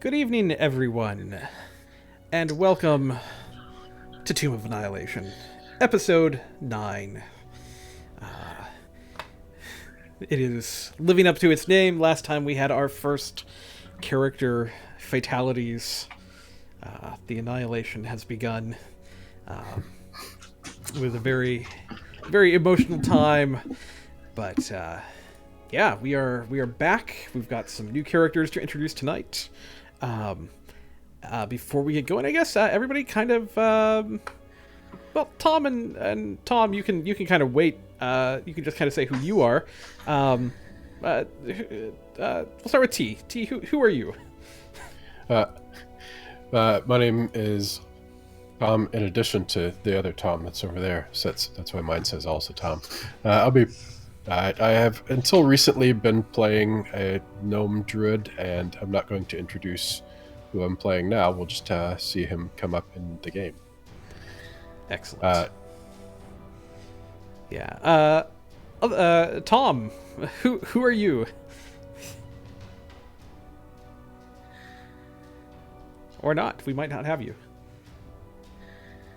Good evening, everyone, and welcome to Tomb of Annihilation, Episode 9. It is living up to its name. Last time we had our first character fatalities. The Annihilation has begun with a very, very emotional time, but yeah, we are back. We've got some new characters to introduce tonight. Before we get going, I guess everybody kind of well, Tom and Tom, you can kind of wait. You can just kind of say who you are. We'll start with T. T, who are you? My name is Tom. In addition to the other Tom that's over there, so that's why mine says also Tom. I have until recently been playing a gnome druid, and I'm not going to introduce who I'm playing now. We'll just see him come up in the game. Excellent. Tom, who are you? Or not? We might not have you.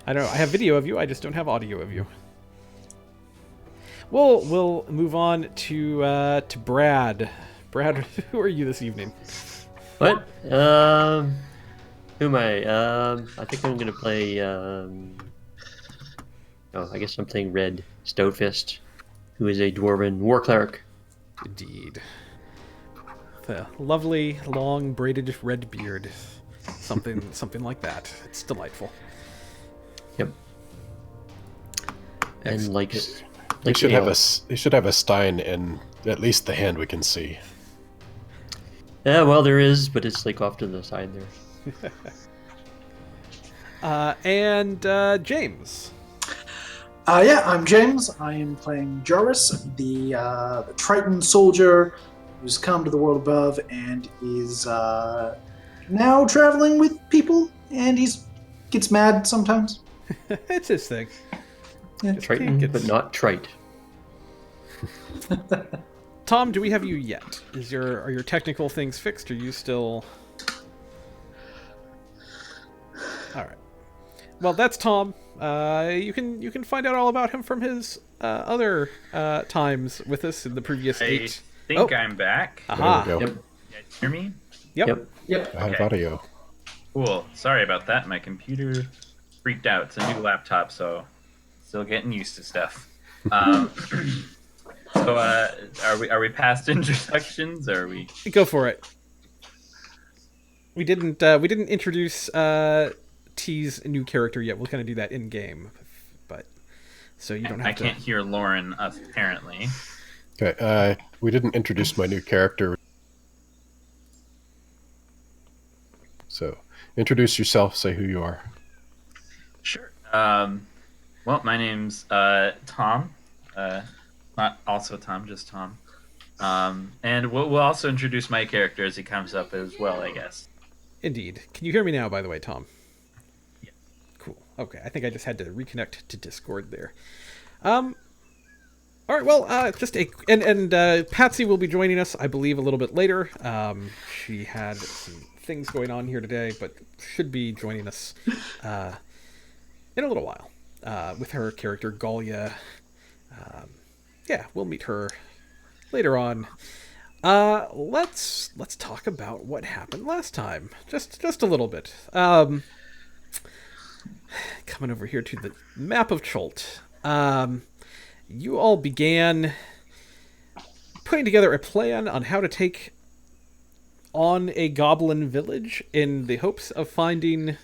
I don't know. I have video of you. I just don't have audio of you. We'll move on to Brad. Brad, who are you this evening? What? Who am I? I think I'm gonna play. I guess I'm playing Red Stoutfist, who is a dwarven war cleric. Indeed. The lovely, long, braided red beard. Something like that. It's delightful. Yep. And They should have a Stein in at least the hand we can see. Yeah, well, there is, but it's like off to the side there. And James. I'm James. I am playing Joris, the Triton soldier who's come to the world above and is now traveling with people, and gets mad sometimes. It's his thing. Yeah. Triton, but not trite. Tom, do we have you yet? Are your technical things fixed? Are you still? All right. Well, that's Tom. You can find out all about him from his other times with us in the previous 8. I think I'm back. Aha. There we go. Yep. You guys hear me? Yep. I have Okay. audio. Cool. Sorry about that. My computer freaked out. It's a new laptop, so still getting used to stuff. So are we past introductions, or are we? Go for it. We didn't introduce T's new character yet. We'll kind of do that in game, but so you don't have I to. can't hear Lauren apparently. Okay. We didn't introduce my new character. So, introduce yourself. Say who you are. Sure. Well, my name's Tom. Not also Tom, just Tom. And we'll also introduce my character as he comes up as well, I guess. Indeed. Can you hear me now? By the way, Tom. Yeah. Cool. Okay. I think I just had to reconnect to Discord there. All right. Well, Patsy will be joining us, I believe, a little bit later. She had some things going on here today, but should be joining us in a little while with her character Galia. Yeah, we'll meet her later on. Let's talk about what happened last time, just a little bit. Coming over here to the map of Chult. You all began putting together a plan on how to take on a goblin village in the hopes of finding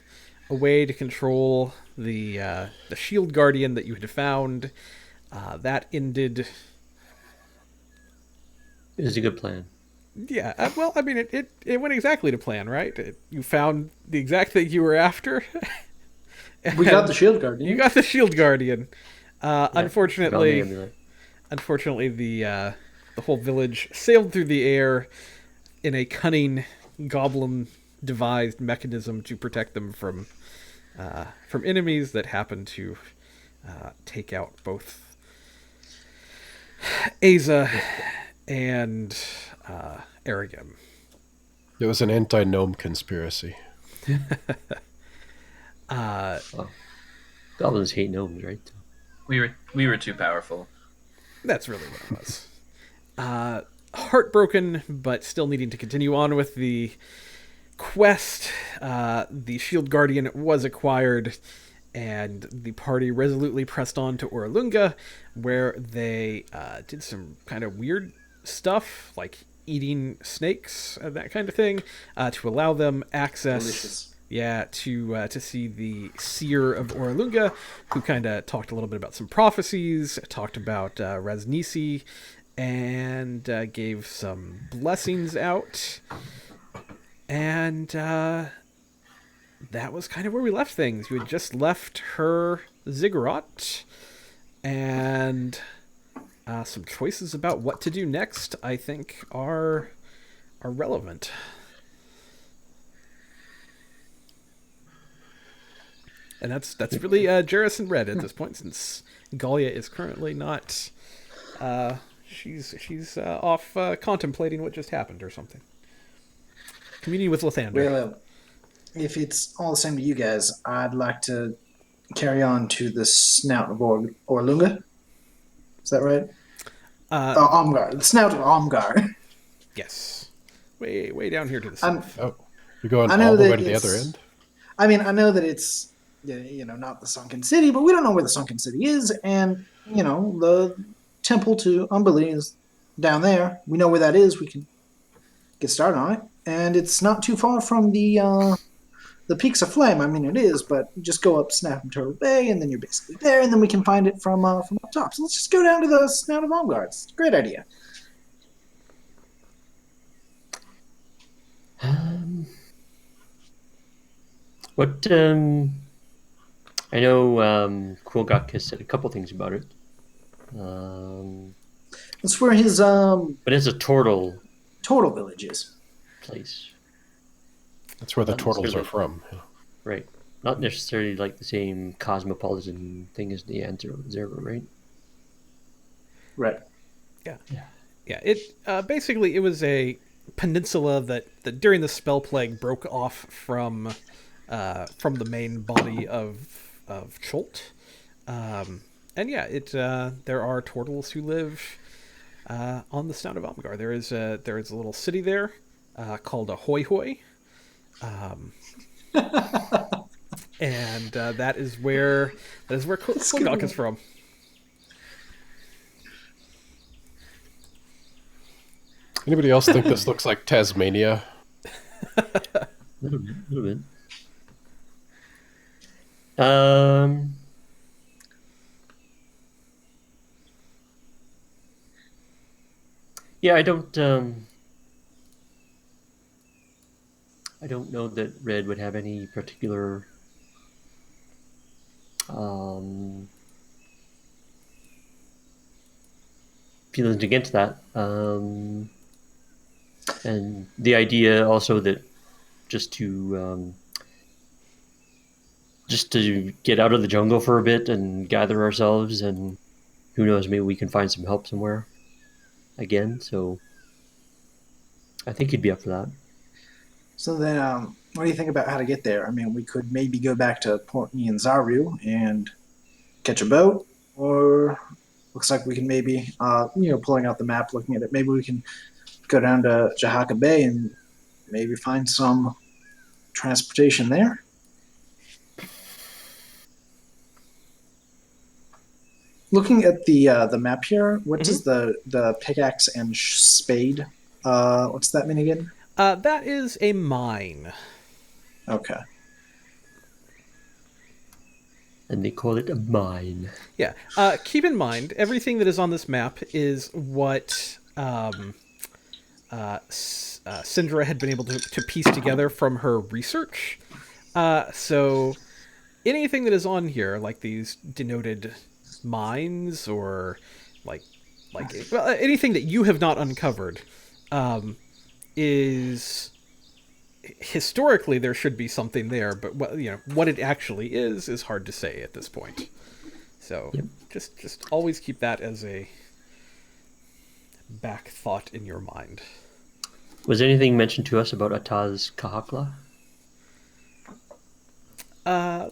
a way to control the shield guardian that you had found. That ended. It was a good plan. Yeah, well, I mean, it went exactly to plan, right? You found the exact thing you were after. We got the shield guardian. You got the shield guardian. Found the Unfortunately, amulet. the whole village sailed through the air in a cunning goblin-devised mechanism to protect them from enemies that happened to take out both Aza and Arrogam. It was an anti-gnome conspiracy. Well, goblins hate gnomes, right? We were too powerful. That's really what it was. Heartbroken, but still needing to continue on with the quest, the Shield Guardian was acquired, and the party resolutely pressed on to Orlunga, where they did some kind of weird stuff, like eating snakes and that kind of thing, to allow them access. Delicious. Yeah, to see the seer of Orlunga, who kind of talked a little bit about some prophecies, talked about Raznisi, and gave some blessings out. And that was kind of where we left things. You had just left her ziggurat, and some choices about what to do next, I think, are relevant. And that's really Jarrus and Red at this point, since Galia is currently not. She's off contemplating what just happened or something. Communing with Lathander. Well, if it's all the same to you guys, I'd like to carry on to the snout of Orlunga. Is that right? Omgar. The snout of Omgar. Yes. Way down here to the south. Oh, you're going I know all the that way to the other it's- end? I mean, I know that it's, not the Sunken City, but we don't know where the Sunken City is, and, the temple to Umberly is down there. We know where that is. We can get started on it. And it's not too far from the Peaks of Flame. I mean, it is, but you just go up Snap and Turtle Bay, and then you're basically there, and then we can find it from up top. So let's just go down to the Snout of Omgar. It's a great idea. What I know Quilgok has said a couple things about it. That's where his But it's a turtle Turtle Village is. place. That's where the Not turtles are necessarily. from. Right. Not necessarily like the same cosmopolitan thing as the Zero, right? Right. Yeah. It basically it was a peninsula that during the spell plague broke off from the main body of Chult. And yeah, there are turtles who live on the Snout of Omgar. There is a little city there called a Hoi Hoi. And that is where Quilgok is from. Anybody else think this looks like Tasmania? A little bit. Yeah, I don't know that Red would have any particular feelings against that. And the idea also that just to get out of the jungle for a bit and gather ourselves, and who knows, maybe we can find some help somewhere again. So I think he'd be up for that. So then, what do you think about how to get there? I mean, we could maybe go back to Port Nyanzaru and catch a boat, or looks like we can maybe, pulling out the map, looking at it, maybe we can go down to Jahaka Bay and maybe find some transportation there. Looking at the map here, what does the pickaxe and spade? What's that mean again? That is a mine. Okay. And they call it a mine. Yeah. Keep in mind, everything that is on this map is what Syndra had been able to piece together from her research. So anything that is on here, like these denoted mines or anything that you have not uncovered, is historically there should be something there, but what it actually is hard to say at this point. So just always keep that as a back thought in your mind. Was anything mentioned to us about Ataz Kahakla?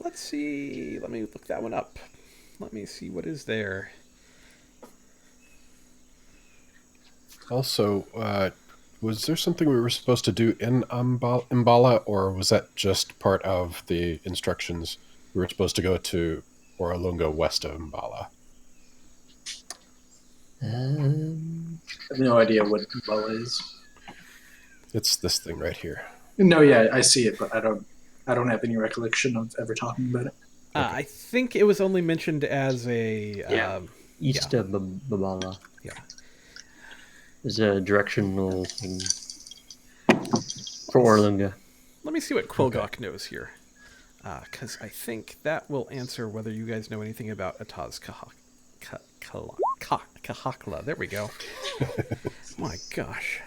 Let's see. Let me look that one up. Let me see what is there. Also, was there something we were supposed to do in Imbala, or was that just part of the instructions? We were supposed to go to Oralunga west of Imbala. I have no idea what Boa is. It's this thing right here. No, yeah, I see it, but I don't have any recollection of ever talking about it. I think it was only mentioned as a East of Babala. Yeah. There's a directional thing for Orlunga. Let me see what Quilgok knows here, because I think that will answer whether you guys know anything about Ataz Kahakla. There we go. My gosh.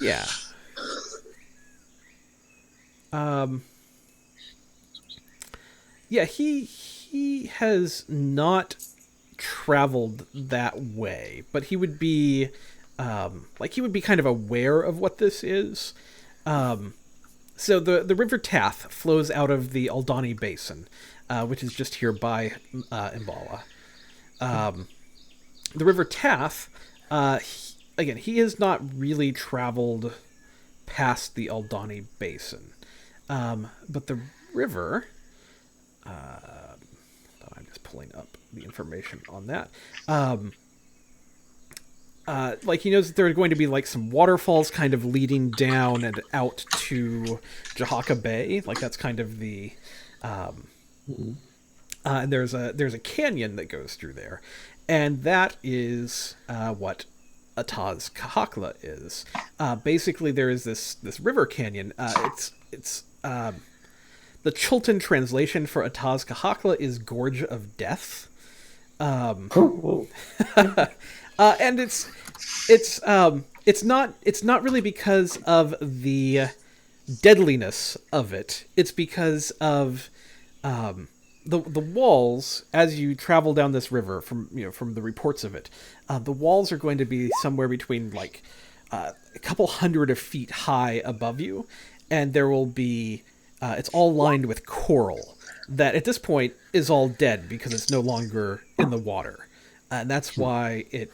Yeah. Yeah, he has not traveled that way, but he would be he would be kind of aware of what this is. So the River Tath flows out of the Aldani Basin, which is just here by Imbala. The River Tath, he has not really traveled past the Aldani Basin. But the river... I'm just pulling up the information on that. He knows that there are going to be some waterfalls kind of leading down and out to Jahaka Bay. That's kind of the... and there's a canyon that goes through there. And that is what Ataz Kahakla is. Basically, there is this river canyon. It's the Chultan translation for Ataz Kahakla is Gorge of Death. And it's not really because of the deadliness of it. It's because of the walls as you travel down this river from the reports of it. The walls are going to be somewhere between a couple hundred of feet high above you, and there will be it's all lined with coral that at this point is all dead because it's no longer in the water. And that's why it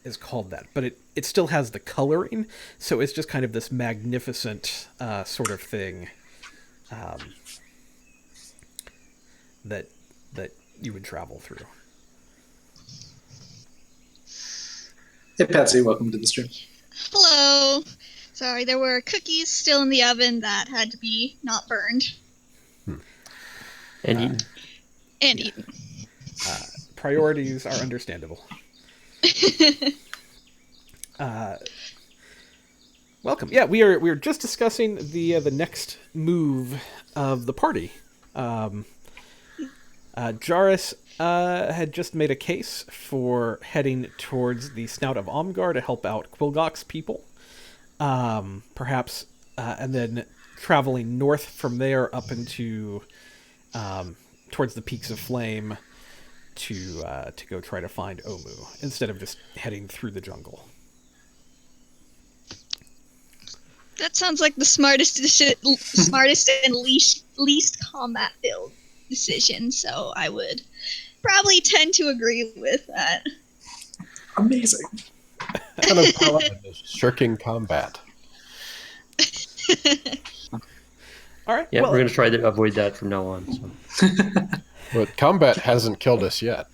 is called that. But it still has the coloring, so it's just kind of this magnificent sort of thing that you would travel through. Hey, Patsy, welcome to the stream. Hello. Sorry, there were cookies still in the oven that had to be not burned. And eaten. And eaten. Priorities are understandable. Welcome. Yeah, we are just discussing the next move of the party. Jarrus had just made a case for heading towards the Snout of Omgar to help out Quilgok's people. Perhaps, and then traveling north from there up into towards the Peaks of Flame to go try to find Omu instead of just heading through the jungle. That sounds like the smartest and least combat build decision. So I would probably tend to agree with that. Amazing. Kind of paladin is shirking combat. All right. Yeah, well, we're going to try to avoid that from now on. So. But combat hasn't killed us yet.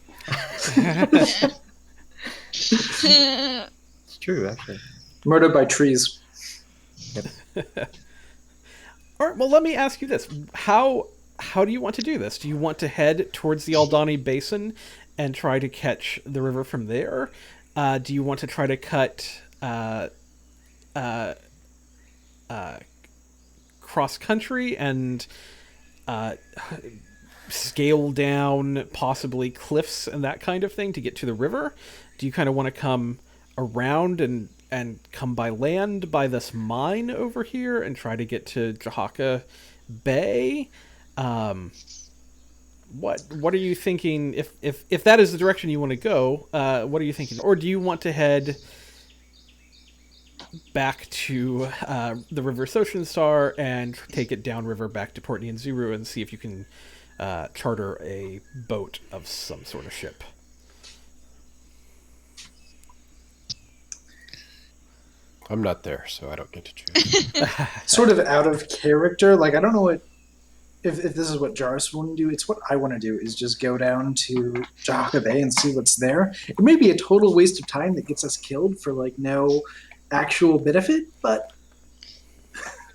It's true, actually. Murder by trees. Yep. All right. Well, let me ask you this: how do you want to do this? Do you want to head towards the Aldani Basin and try to catch the river from there? Do you want to try to cut cross country and scale down possibly cliffs and that kind of thing to get to the river? Do you kind of want to come around and come by land by this mine over here and try to get to Jahaka Bay? what are you thinking? If that is the direction you want to go, what are you thinking? Or do you want to head back to the River Ocean Star and take it downriver back to Port Nyanzuru and see if you can charter a boat of some sort of ship? I'm not there, so I don't get to choose. Sort of out of character. Like, I don't know what if this is what Jarvis want to do. It's what I want to do, is just go down to Jahaka Bay and see what's there. It may be a total waste of time that gets us killed for like no actual benefit, but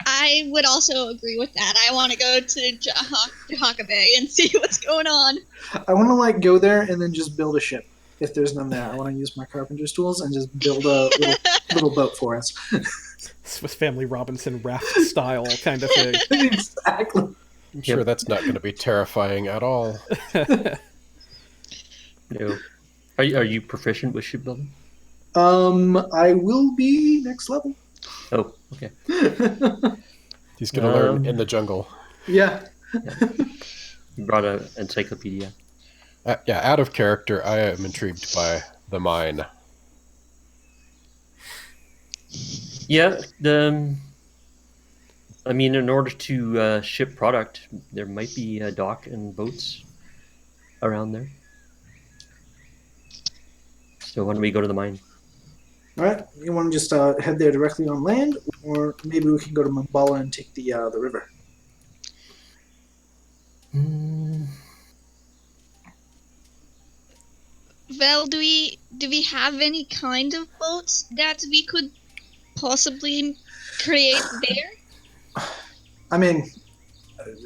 I would also agree with that. I want to go to Jahaka Bay and see what's going on. I want to like go there and then just build a ship. If there's none there, I want to use my carpenter's tools and just build a little boat for us. Swiss Family Robinson raft style kind of thing. Exactly. I'm sure that's not going to be terrifying at all. No. Are you proficient with shipbuilding? I will be next level. Oh, okay. He's going to learn in the jungle. Yeah. You brought an encyclopedia. Yeah, out of character, I am intrigued by the mine. Yeah, I mean, in order to ship product, there might be a dock and boats around there. So why don't we go to the mine? All right. You want to just head there directly on land, or maybe we can go to Mambala and take the river. Well, do we have any kind of boats that we could possibly create there? I mean,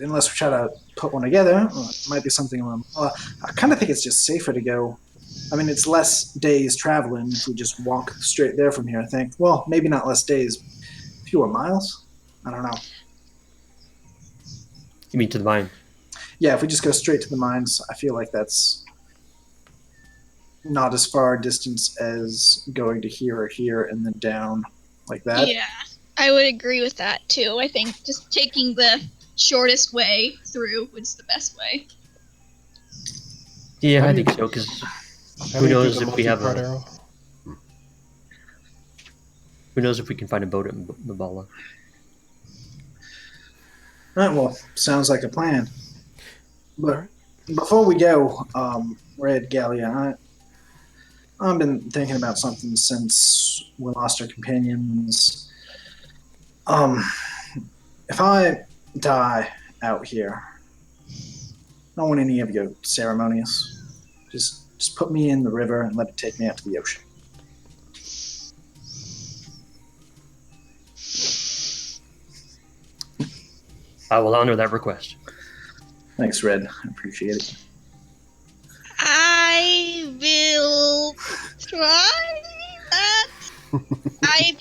unless we try to put one together, it might be something. I kind of think it's just safer to go. I mean, it's less days traveling if we just walk straight there from here, I think. Well, maybe not less days, fewer miles. I don't know. You mean to the mine? Yeah, if we just go straight to the mines, I feel like that's not as far a distance as going to here or here and then down like that. Yeah, I would agree with that too. I think just taking the shortest way through is the best way. Yeah, I think so, because who knows if we have multi-part a... arrow? Who knows if we can find a boat at Mabala? All right, well, sounds like a plan. But before we go, Red Gallia, I've been thinking about something since we lost our companions. If I die out here, I don't want any of your ceremonies. Just put me in the river and let it take me out to the ocean. I will honor that request. Thanks, Red. I appreciate it. I will try that. I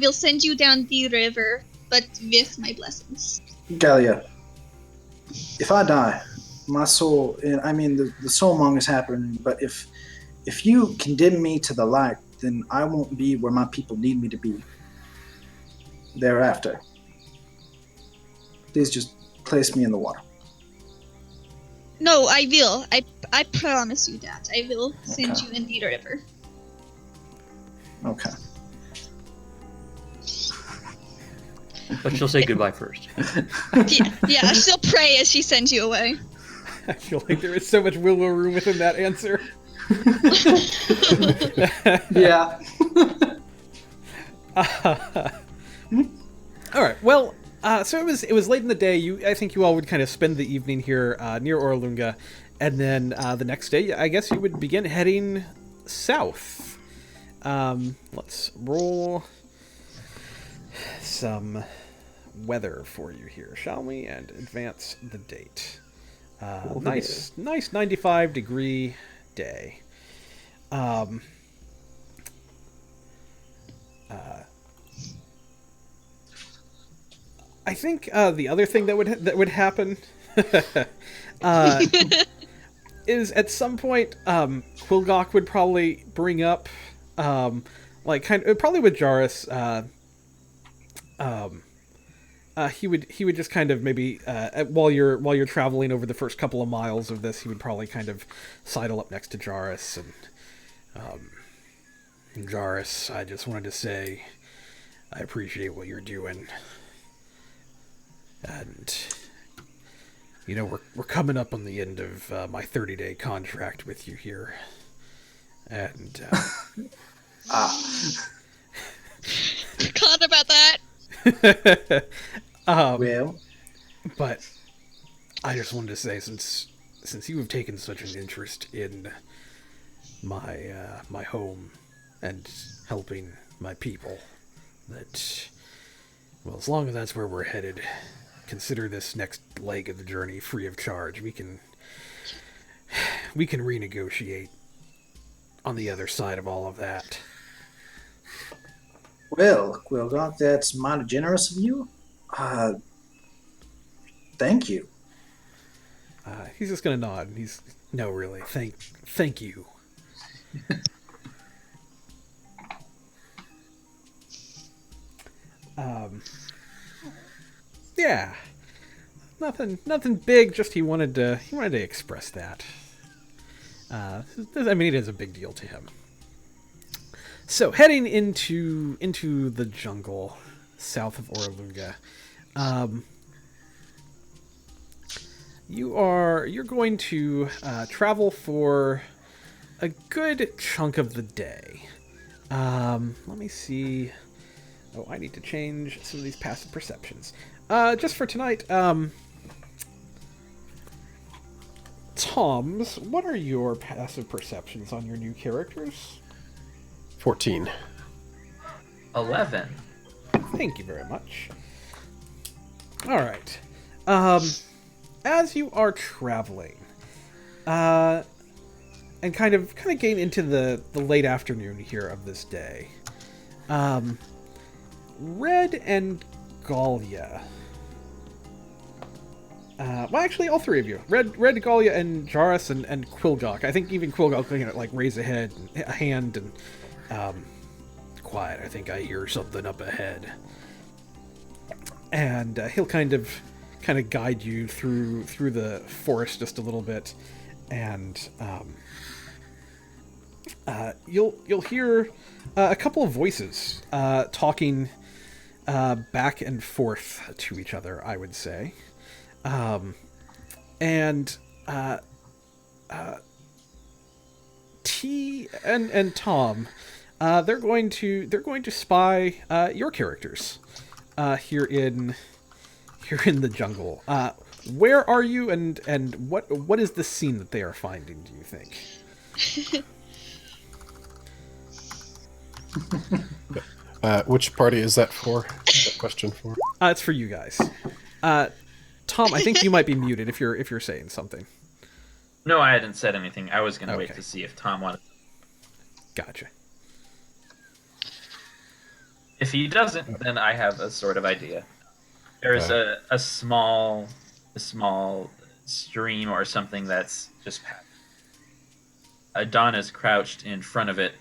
will send you down the river, but with my blessings. Gallia, if I die, my soul, I mean, the soulmong is happening, but if you condemn me to the light, then I won't be where my people need me to be thereafter. Please just place me in the water. No, I will. I promise you that. I will send you in the river. Okay. But she'll say goodbye first. Yeah, she'll pray as she sends you away. I feel like there is so much wiggle room within that answer. Yeah. All right. Well, so it was late in the day. I think you all would kind of spend the evening here near Orlunga, and then the next day, I guess you would begin heading south. Let's roll some weather for you here, shall we? And advance the date. Nice 95-degree day. I think the other thing that would happen is at some point Quilgok would probably bring up probably with Jarrus he would just kind of maybe while you're traveling over the first couple of miles of this, he would probably kind of sidle up next to Jarrus and Jarrus, I just wanted to say I appreciate what you're doing, and we're coming up on the end of my 30-day contract with you here, and Forgot about that. Well, but I just wanted to say, since you have taken such an interest in my home and helping my people, that, well, as long as that's where we're headed, consider this next leg of the journey free of charge. We can renegotiate on the other side of all of that. well, God, that's mighty generous of you. Thank you. He's just gonna nod. No, really, thank you. Yeah, nothing big. Just he wanted to express that. I mean, it is a big deal to him. So heading into the jungle south of Orlunga, you're going to travel for a good chunk of the day. Let me see. Oh, I need to change some of these passive perceptions. Just for tonight, Toms, what are your passive perceptions on your new characters? 14. 11. Thank you very much. All right. As you are traveling, and kind of getting into the late afternoon here of this day, Red and Galia. Well, actually, all three of you. Red, Galia, and Jarrus, and Quilgok. I think even Quilgok can raise a hand, and quiet. I think I hear something up ahead. And he'll kind of guide you through the forest just a little bit, and you'll hear a couple of voices talking back and forth to each other, I would say. T and Tom, they're going to spy your characters here in the jungle. Where are you, and what is the scene that they are finding, do you think? Which party is that for? That question for? It's for you guys. Tom, I think you might be muted if you're saying something. No, I hadn't said anything. I was going to Okay. wait to see if Tom wanted. Gotcha. If he doesn't, then I have a sort of idea. There's a small stream or something that's just Adon is crouched in front of it,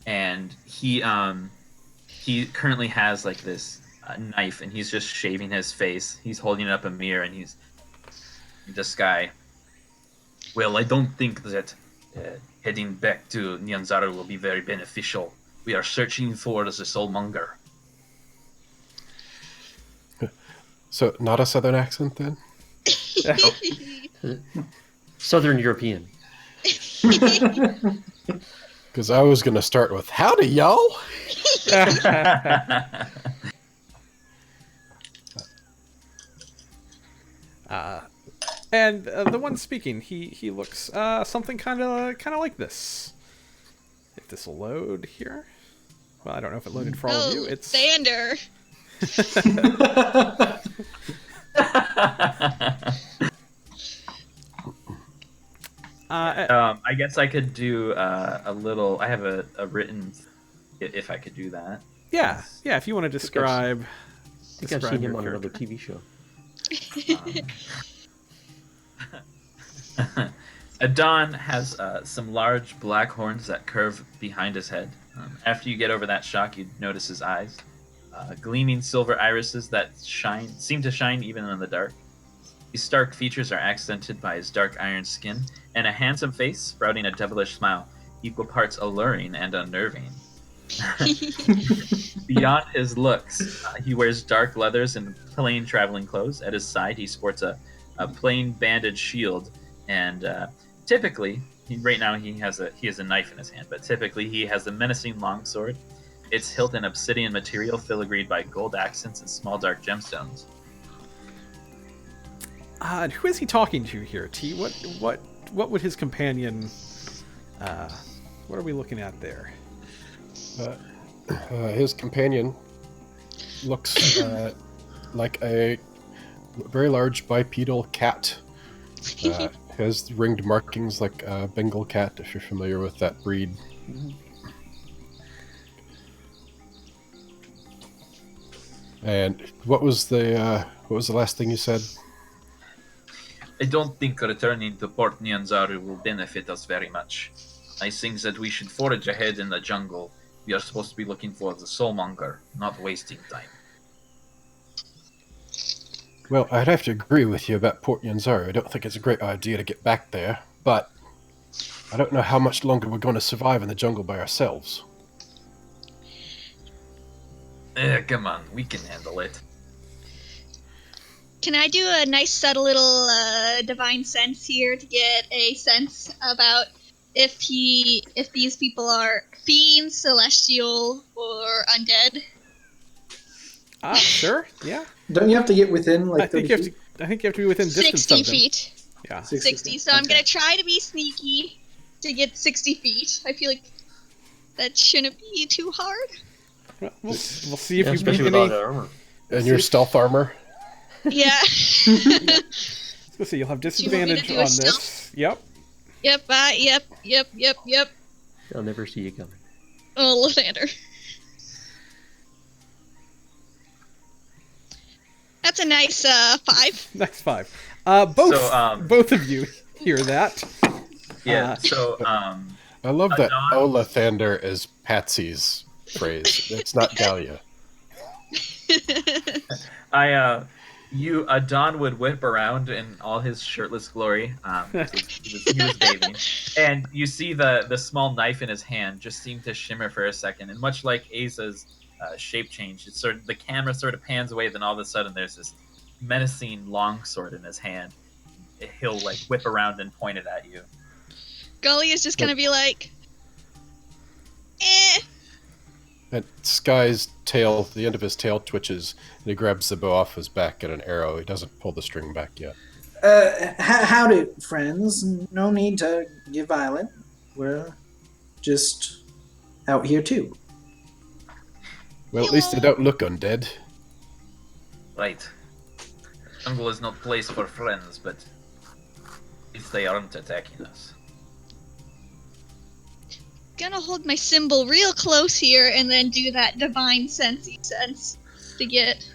and he currently has like this knife, and he's just shaving his face. He's holding up a mirror, and he's this guy. Well, I don't think that heading back to Nyanzaru will be very beneficial. We are searching for the soulmonger. So, not a southern accent then? Southern European. Because I was going to start with, howdy, y'all! And the one speaking, he looks something kind of like this. If this will load here. Well, I don't know if it loaded for all of you. It's Xander. I guess I could do a little. I have a written. If I could do that. yeah. If you want to describe. I think I've seen him your on another character. TV show. Adon has some large black horns that curve behind his head. After you get over that shock, you notice his eyes. gleaming silver irises that seem to shine even in the dark. His stark features are accented by his dark iron skin and a handsome face sprouting a devilish smile, equal parts alluring and unnerving. Beyond his looks, he wears dark leathers and plain traveling clothes. At his side, he sports a plain banded shield, and typically, right now he has a knife in his hand, but typically he has a menacing longsword. Its hilt in obsidian material, filigreed by gold accents and small dark gemstones. And who is he talking to here, T? What would his companion? What are we looking at there? His companion looks like a very large bipedal cat. Has ringed markings like a Bengal cat, if you're familiar with that breed. Mm-hmm. And what was the last thing you said? I don't think returning to Port Nyanzaru will benefit us very much. I think that we should forage ahead in the jungle. We are supposed to be looking for the soulmonger, not wasting time. Well, I'd have to agree with you about Port Nyanzaru. I don't think it's a great idea to get back there, but I don't know how much longer we're going to survive in the jungle by ourselves. Come on, we can handle it. Can I do a nice subtle little divine sense here to get a sense about if these people are fiends, celestial, or undead? Sure, yeah. Don't you have to get within I like 30 think you have feet? to. I think you have to be within distance 60 of them. feet. Yeah. 60. So I'm gonna try to be sneaky to get 60 feet. I feel like that shouldn't be too hard. Well, we'll see if Yeah, you especially bring with any. all that armor. And your stealth armor? Yeah. Let's see. You'll have Do you want me to disadvantage do on a stealth? this. Yep. Yep. I'll never see you coming. Oh, Lathander. That's a nice 5. Next 5. Both So, both of you hear that. Yeah, so, I love that Adon- Ola Thander is Patsy's phrase. It's not Dahlia. Adon would whip around in all his shirtless glory. He was bathing, and you see the small knife in his hand just seem to shimmer for a second, and much like Aza's shape change, it's sort of the camera sort of pans away. Then all of a sudden, there's this menacing longsword in his hand. He'll like whip around and point it at you. Gully is just gonna be like, And Sky's tail, the end of his tail twitches, and he grabs the bow off his back and an arrow. He doesn't pull the string back yet. Howdy, friends. No need to get violent. We're just out here too. Well, at least they don't look undead. Right. Jungle is not place for friends, but if they aren't attacking us. gonna hold my symbol real close here and then do that divine sensey sense to get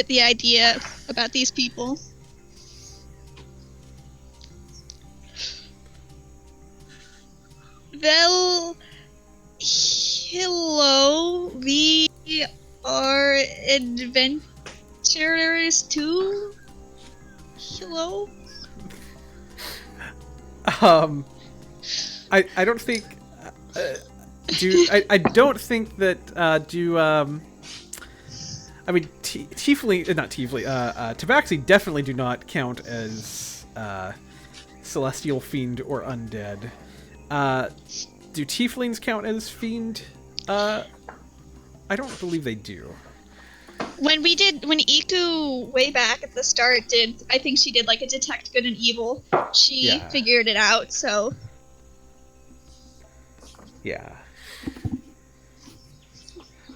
the idea about these people. Well, hello, we are adventurers too. Hello. I don't think. I don't think that. I mean, Tiefling, not Tiefling. Tabaxi definitely do not count as celestial fiend or undead. Do Tieflings count as fiend? I don't believe they do. When Iku way back at the start did, I think she did like a detect good and evil. She figured it out, so. Yeah.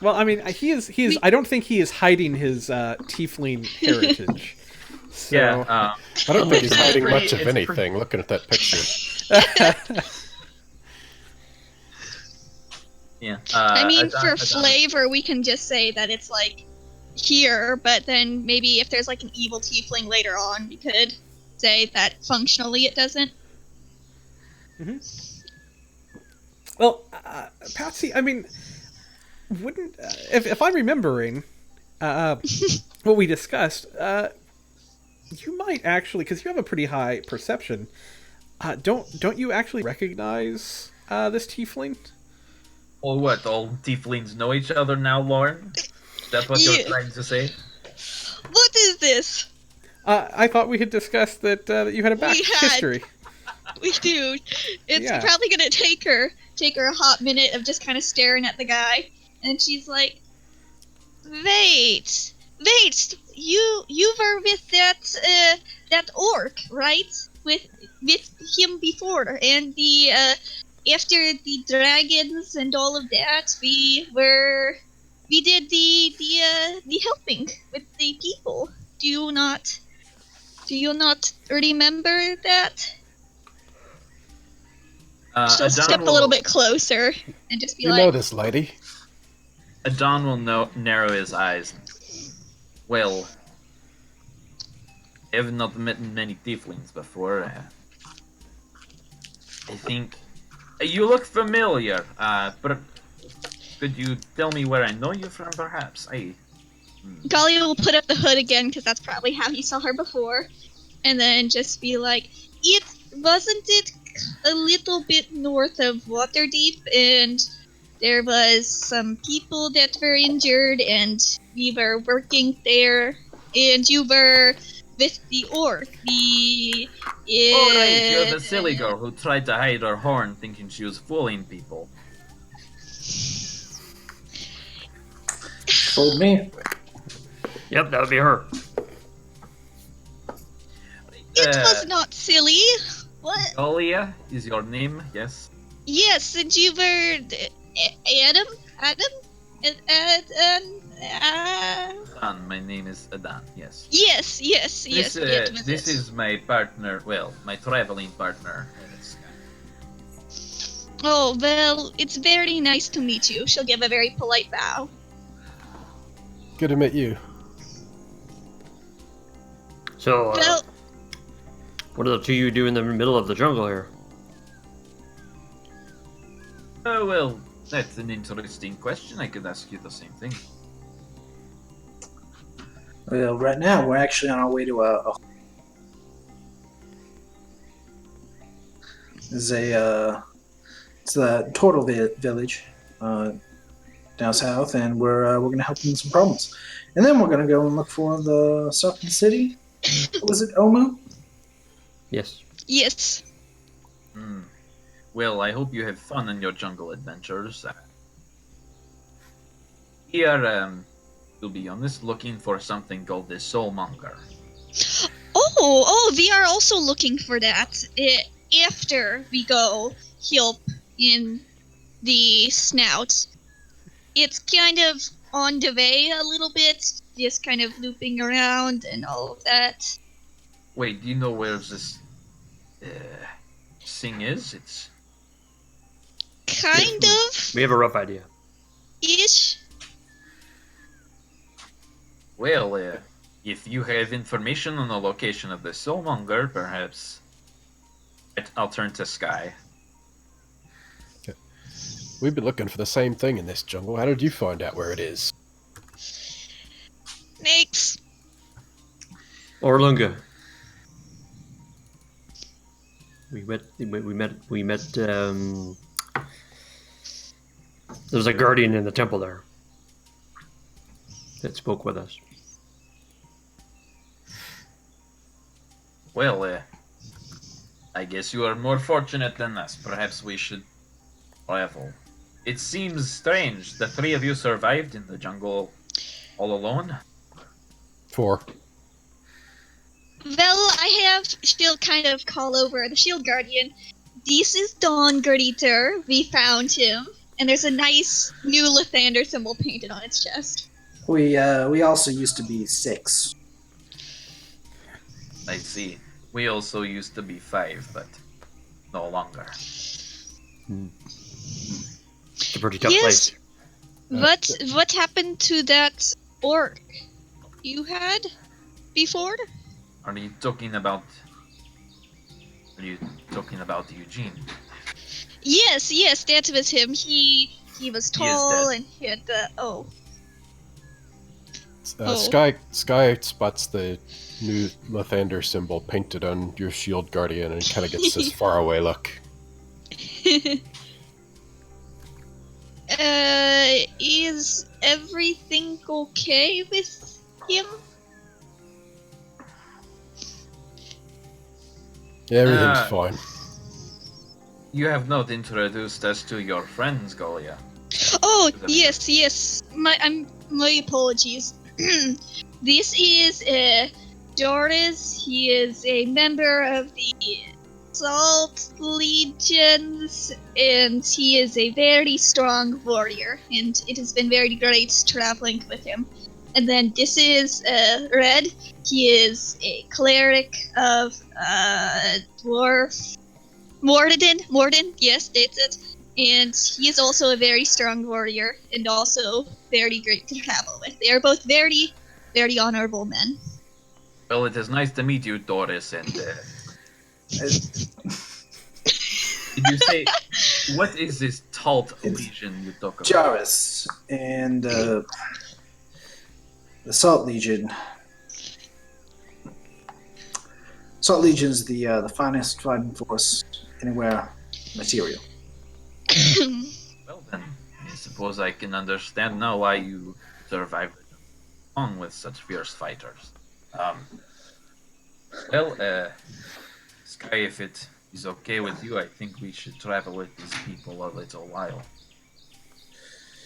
Well, I mean, he is. I don't think he is hiding his Tiefling heritage. So, Yeah. I don't think he's hiding pretty- much of it's anything, pretty- looking at that picture. Yeah. I mean, Adon- for Adon- flavor, we can just say that it's like here, but then maybe if there's like an evil tiefling later on, we could say that functionally it doesn't. Well, Patsy, I mean, wouldn't if I'm remembering what we discussed, you might actually, because you have a pretty high perception. Don't you actually recognize this tiefling? Or what? All tieflings know each other now, Lauren? Is that what you're trying to say? What is this? I thought we had discussed that you had a back history. We do. It's Yeah. probably gonna take her a hot minute of just kind of staring at the guy, and she's like, "Wait, you were with that orc, right? With him before, and the after the dragons and all of that, we did the helping with the people. Do you not remember that?" She'll step a little bit closer and just be You like, know this lady. Adon will narrow his eyes. Well, I have not met many tieflings before. I think you look familiar. But could you tell me where I know you from, perhaps? Golly will put up the hood again, because that's probably how he saw her before, and then just be like, wasn't it a little bit north of Waterdeep, and there was some people that were injured, and we were working there, and you were with the orc, Oh, right, you're the silly girl who tried to hide her horn thinking she was fooling people. Told me. Yep, that would be her. It was not silly. What? Olia is your name, yes? Yes, and you were Adam? Adon, my name is Adon, yes. Yes. This is my partner, well, my traveling partner. Oh, well, it's very nice to meet you. She'll give a very polite bow. Good to meet you. So, Well, what do the two of you do in the middle of the jungle here? Oh, well, that's an interesting question. I could ask you the same thing. Well, right now we're actually on our way to it's the Turtle Village down south, and we're gonna help them with some problems, and then we're gonna go and look for the Serpent City. What was it, Omu? Yes. yes. Well, I hope you have fun in your jungle adventures. Here, to be honest, looking for something called the Soulmonger. Oh, we are also looking for that. After we go help in the snout. It's kind of on the way a little bit, just kind of looping around and all of that. Wait, do you know where this thing is? It's Kind of We have a rough idea. ish. well, if you have information on the location of the Soulmonger, perhaps I'll turn to Sky. We've been looking for the same thing in this jungle. How did you find out where it is? Snakes. Orlunga. We met. There's a guardian in the temple there that spoke with us. Well, I guess you are more fortunate than us. Perhaps we should travel. It seems strange. The three of you survived in the jungle all alone. 4. Well, I have she'll kind of call over the shield guardian. This is Dawn Garditer. We found him, and there's a nice new Lathander symbol painted on its chest. We also used to be 6. I see. We also used to be 5, but no longer. It's a pretty tough Yes. place. What happened to that orc you had before? Are you talking about Eugene? Yes, that was him. He He was He is tall dead. and he had the Sky spots the new Lathander symbol painted on your shield guardian and kind of gets this faraway look. Is everything okay with him? Yeah, everything's Uh, fine. You have not introduced us to your friends, Golia. Oh, Them yes. My apologies. This is Doris. He is a member of the Salt Legions, and he is a very strong warrior, and it has been very great traveling with him. And then this is Red. He is a cleric of Dwarf Morden, yes, that's it. And he is also a very strong warrior and also very great to travel with. They are both very, very honorable men. Well, it is nice to meet you, Doris. And did you say what is this Chult Legion you talk about? Jarvis and the Salt Legion. Salt Legion's the finest fighting force anywhere material. Well then, I suppose I can understand now why you survived along with such fierce fighters. Sky, if it is okay with you, I think we should travel with these people a little while.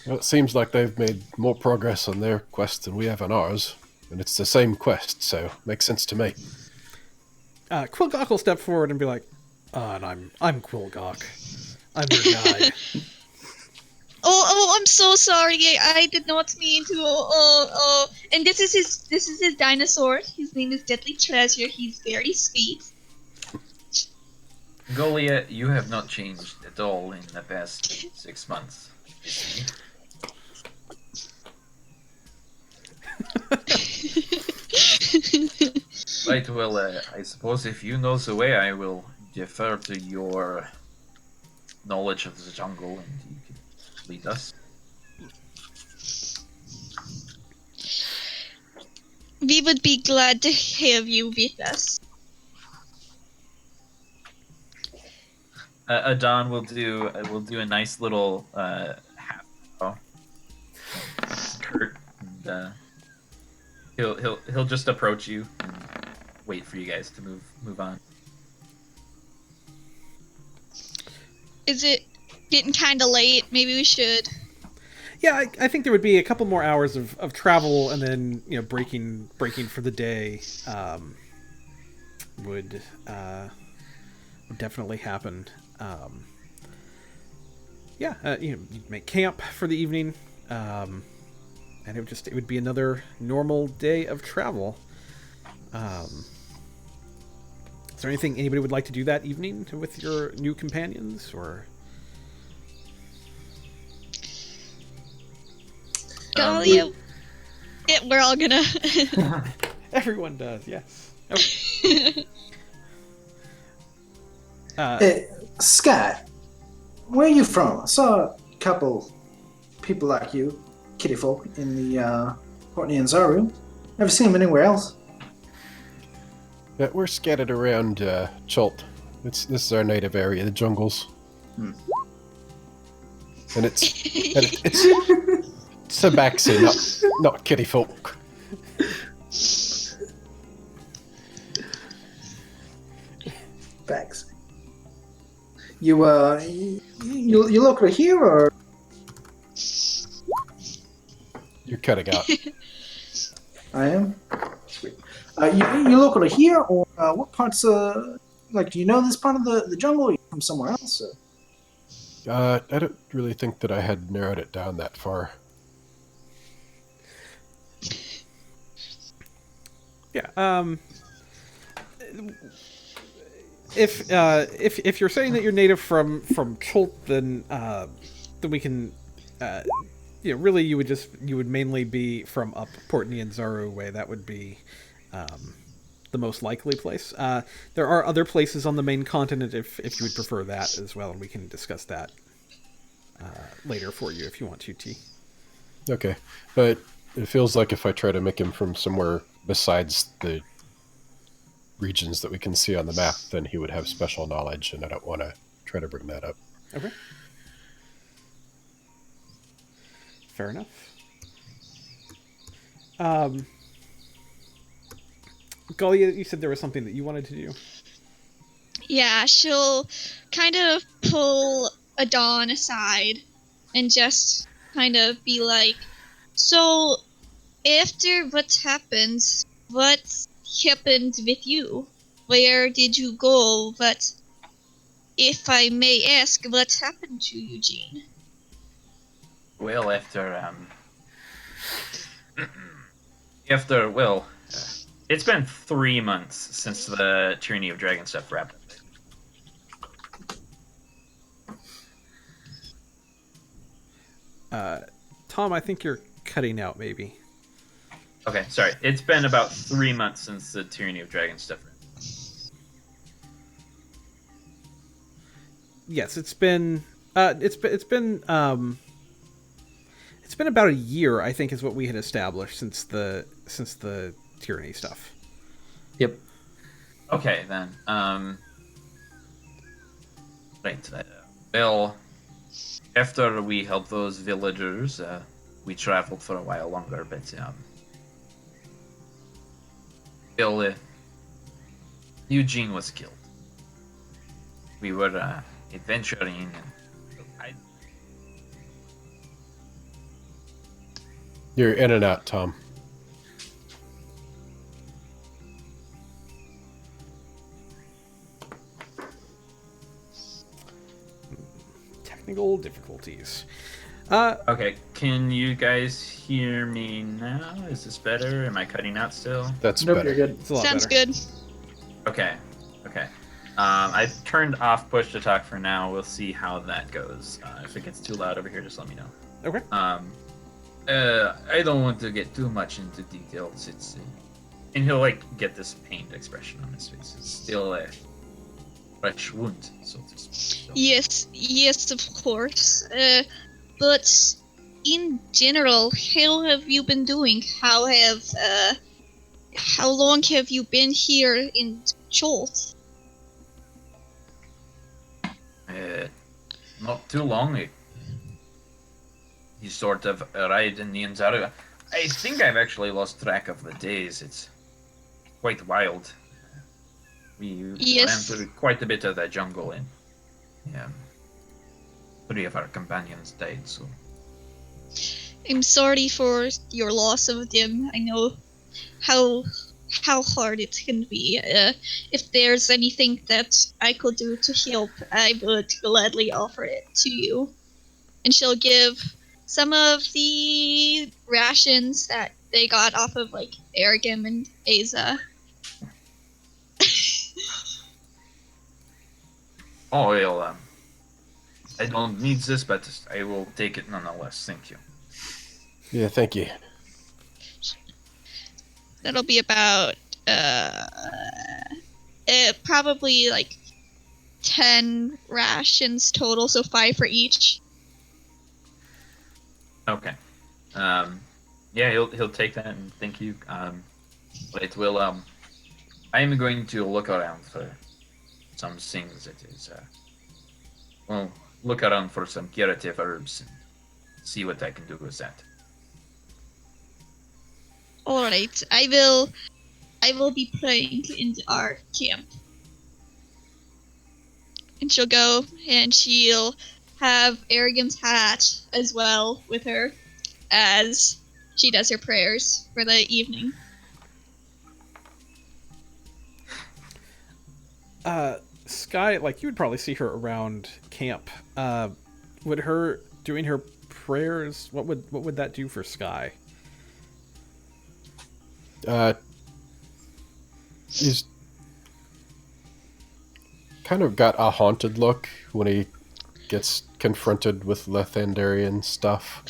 Well, it seems like they've made more progress on their quest than we have on ours, and it's the same quest, so makes sense to me. Quilgok will step forward and be like, and I'm Quilgok. I'm your guide. Oh, I'm so sorry. I did not mean to. And this is his dinosaur. His name is Deadly Treasure. He's very sweet. Golia, you have not changed at all in the past 6 months. Right, well, I suppose if you know the way, I will defer to your knowledge of the jungle and you can lead us. We would be glad to have you with us. Adon will do a nice little half bow. Kurt, and he'll just approach you and wait for you guys to move on. Is it getting kind of late? Maybe we should. Yeah, I think there would be a couple more hours of travel, and then breaking for the day would definitely happen. You'd make camp for the evening, and it would be another normal day of travel. Is there anything anybody would like to do that evening with your new companions, or? Galia, we're all gonna. Everyone does, yes. Hey, Scott, where are you from? I saw a couple people like you, kitty folk, in the Courtney and Zaru. Never seen them anywhere else. Yeah, we're scattered around Chult. This is our native area, the jungles. And it's tabaxi, not kitty folk. Thanks. You local here or? You're cutting out. I am. Sweet. You local here or what parts? Do you know this part of the jungle? Or you from somewhere else? Or? I don't really think that I had narrowed it down that far. Yeah. If you're saying that you're native from Chult, then we can. Really, you would mainly be from up Portney and Zaru way. That would be the most likely place. There are other places on the main continent if you would prefer that as well, and we can discuss that. later for you if you want to, T. Okay, but it feels like if I try to make him from somewhere besides the regions that we can see on the map, then he would have special knowledge, and I don't want to try to bring that up. Okay. Fair enough. Galia, you said there was something that you wanted to do. Yeah, she'll kind of pull Adon aside and just kind of be like, so, after what happened with you? Where did you go? But if I may ask, what happened to Eugene? Well, it's been 3 months since the Tyranny of Dragon stuff wrapped up. Tom, I think you're cutting out, maybe. Okay, sorry. It's been about 3 months since the Tyranny of Dragon stuff wrapped up. Yes, it's been about a year, I think, is what we had established since the tyranny stuff. Yep. Okay, then. Right. Well, after we helped those villagers, we traveled for a while longer, but Eugene was killed. We were adventuring, and You're in and out, Tom. Technical difficulties. Okay, can you guys hear me now? Is this better? Am I cutting out still? That's Nope, better. you're good. It's a lot Sounds better. good. Okay. I've turned off push to talk for now. We'll see how that goes. If it gets too loud over here, just let me know. Okay. I don't want to get too much into details. And he'll get this pained expression on his face. It's still a fresh wound, so to speak. So. Yes, of course. But in general, how have you been doing? How long have you been here in Chult? Not too long. He sort of arrived in the entire. I think I've actually lost track of the days. It's quite wild. We ran through quite a bit of that jungle, and 3 of our companions died. So I'm sorry for your loss of them. I know how hard it can be. If there's anything that I could do to help, I would gladly offer it to you. And she'll give some of the rations that they got off of Aragim and Aza. Oh well, I don't need this, but I will take it nonetheless. Thank you. Yeah, thank you. That'll be about probably 10 rations total, so 5 for each. Okay. Yeah, he'll take that and thank you. But will I'm going to look around for some things that is look around for some curative herbs and see what I can do with that. All right, I will be playing in our camp, and she'll go and she'll have Arrogant's hat as well with her as she does her prayers for the evening. Sky, you would probably see her around camp. Would her doing her prayers, what would that do for Sky? He's kind of got a haunted look when he gets confronted with Lethandarian stuff.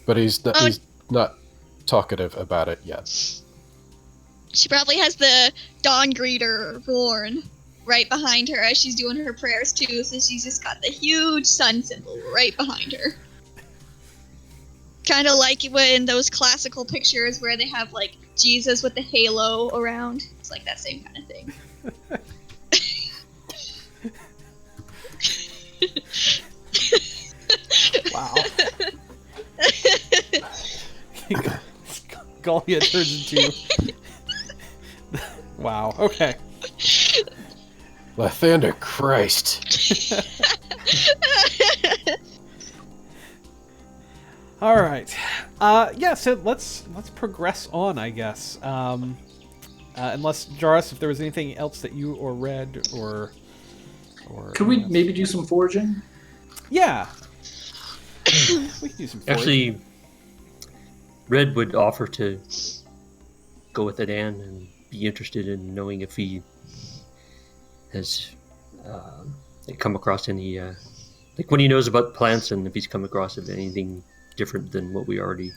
But he's not talkative about it yet. She probably has the dawn greeter worn right behind her as she's doing her prayers too, so she's just got the huge sun symbol right behind her. Kind of like when those classical pictures where they have like Jesus with the halo around. It's like that same kind of thing. Wow. Galia turns into. Wow. Okay. Lathander Christ. All right. Yeah. So let's progress on, I guess. Unless Jarrus, if there was anything else that you or Red or Could we maybe do some foraging? Yeah. We can do some. Actually, Red would offer to go with Adan and be interested in knowing if he has come across any, like when he knows about plants and if he's come across anything different than what we already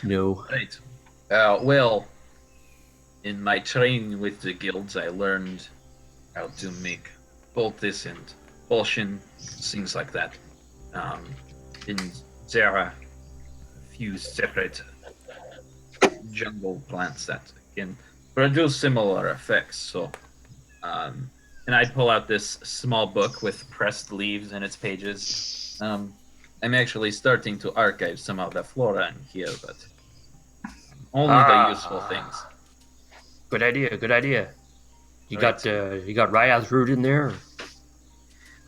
know. Right. Well, in my training with the guilds, I learned how to make poultice and potion, things like that. And there are a few separate jungle plants that can produce similar effects. So, and I'd pull out this small book with pressed leaves in its pages. I'm actually starting to archive some of the flora in here, but only the useful things. Good idea. Good idea. You got Ryath root in there.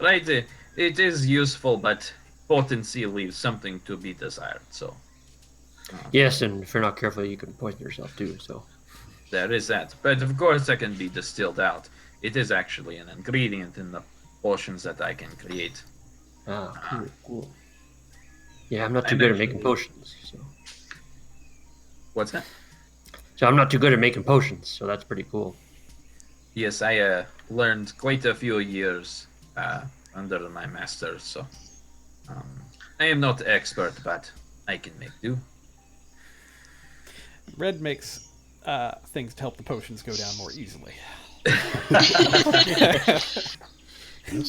Right, it is useful, but potency leaves something to be desired. So Yes, and if you're not careful, you can poison yourself too. So there is that. But of course, that can be distilled out. It is actually an ingredient in the potions that I can create. Cool. Yeah, I'm not too good at making potions. So What's that? I'm not too good at making potions. So that's pretty cool. Yes, I learned quite a few years under my masters. So I am not expert, but I can make do. Red makes things to help the potions go down more easily.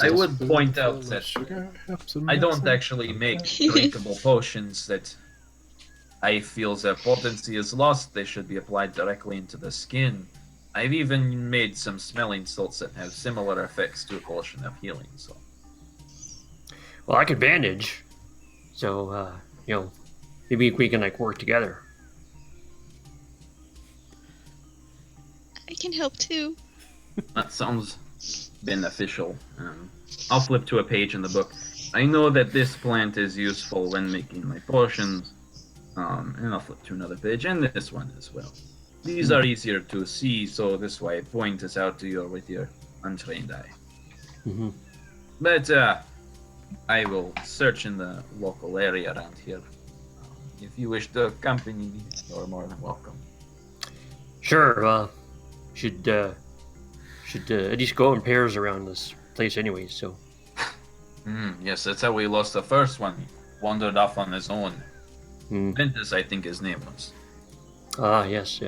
I would point out that I don't actually make drinkable potions that I feel the potency is lost. They should be applied directly into the skin. I've even made some smelling salts that have similar effects to a potion of healing. So, Well, I could bandage. So maybe we can like work together. I can help too. that sounds beneficial. I'll flip to a page in the book. I know that this plant is useful when making my potions. And I'll flip to another page, and this one as well. These are easier to see, so this way I point this out to you with your untrained eye. Mm-hmm. But I will search in the local area around here. If you wish to accompany me, you're more than welcome. Sure. Should at least go in pairs around this place anyway. So. Yes, that's how we lost the first one. He wandered off on his own. Ventus, I think his name was. Ah, yes.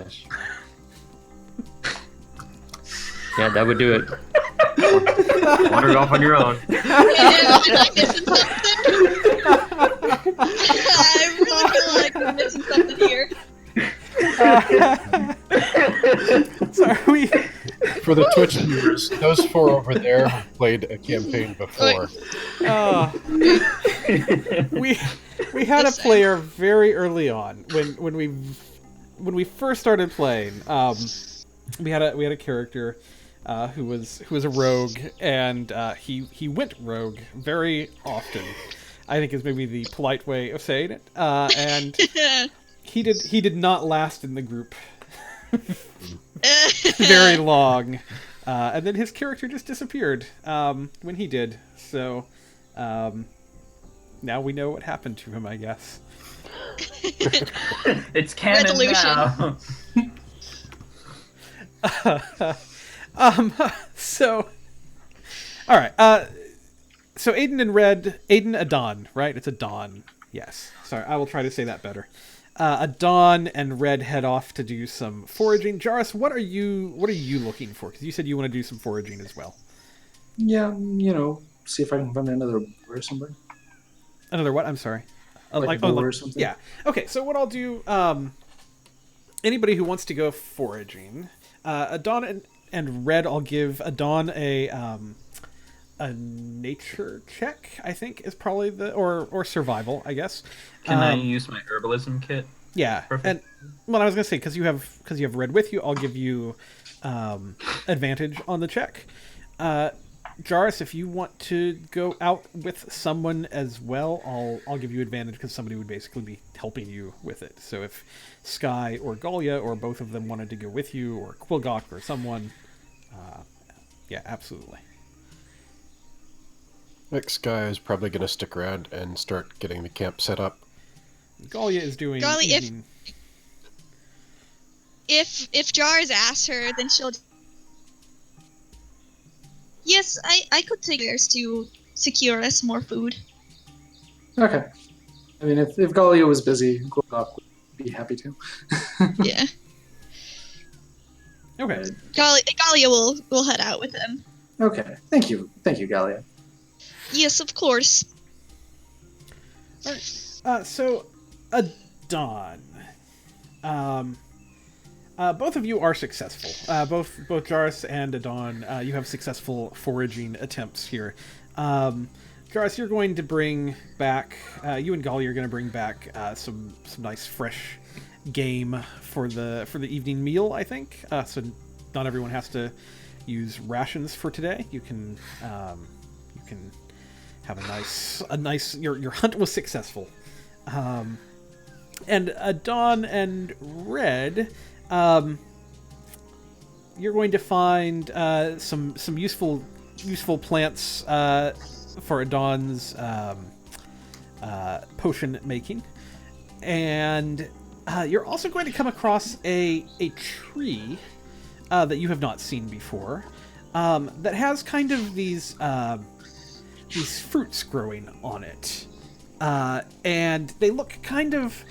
Yeah, that would do it. Wandered off on your own. Am I missing something? I really feel like we're missing something here. So are we? For the Twitch viewers, those four over there have played a campaign before. We had a player very early on when we first started playing. We had a character who was a rogue, and he went rogue very often. I think is maybe the polite way of saying it. And he did not last in the group very long, and then his character just disappeared when he did. So now we know what happened to him, I guess. It's canon Resolution. now. So, all right. So Aiden and Red, Aiden Adon, right? It's Adon. Yes. Sorry, I will try to say that better. Adon and Red head off to do some foraging. Jarrus, what are you looking for? Because you said you want to do some foraging as well. Yeah, see if I can find another boar or something. Another what? I'm sorry. Like a boar or something? Yeah. Okay, so what I'll do, anybody who wants to go foraging, Adon and Red, I'll give Adon a nature check, I think, is probably or survival, I guess. Can I use my herbalism kit? Yeah. Perfect. And well, I was gonna say because you have Red with you, I'll give you advantage on the check. Jarrus, if you want to go out with someone as well, I'll give you advantage because somebody would basically be helping you with it. So if Sky or Galia or both of them wanted to go with you, or Quilgok or someone, yeah, absolutely. Next guy is probably going to stick around and start getting the camp set up. Galia is doing. Galia, evening. if Jars asks her, then she'll. Yes, I could take theirs to secure us more food. Okay. I mean, if Galia was busy, Gorgok would be happy to. Yeah. Okay. Galia will head out with them. Okay. Thank you, Galia. Yes, of course. All right. So, Adon. Both of you are successful. Both Jarrus and Adon, you have successful foraging attempts here. Jarrus, you're going to bring back. You and Galia are going to bring back some nice fresh game for the evening meal, I think. So not everyone has to use rations for today. You can have a nice. Your hunt was successful. And Adon and Red. You're going to find some useful plants for Adon's potion making, and you're also going to come across a tree that you have not seen before that has kind of these fruits growing on it, and they look kind of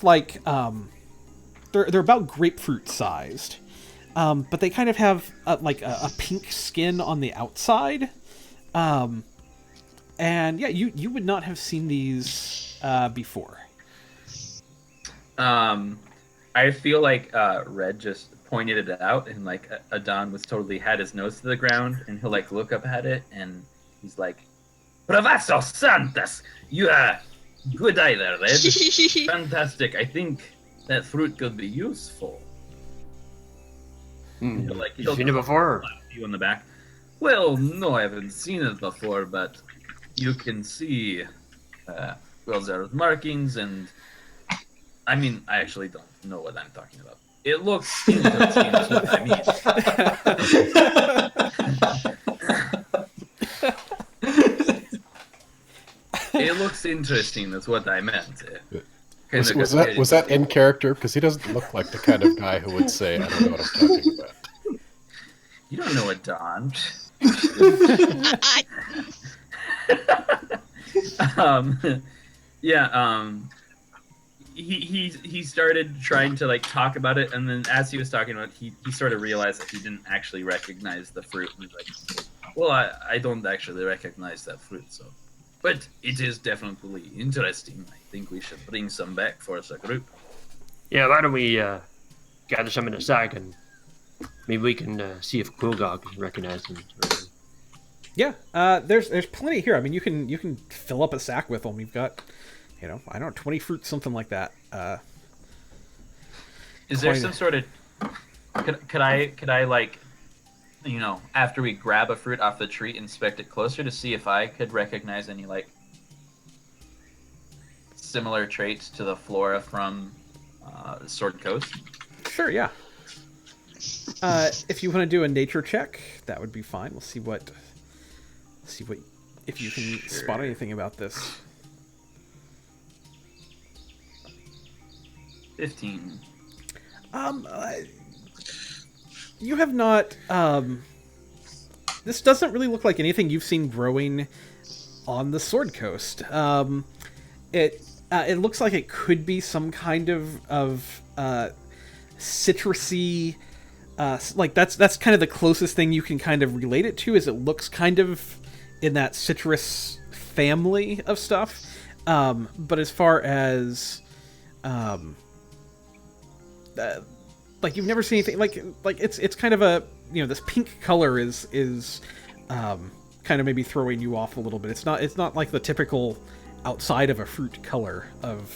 like. They're about grapefruit sized, but they kind of have a pink skin on the outside, and yeah, you would not have seen these before. I feel like Red just pointed it out, and like Adon was totally had his nose to the ground, and he'll like look up at it, and he's like, "Bravasso Santas, you are good eye there, Red. Fantastic. I think that fruit could be useful." You've seen it before? You on the back. Well, no, I haven't seen it before, but you can see, there are markings, and I mean, I actually don't know what I'm talking about. It looks interesting, is what I mean. It looks interesting, that's what I meant. Was that in character? Because he doesn't look like the kind of guy who would say, "I don't know what I'm talking about." You don't know what Don. He started trying to like talk about it, and then as he was talking about it, he sort of realized that he didn't actually recognize the fruit, and he's like, "Well, I don't actually recognize that fruit, so." But it is definitely interesting. I think we should bring some back for us a group. Yeah, why don't we gather some in a sack, and maybe we can see if Quilgog can recognize them. Yeah, there's plenty here. I mean, you can fill up a sack with them. We've got, I don't know, 20 fruits, something like that. Is there some sort of could I like, after we grab a fruit off the tree, inspect it closer to see if I could recognize any like similar traits to the flora from Sword Coast? Sure, yeah. If you want to do a nature check, that would be fine. We'll see what if you can spot anything about this. 15. You have not. This doesn't really look like anything you've seen growing on the Sword Coast. It it looks like it could be some kind of citrusy. Like that's kind of the closest thing you can kind of relate it to. Is it looks kind of in that citrus family of stuff. But as far as like you've never seen anything like it's kind of a, you know, this pink color is kind of maybe throwing you off a little bit. It's not like the typical outside of a fruit color of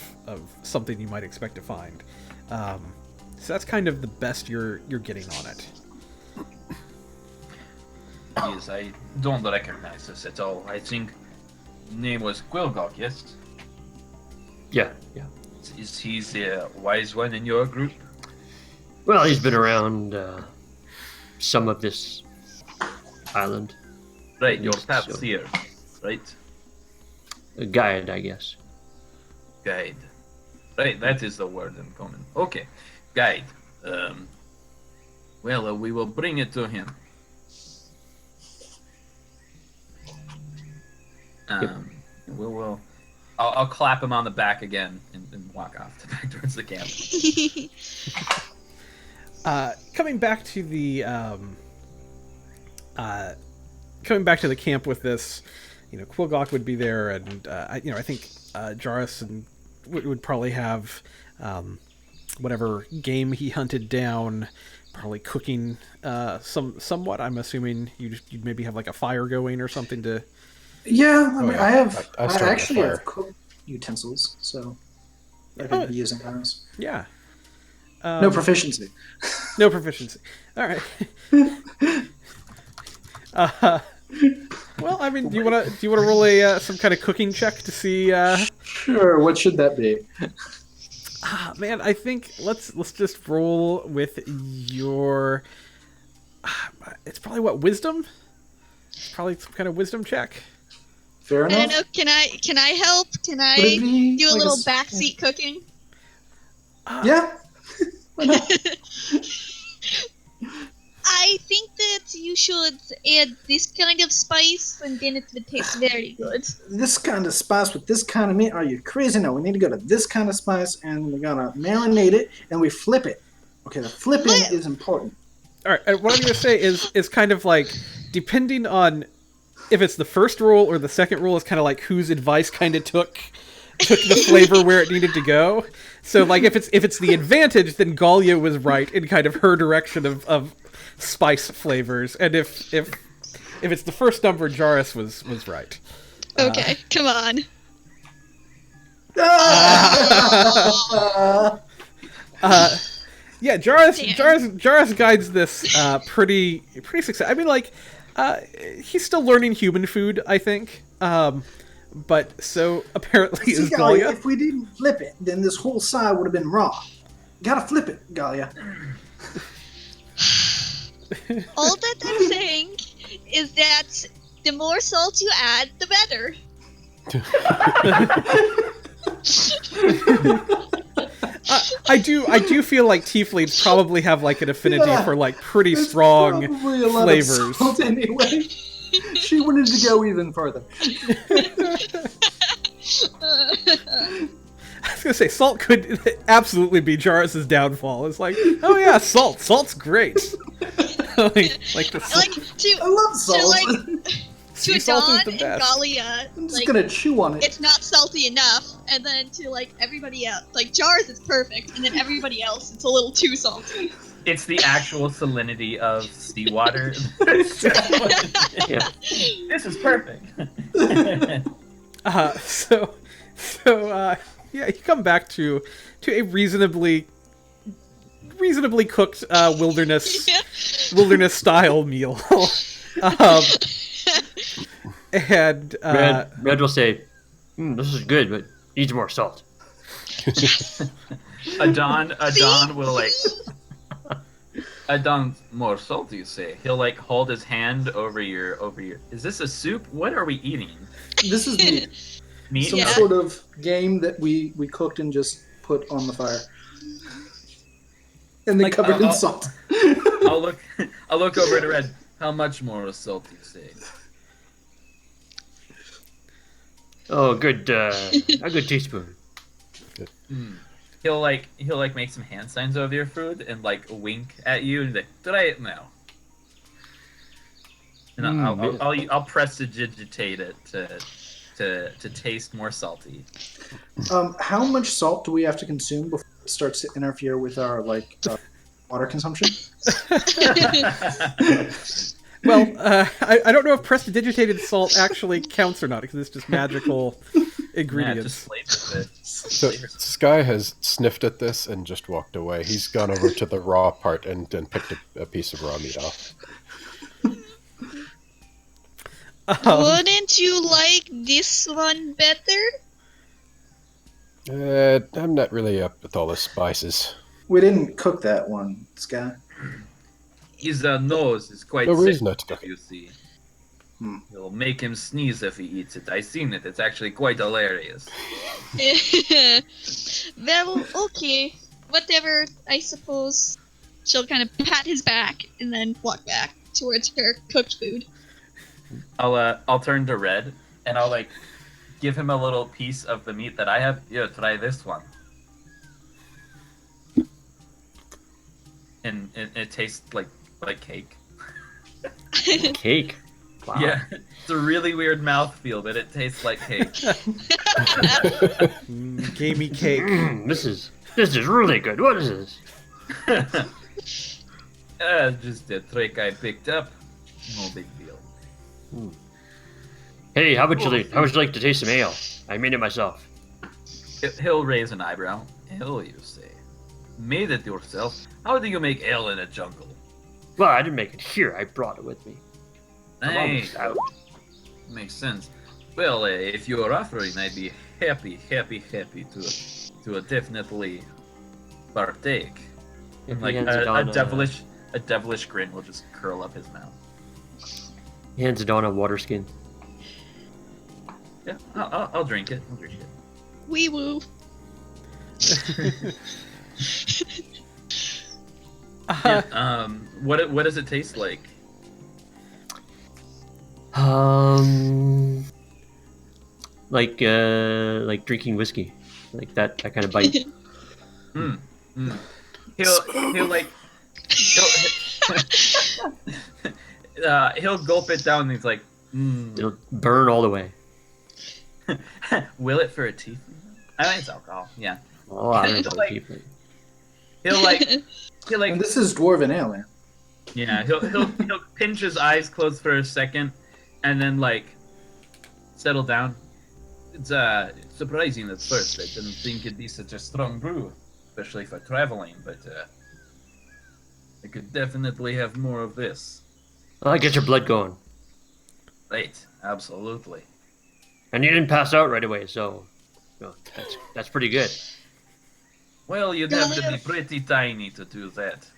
something you might expect to find. So that's kind of the best you're getting on it. Yes, I don't recognize this at all. I think name was Quilgok, yes? Yeah. Is he the wise one in your group? Well, he's been around some of this island. Right, your Yes, path's so- here, right? A guide, I guess. Guide. Right, that is the word in common. Okay, guide. Well, we will bring it to him. We will. I'll clap him on the back again and walk off back towards the camp. Coming back to the camp with this, you know, Quilgok would be there, and I think Jarrus and would probably have whatever game he hunted down, probably cooking somewhat. I'm assuming you'd maybe have like a fire going or something to. Yeah, I mean, yeah. I started actually the fire. have cooked utensils, so I could be using those. Yeah. No proficiency. No proficiency. All right. Well, I mean, do you want to roll a some kind of cooking check to see? Sure. What should that be? Man, I think let's just roll with your. It's probably what, wisdom? It's probably some kind of wisdom check. Fair I enough. don't know. Can I help? Can I Would it be do a like little s- backseat cooking? Yeah. Why not? I think that you should add this kind of spice, and then it would taste very good. This kind of spice with this kind of meat? Are you crazy? No, we need to go to this kind of spice, and we're gonna marinate it, and we flip it. Okay, the flipping Flip. is important. All right, and what I'm going to say is kind of like, depending on if it's the first roll or the second roll, is kind of like whose advice kind of took the flavor where it needed to go. So like if it's the advantage, then Galia was right in kind of her direction of spice flavors, and if it's the first number, Jarrus was right. Okay, come on. Yeah, Jarrus Damn. Jarrus guides this pretty success. I mean, like, he's still learning human food, I think. But so apparently is See, Galia, Galia. if we didn't flip it, then this whole side would have been raw. Gotta flip it, Galia. All that I'm saying is that the more salt you add, the better. I do feel like tieflings probably have like an affinity Yeah, for like pretty There's strong probably a lot flavors. of salt anyway. She wanted to go even further. I was gonna say salt could absolutely be Jarrus's downfall. It's like, oh yeah, salt's great. like the Like to I love salt. sea to salt Dawn is the and best. Galia, I'm just like, gonna chew on it. it's not salty enough, and then to like everybody else, like Jars, it's perfect, and then everybody else, it's a little too salty. It's the actual salinity of seawater. Yeah. This is perfect. Yeah, you come back to a reasonably cooked wilderness style meal. And Red will say, "This is good, but needs more salt." Adon will like. Adon more salt, you say? He'll like hold his hand over your. Is this a soup? What are we eating? This is meat. Meat. Some Yeah. sort of game that we cooked and just put on the fire. And then Like, covered in I'll- salt. I'll look over to Red. How much more salt do you say? Oh, good, a good teaspoon. He'll make some hand signs over your food and like wink at you and like, try it now. And I'll prestidigitate it to taste more salty. How much salt do we have to consume before it starts to interfere with our water consumption? Well, I don't know if prestidigitated salt actually counts or not, because it's just magical ingredients. Yeah, just flavor it. So Sky has sniffed at this and just walked away. He's gone over to the raw part and picked a piece of raw meat off. Wouldn't you like this one better? I'm not really up with all the spices. We didn't cook that one, Sky. His nose is quite No sick, reason not to cook it. you see. It'll make him sneeze if he eats it. I've seen it. It's actually quite hilarious. Well, okay. Whatever, I suppose. She'll kind of pat his back and then walk back towards her cooked food. I'll turn to Red and I'll like give him a little piece of the meat that I have. Here, try this one. And it tastes like cake. Cake. Wow. Yeah, it's a really weird mouthfeel, but it tastes like cake. Gamey cake. This is really good. What is this? Just a trick I picked up. No big deal. Hey, how would you like to taste some ale? I made it myself. He'll raise an eyebrow. Ale, you say? Made it yourself? How do you make ale in a jungle? Well, I didn't make it here. I brought it with me. I'm Nice. almost out. Makes sense. Well, if you're offering, I'd be happy to definitely partake. If he Like hands it on, a devilish grin will just curl up his mouth. He hands it on a water skin. Yeah, I'll drink it. Wee woo. Yeah, what does it taste like? Like drinking whiskey, like that kind of bite. He'll like he'll gulp it down and he's like, It'll burn all the way. will it for a tea? I think it's alcohol. Yeah. Oh, I don't know. Like- He'll like And this is dwarven ale, man. yeah. He'll pinch his eyes closed for a second, and then like settle down. It's surprising at first. I didn't think it'd be such a strong brew, especially for traveling. But I could definitely have more of this. Well, get your blood going. Right. Absolutely. And you didn't pass out right away, so that's pretty good. Well, you'd have to be pretty tiny to do that.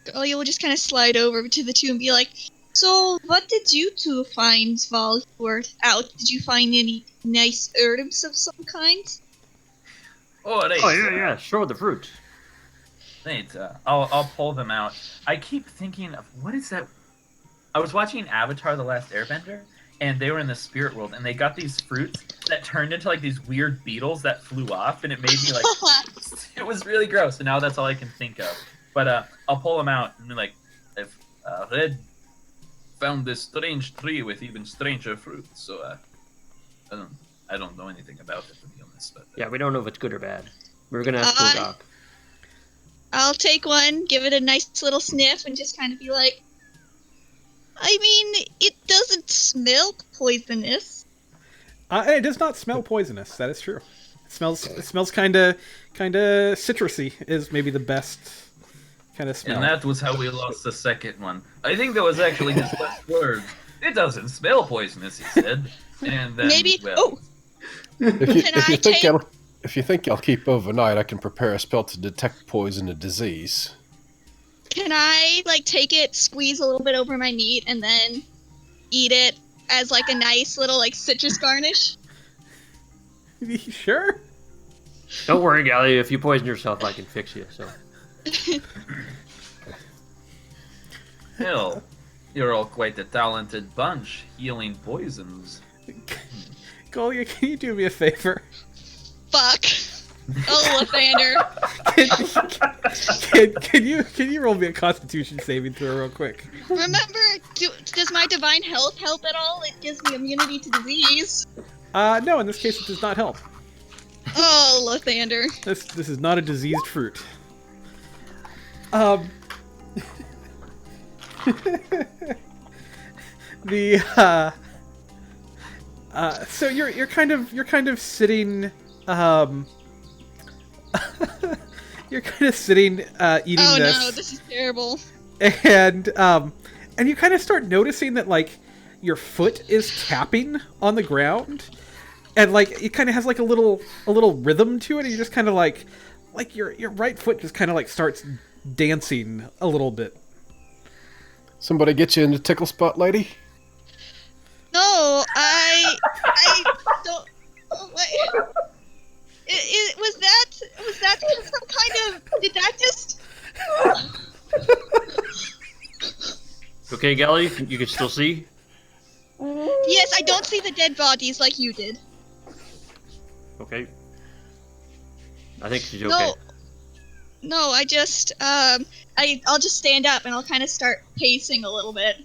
Galia will just kind of slide over to the two and be like, so, what did you two find while you were out? Did you find any nice herbs of some kind? Oh, right. Oh yeah, show the fruit. Right. I'll pull them out. I keep thinking of what is that? I was watching Avatar: The Last Airbender, and they were in the spirit world, and they got these fruits that turned into like these weird beetles that flew off, and it made me like it was really gross. And now that's all I can think of. But I'll pull them out and be like, if Red found this strange tree with even stranger fruit, so I don't know anything about it, to be honest. But Yeah, we don't know if it's good or bad. We're gonna ask Bulldog. I'll take one, give it a nice little sniff, and just kind of be like, I mean, it doesn't smell poisonous. It does not smell poisonous. That is true. It smells kind of citrusy. Is maybe the best kind of smell. And that was how we lost the second one. I think that was actually his last words. It doesn't smell poisonous, he said. And then, Maybe. well, If you think I'll keep overnight, I can prepare a spell to detect poison and disease. Can I, like, take it, squeeze a little bit over my meat, and then eat it as, like, a nice little, like, citrus garnish? Sure. Don't worry, Gally. If you poison yourself, I can fix you. So. hell, you're all quite a talented bunch, healing poisons. Golia, can you do me a favor? Fuck. Oh, Lathander. Can you roll me a Constitution saving throw real quick? Remember, does my divine health help at all? It gives me immunity to disease. No, in this case it does not help. Oh, Lathander. This is not a diseased fruit. So you're kind of sitting you're kind of sitting eating Oh this. no, this is terrible. And you kind of start noticing that like your foot is tapping on the ground, and like it kind of has like a little rhythm to it, and you just kind of like your right foot just kind of like starts dancing a little bit. Somebody get you into tickle spot, lady? No, I don't. Oh, wait. Was that some kind of? Did that just? Okay, Gally, you can still see? Yes, I don't see the dead bodies like you did. Okay. I think she's okay. No, I just I'll just stand up and I'll kind of start pacing a little bit.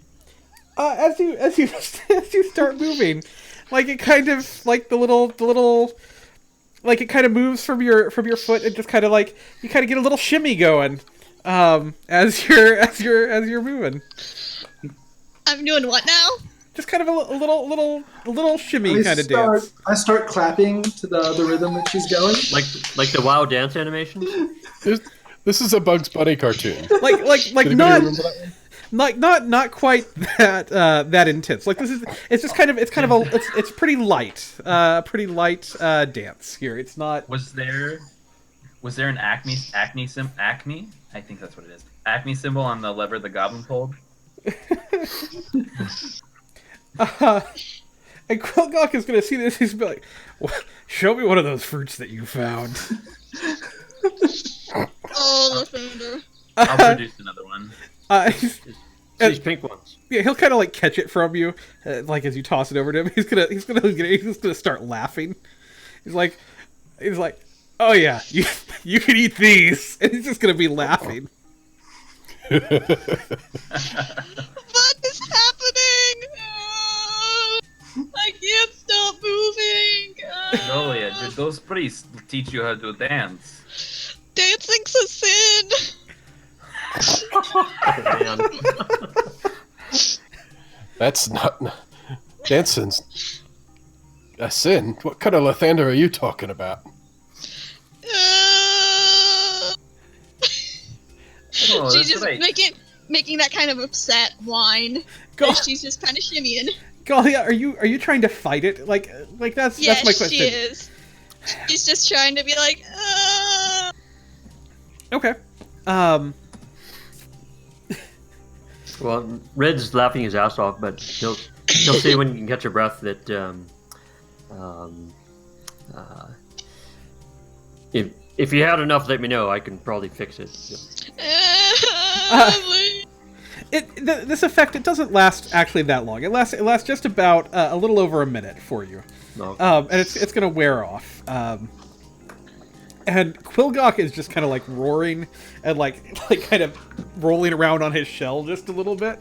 As you start moving, like it kind of like the little like it kind of moves from your foot and just kind of like you kind of get a little shimmy going as you're moving. I'm doing what now? Just kind of a little shimmy kind of dance. I start clapping to the rhythm that she's going. Like the WoW dance animation? This is a Bugs Bunny cartoon. Like Anybody not remember that one? not quite that intense. Like it's pretty light. Pretty light dance here. It's not. Was there an acne? I think that's what it is. Acne symbol on the lever the goblin pulled. And Quilgok is gonna see this. He's gonna be like, "Show me one of those fruits that you found." Oh, Lathander. I'll produce another one. These pink ones. Yeah, he'll kind of like catch it from you, like as you toss it over to him. He's just gonna start laughing. He's like, "Oh yeah, you can eat these," and he's just gonna be laughing. What is happening? I can't stop moving. Golia, did those priests teach you how to dance? Dancing's a sin. Oh, man. That's not dancing's a sin. What kind of Lathander are you talking about? Oh, She's that's just right. making that kind of upset whine. Go- And she's just kind of shimmying. Golia, are you trying to fight it? Like that's Yes, my question. she is. She's just trying to be like, Okay. Well, Red's laughing his ass off, but he'll say when you can catch your breath that if you had enough, let me know. I can probably fix it. This effect, it doesn't last actually that long. It lasts just about a little over a minute for you. No. And it's gonna wear off. And Quilgok is just kind of like roaring and like kind of rolling around on his shell just a little bit.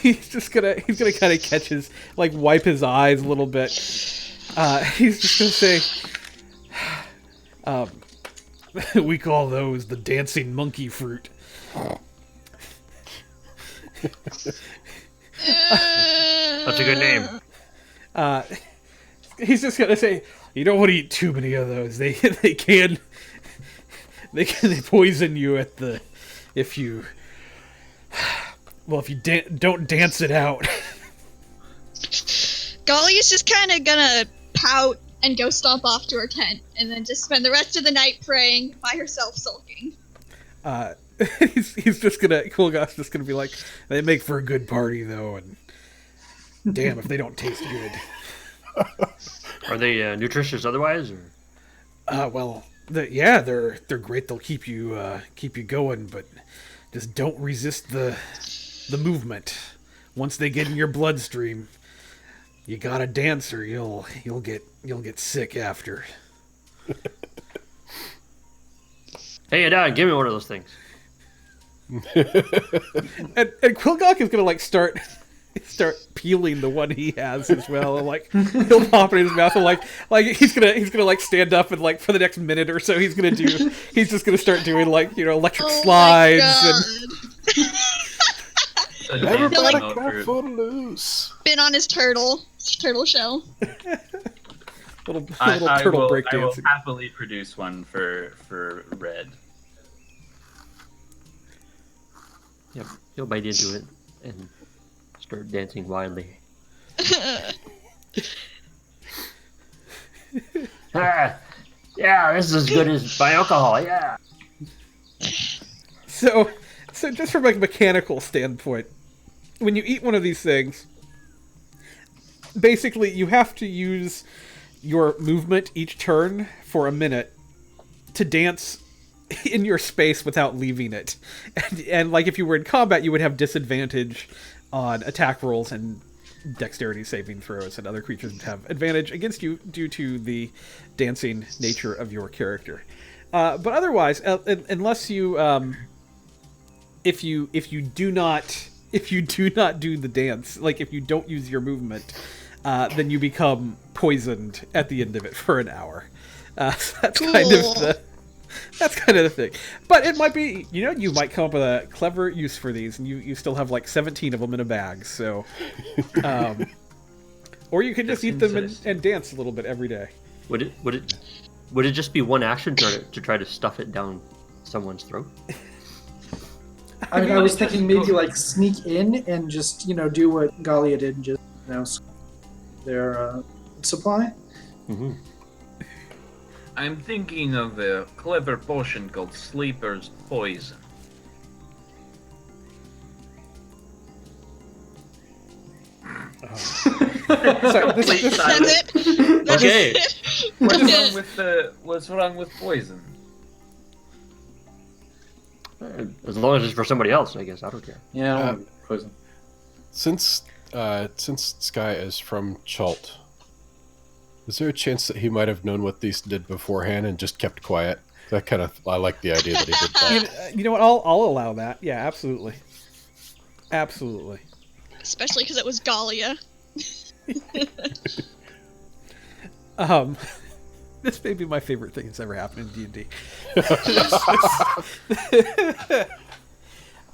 He's gonna kind of catch his, like, wipe his eyes a little bit. He's just gonna say, we call those the dancing monkey fruit. That's a good name. He's just gonna say, you don't want to eat too many of those. They poison you if you don't dance it out. Golly is just kind of gonna pout and go stomp off to her tent, and then just spend the rest of the night praying by herself, sulking. He's just gonna, Quilgok's just gonna be like, they make for a good party though, and damn if they don't taste good. Are they nutritious otherwise? Or? Well, they're great. They'll keep you going, but just don't resist the the movement. Once they get in your bloodstream, you gotta dance or you'll get sick after. Hey, Dad, give me one of those things. And Quilgok is gonna like start peeling the one he has as well. And, like he'll pop it in his mouth and like he's gonna like stand up and like for the next minute or so he's just gonna start doing like electric slides and Everybody like- got foot loose. Been on his turtle shell. little I turtle will breakdancing. happily produce one for Red. Yep, he'll bite into it and start dancing wildly. Yeah, this is as good as my alcohol. Yeah. So just from a mechanical standpoint, when you eat one of these things, basically you have to use your movement each turn for a minute to dance in your space without leaving it. And like if you were in combat, you would have disadvantage on attack rolls and dexterity saving throws, and other creatures would have advantage against you due to the dancing nature of your character. But otherwise, unless you if you do not do the dance, like if you don't use your movement, then you become poisoned at the end of it for an hour. So that's kind of the thing. But it might be, you might come up with a clever use for these, and you still have like 17 of them in a bag. So, or you can just eat them and dance a little bit every day. Would it just be one action to try to stuff it down someone's throat? I mean, I was thinking maybe like sneak in and just do what Galia did and just their supply. Mm-hmm. I'm thinking of a clever potion called Sleeper's Poison. Sorry, this- That's it. That's Okay. it. What's wrong with poison? As long as it's for somebody else, I guess. I don't care. Yeah, I don't want poison. Since Sky is from Chult, is there a chance that he might have known what these did beforehand and just kept quiet? I like the idea that he did that. You know what? I'll allow that. Yeah, absolutely. Absolutely. Especially because it was Galia. This may be my favorite thing that's ever happened in D&D.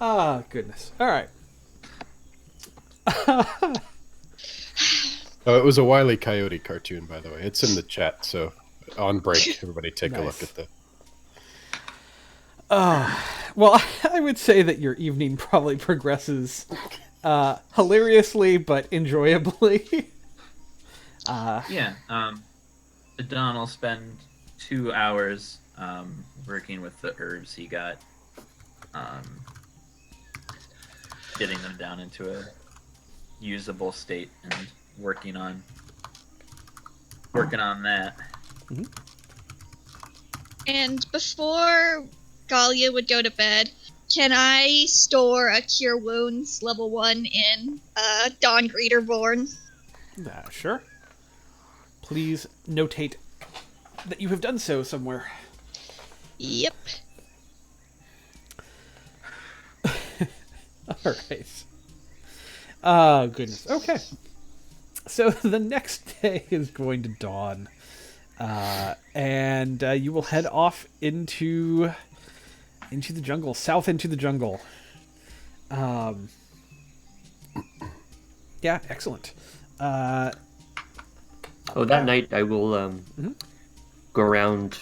Ah, goodness. All right. Oh, it was a Wile E. Coyote cartoon, by the way. It's in the chat, so on break, everybody take a look Nice. at the... Well, I would say that your evening probably progresses hilariously but enjoyably. Yeah. Don will spend 2 hours working with the herbs he got, getting them down into a usable state and working on that. And before Galia would go to bed, can I store a Cure Wounds level 1 in Dawn Greeterborn? Sure. Please notate that you have done so somewhere. Yep. All right. Oh, goodness. Okay. So the next day is going to dawn. And you will head off into the jungle, south into the jungle. Yeah, excellent. That night I will go around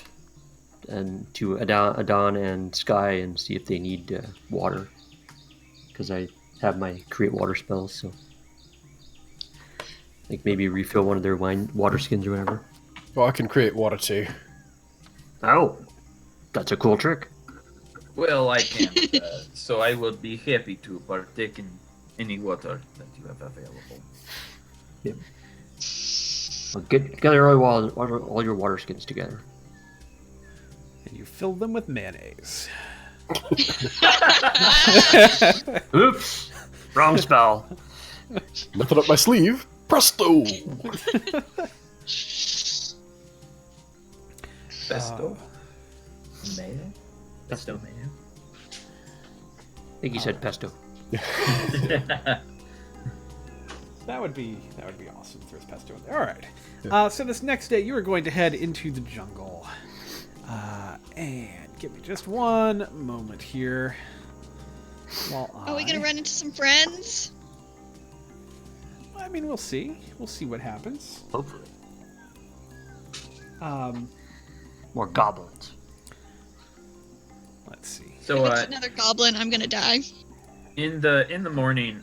and to Adon and Sky and see if they need water, because I have my create water spells, so like maybe refill one of their water skins or whatever. Well, I can create water too. Oh, that's a cool trick. Well, I can, so I will be happy to partake in any water that you have available. Yep. Well, get together all your water skins together. And you fill them with mayonnaise. Oops. Wrong spell. Nothing up my sleeve. Presto! Pesto. Mayo. Pesto mayo. I think he said pesto. That would be awesome if there's pesto in there. All right. So this next day, you are going to head into the jungle. And give me just one moment here. Are we gonna run into some friends? I mean, we'll see. We'll see what happens. Hopefully. More goblins. Let's see. So If it's another goblin, I'm gonna die. in the morning,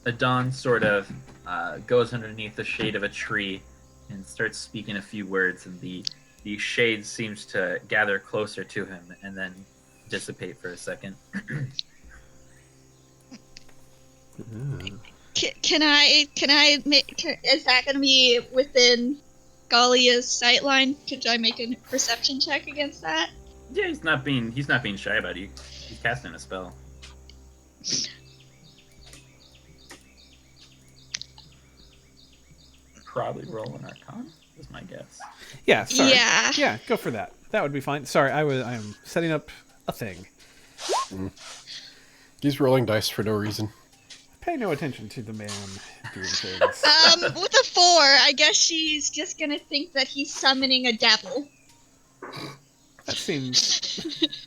Adon sort of goes underneath the shade of a tree and starts speaking a few words, and the shade seems to gather closer to him and then dissipate for a second. Can I is that gonna be within Galia's sightline? Could I make a perception check against that? Yeah, he's not being shy about it. He's casting a spell. Probably roll an Arcana, is my guess. Yeah, sorry. Yeah. Yeah, go for that. That would be fine. Sorry, I am setting up a thing. He's rolling dice for no reason. Pay no attention to the man doing things. With a 4, I guess she's just gonna think that he's summoning a devil. That seems...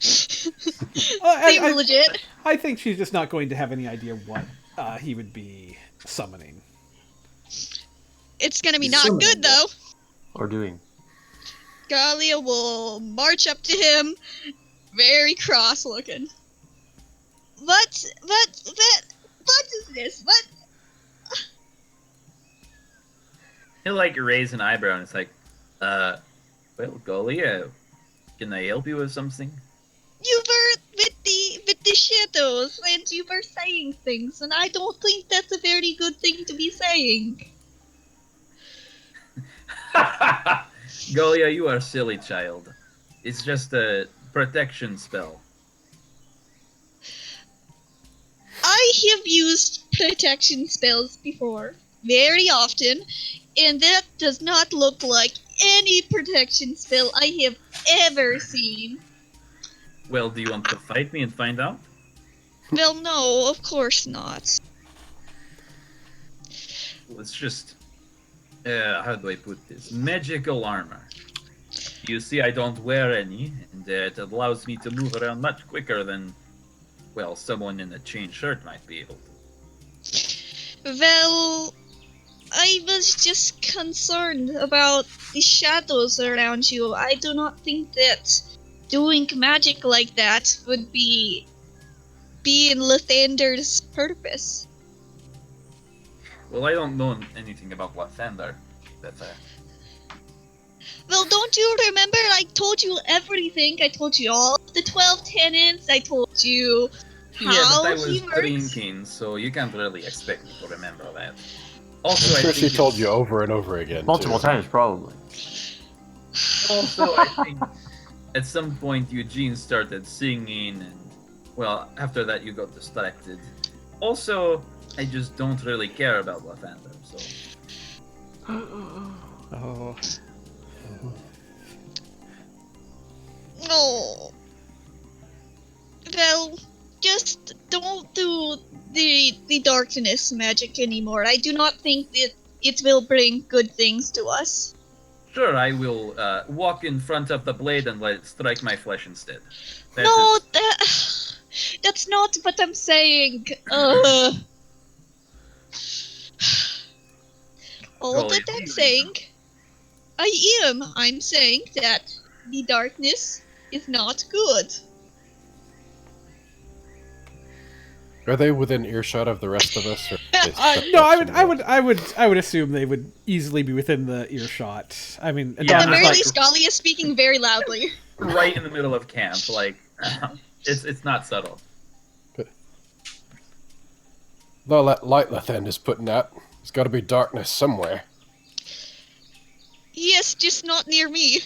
Seems I legit. I think she's just not going to have any idea what he would be summoning. It's gonna be He's not summoning good though. Or doing. Galia will march up to him, very cross looking. What is this? What? He'll like raise an eyebrow and it's like, well, Golia, can I help you with something? You were with the shadows and you were saying things, and I don't think that's a very good thing to be saying. Golia, you are a silly child. It's just a protection spell. I have used protection spells before, very often, and that does not look like any protection spell I have ever seen. Well, do you want to fight me and find out? Well, no, of course not. Well, it's just, how do I put this? Magical armor. You see, I don't wear any, and it allows me to move around much quicker than, well, someone in a chain shirt might be able to. Well, I was just concerned about the shadows around you. I do not think that doing magic like that would be in Lathander's purpose. Well, I don't know anything about Lathander. That's Well, don't you remember I told you everything? I told you all the 12 tenants. I told you yeah, how but I he was works. drinking, so you can't really expect me to remember that. Also, I'm I sure think she told it's- you over and over again. Multiple too. times, probably. Also, I think at some point Eugene started singing, and well, after that you got distracted. Also, I just don't really care about Lathander, so. Oh. No. Well, just don't do the darkness magic anymore. I do not think that it will bring good things to us. Sure, I will walk in front of the blade and let it strike my flesh instead. That No, is- that's not what I'm saying. All Golly, that I'm really? saying, I'm saying that the darkness is not good. Are they within earshot of the rest of us? Or No, I would assume they would easily be within the earshot. I mean, Yeah, At Adon the is very like- least, Gali is speaking very loudly. right in the middle of camp, like it's not subtle. the light Lathan is putting out. There's got to be darkness somewhere. Yes, just not near me.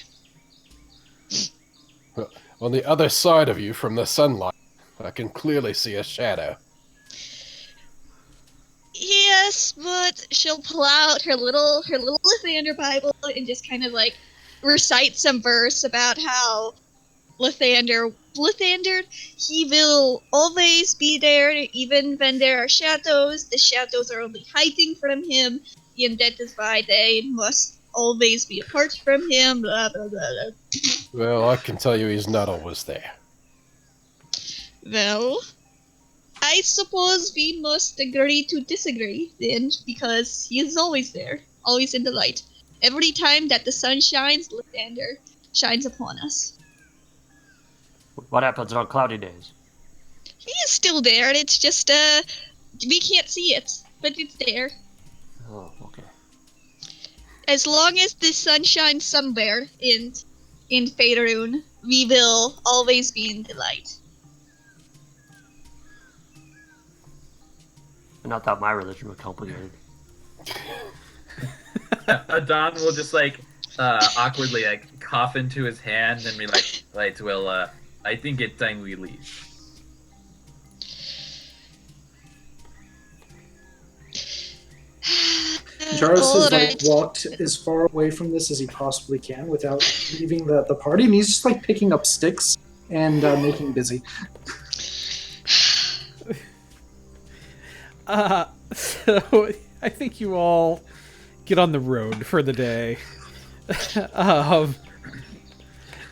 On the other side of you from the sunlight, I can clearly see a shadow. Yes, but she'll pull out her little Lathander Bible and just kind of like recite some verse about how Lathander, he will always be there, even when there are shadows. The shadows are only hiding from him, and that is why they must always be apart from him. Blah blah blah. Blah. Well, I can tell you he's not always there. Well, I suppose we must agree to disagree then, because he is always there, always in the light. Every time that the sun shines, Lathander shines upon us. What happens on cloudy days? He is still there, and it's just, we can't see it, but it's there. Oh, okay. As long as the sun shines somewhere in Faerun, we will always be in the light. And I thought my religion was complicated. Adon will just like awkwardly like cough into his hand and be like, "Right, well, I think it's time we leave." Jarvis has Alright. walked as far away from this as he possibly can without leaving the party, and he's just picking up sticks and making busy. So I think you all get on the road for the day.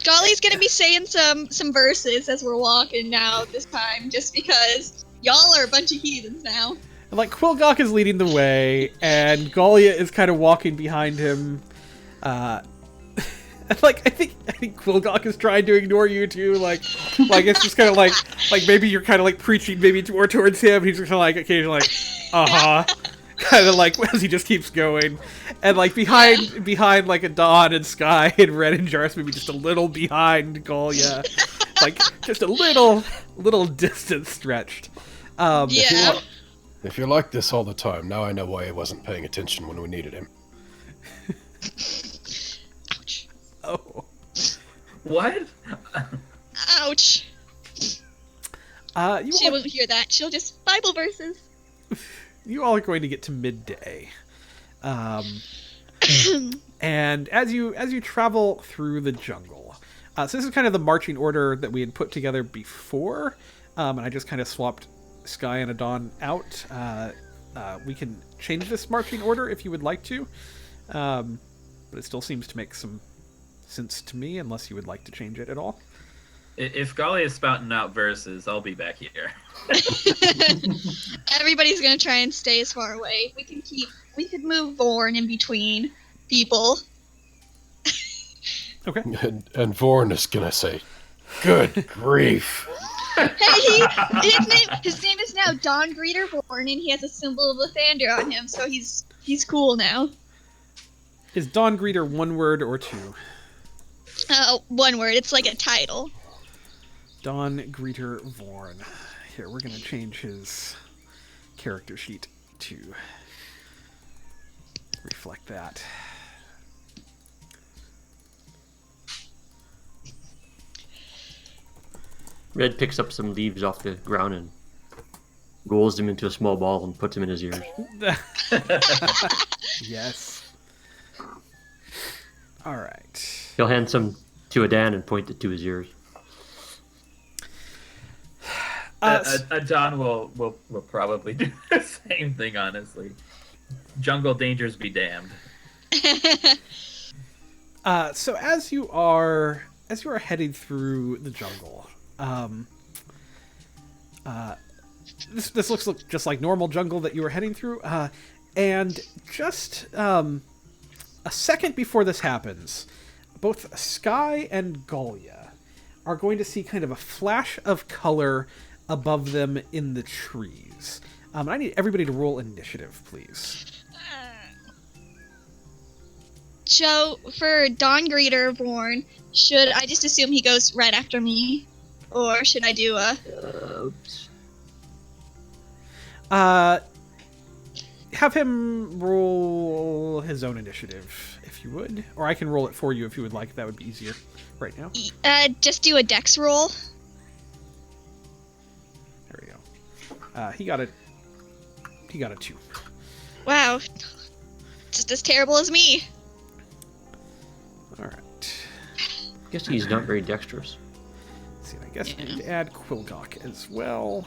Golly's gonna be saying some verses as we're walking now this time, just because y'all are a bunch of heathens now. Like, Quilgok is leading the way, and Galia is kind of walking behind him. Like, I think Quilgok is trying to ignore you too. Like it's just kind of like maybe you're kind of like preaching maybe more towards him. He's just kind of like occasionally like, kind of like as he just keeps going, and like behind like Adon and Sky and Red and Jarvis, maybe just a little behind Galia, like just a little distance stretched. Yeah. If you're like this all the time, now I know why he wasn't paying attention when we needed him. Ouch. Oh. What? Ouch. You She all, won't hear that. She'll just Bible verses. you all are going to get to midday. And as you travel through the jungle, so this is kind of the marching order that we had put together before, and I just kind of swapped Sky and Adon out. We can change this marching order if you would like to, but it still seems to make some sense to me, unless you would like to change it at all. If Golly is spouting out verses, I'll be back here. Everybody's gonna try and stay as far away. We could move Vorn in between people. Okay. And Vorn is gonna say, "Good grief." Hey, his name is now Don Greeter Vorn, and he has a symbol of Lathander on him, so he's cool now. Is Dawn Greeter one word or two? One word. It's like a title. Dawn Greeter Vorn. Here, we're gonna change his character sheet to reflect that. Red picks up some leaves off the ground and rolls them into a small ball and puts them in his ears. Yes. All right. He'll hand some to Adan and point it to his ears. Adon will probably do the same thing, honestly. Jungle dangers be damned. So as you are heading through the jungle, this looks just like normal jungle that you were heading through, and just a second before this happens, both Sky and Galia are going to see kind of a flash of color above them in the trees. I need everybody to roll initiative, please. So, for Dawn Greeter Vorn, should I just assume he goes right after me? Or should I do Have him roll his own initiative, if you would. Or I can roll it for you if you would like. That would be easier right now. just do a dex roll? There we go. He got a 2. Wow. Just as terrible as me. All right. Guess he's not very dexterous. Let's see, I guess I need to add Quilgok as well.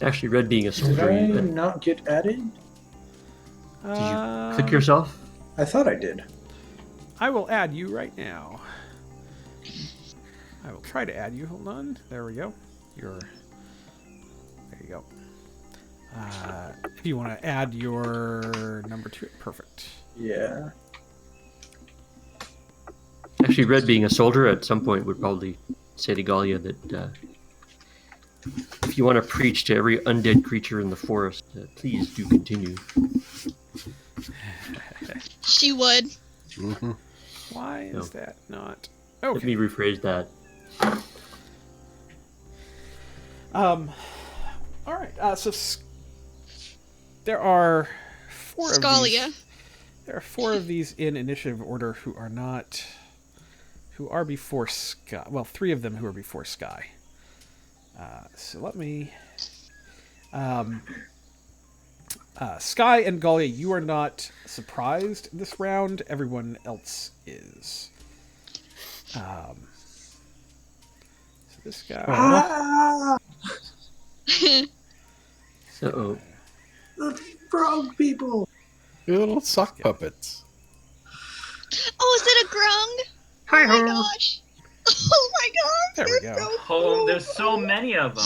Actually, Red being a Did soldier, I did not get added? you click yourself? I thought I did. I will add you right now. I will try to add you. Hold on. There we go. There you go. If you want to add your number 2, perfect. Yeah. Actually, Red being a soldier at some point would probably say to Galia that if you want to preach to every undead creature in the forest, please do continue. She would. Mm-hmm. Why is that not? Let Okay. me rephrase that. All right. There are 4 of Scalia. these. There are 4 of these in initiative order who are before Sky. Well, 3 of them who are before Sky. So let me. Sky and Galia, you are not surprised this round. Everyone else is. So this guy. Ah! So, The frog people! You little sock puppets. Oh, is it a grung? Oh my gosh. Oh my gosh. There we they're go. So Oh, cool. there's so many of them.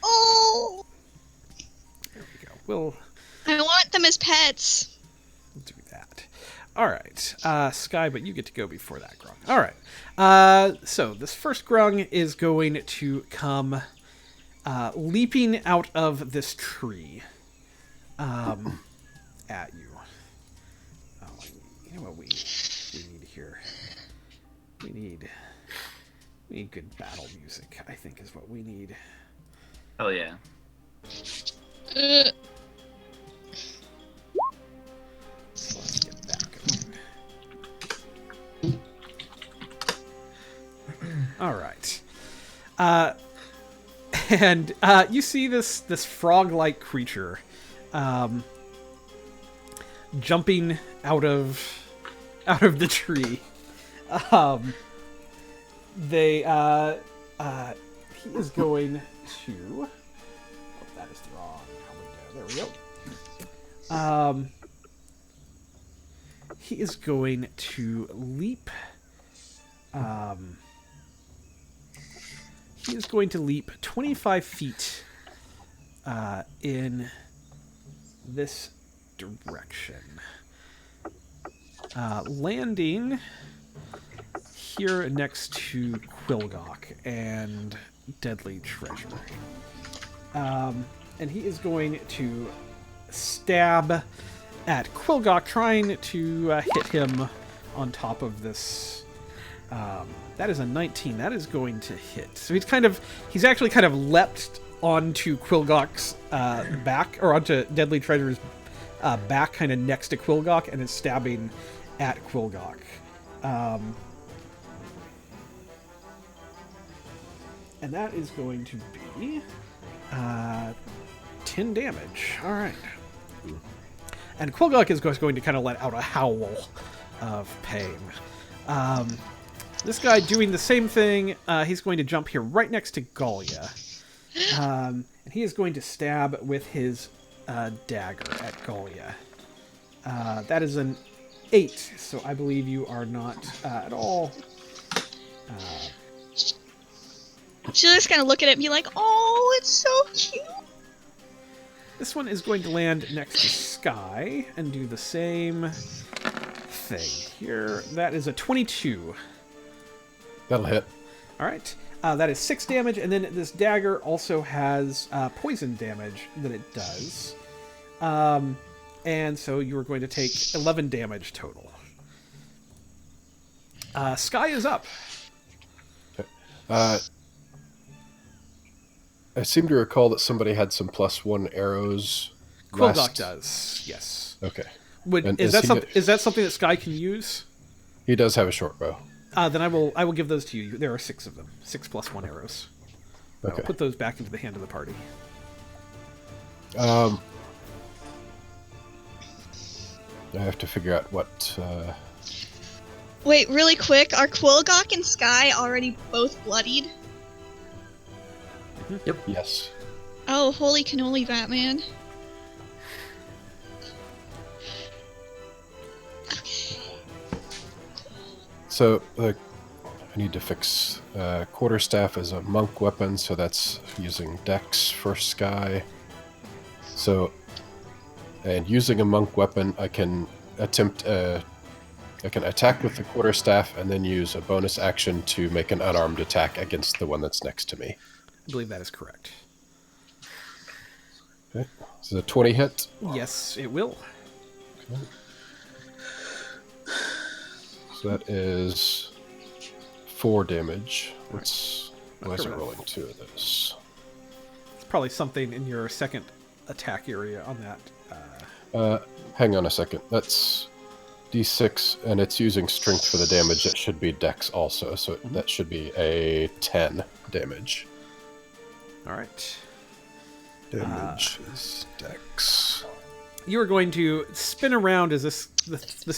Oh, There we go. We'll I want them as pets. do that. All right, Sky, but you get to go before that grung. All right. So this first grung is going to come leaping out of this tree at you. Oh, you know what we need here? We need good battle music, I think, is what we need. Hell yeah. Uh, So let's get that going. All right. And you see this frog-like creature jumping out of the tree. He is going to. Oh, that is the wrong window. There we go. He is going to leap. He is going to leap 25 feet in this direction. Landing here next to Quilgok and Deadly Treasure. And he is going to stab at Quilgok, trying to hit him on top of this. That is a 19. That is going to hit. So he's actually kind of leapt onto Quilgok's back, or onto Deadly Treasure's back, kind of next to Quilgok, and is stabbing at Quilgok. And that is going to be 10 damage. All right. And Quilgok is going to kind of let out a howl of pain. This guy doing the same thing. He's going to jump here right next to Galia. And he is going to stab with his dagger at Galia. That is an 8, so I believe you are not at all... she'll just kind of look at it and be like, "Oh, it's so cute." This one is going to land next to Sky and do the same thing. Here, that is a 22. That'll hit. All right. That is 6 damage, and then this dagger also has poison damage that it does. And so you are going to take 11 damage total. Sky is up. I seem to recall that somebody had some +1 arrows. Quilgok does, yes. Okay. Is And that something that Sky can use? He does have a short bow. Then I will give those to you. There are 6 of them. 6 plus 1 arrows. I'll Okay. put those back into the hand of the party. I have to figure out what. Wait, really quick. Are Quillgok and Sky already both bloodied? Yes. Oh, holy cannoli, Batman. Okay. So I need to fix quarterstaff as a monk weapon, so that's using Dex for Sky. So, and using a monk weapon, I can attack with the quarterstaff and then use a bonus action to make an unarmed attack against the one that's next to me. I believe that is correct. Okay. So the 20 hit. Yes, it will. Okay. So that is 4 damage. Why is it rolling 2 of those? It's probably something in your second attack area on that. Hang on a second. That's D6, and it's using strength for the damage. It should be Dex also, so that should be a 10 damage. All right. Damage is Dex. You are going to spin around as this